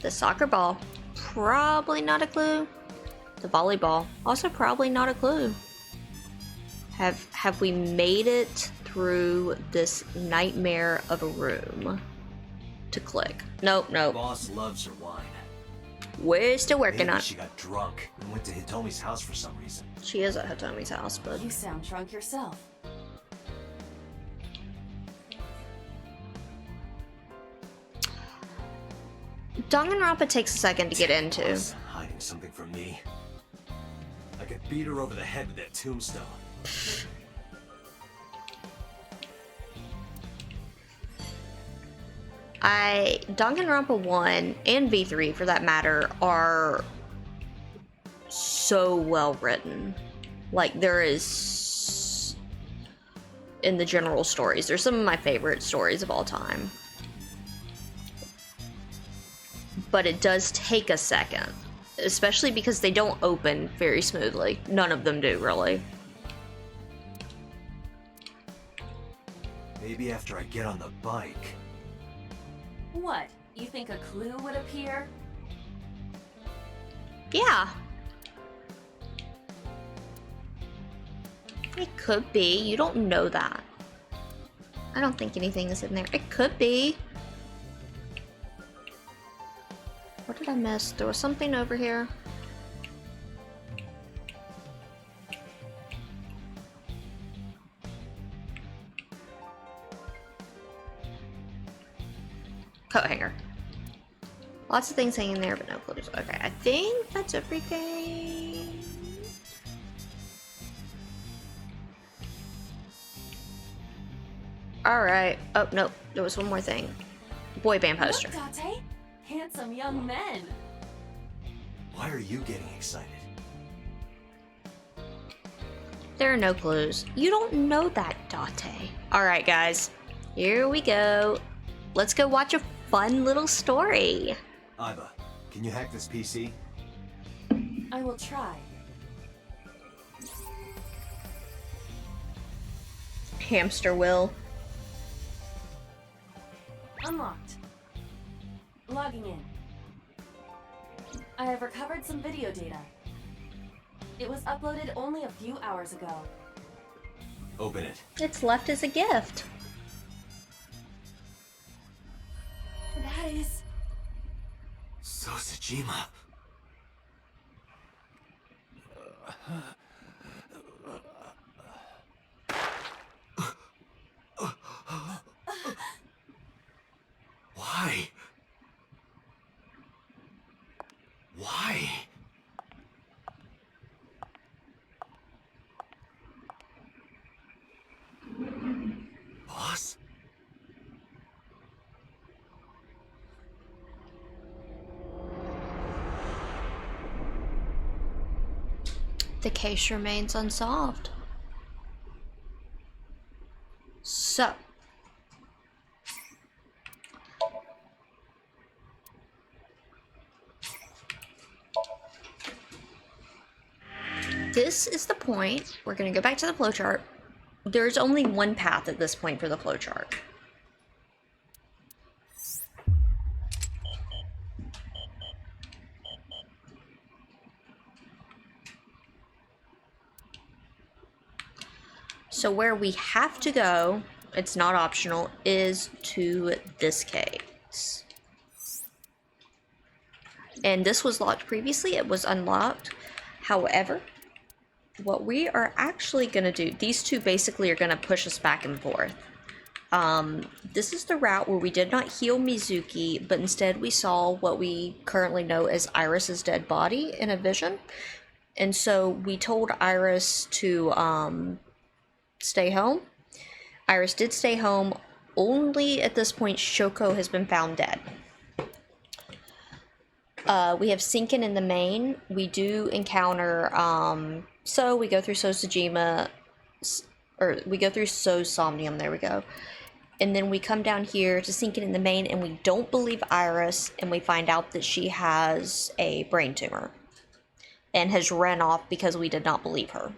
The soccer ball, probably not a clue. The volleyball, also probably not a clue. Have we made it through this nightmare of a room to click? Nope, nope. Boss loves her wine. We're still working Maybe on it. she got drunk and went to Hitomi's house for some reason. She is at Hitomi's house, but You sound drunk yourself. Danganronpa takes a second to get into. Boss hiding something from me. I could beat her over the head with that tombstone. Danganronpa 1 and V3 for that matter are so well written. Like there is in the general stories. They're some of my favorite stories of all time. But it does take a second. Especially because they don't open very smoothly. None of them do, really. Maybe after I get on the bike. What? You think a clue would appear? Yeah. It could be. You don't know that. I don't think anything is in there. It could be. What did I miss? There was something over here. Coat hanger. Lots of things hanging there, but no clues. Okay, I think that's everything. Alright. Oh, no. There was one more thing. Boy band poster. Look, Date. Handsome young men. Why are you getting excited? There are no clues. You don't know that, Date. Alright, guys. Here we go. Let's go watch a fun little story. Iba, can you hack this PC? I will try. Hamster will. Unlocked. Logging in. I have recovered some video data. It was uploaded only a few hours ago. Open it. It's left as a gift. That is... Sosajima. Why? Why? Boss? The case remains unsolved. So, this is the point. We're going to go back to the flowchart. There's only one path at this point for the flowchart. So where we have to go, it's not optional, is to this case. And this was locked previously, it was unlocked. However, what we are actually going to do, these two basically are going to push us back and forth. This is the route where we did not heal Mizuki, but instead we saw what we currently know as Iris's dead body in a vision. And so we told Iris to stay home. Iris did stay home. Only at this point Shoko has been found dead. We have Sinkin in the main. We do encounter, so we go through Sosajima, or we go through Somnium, there we go. And then we come down here to Sinkin in the main, and we don't believe Iris, and we find out that she has a brain tumor. And has ran off because we did not believe her.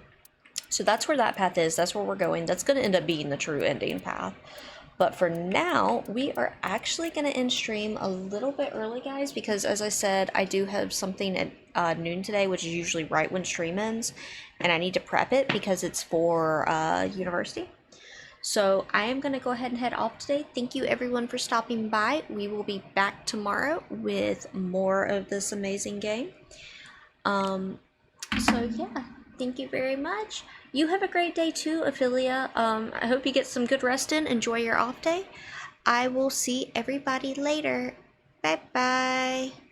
So that's where that path is, that's where we're going. That's going to end up being the true ending path. But for now, we are actually going to end stream a little bit early, guys, because as I said, I do have something at noon today, which is usually right when stream ends, and I need to prep it because it's for university. So I am going to go ahead and head off today. Thank you everyone for stopping by. We will be back tomorrow with more of this amazing game. So yeah, thank you very much. You have a great day too, Ophelia. I hope you get some good rest in. Enjoy your off day. I will see everybody later. Bye bye.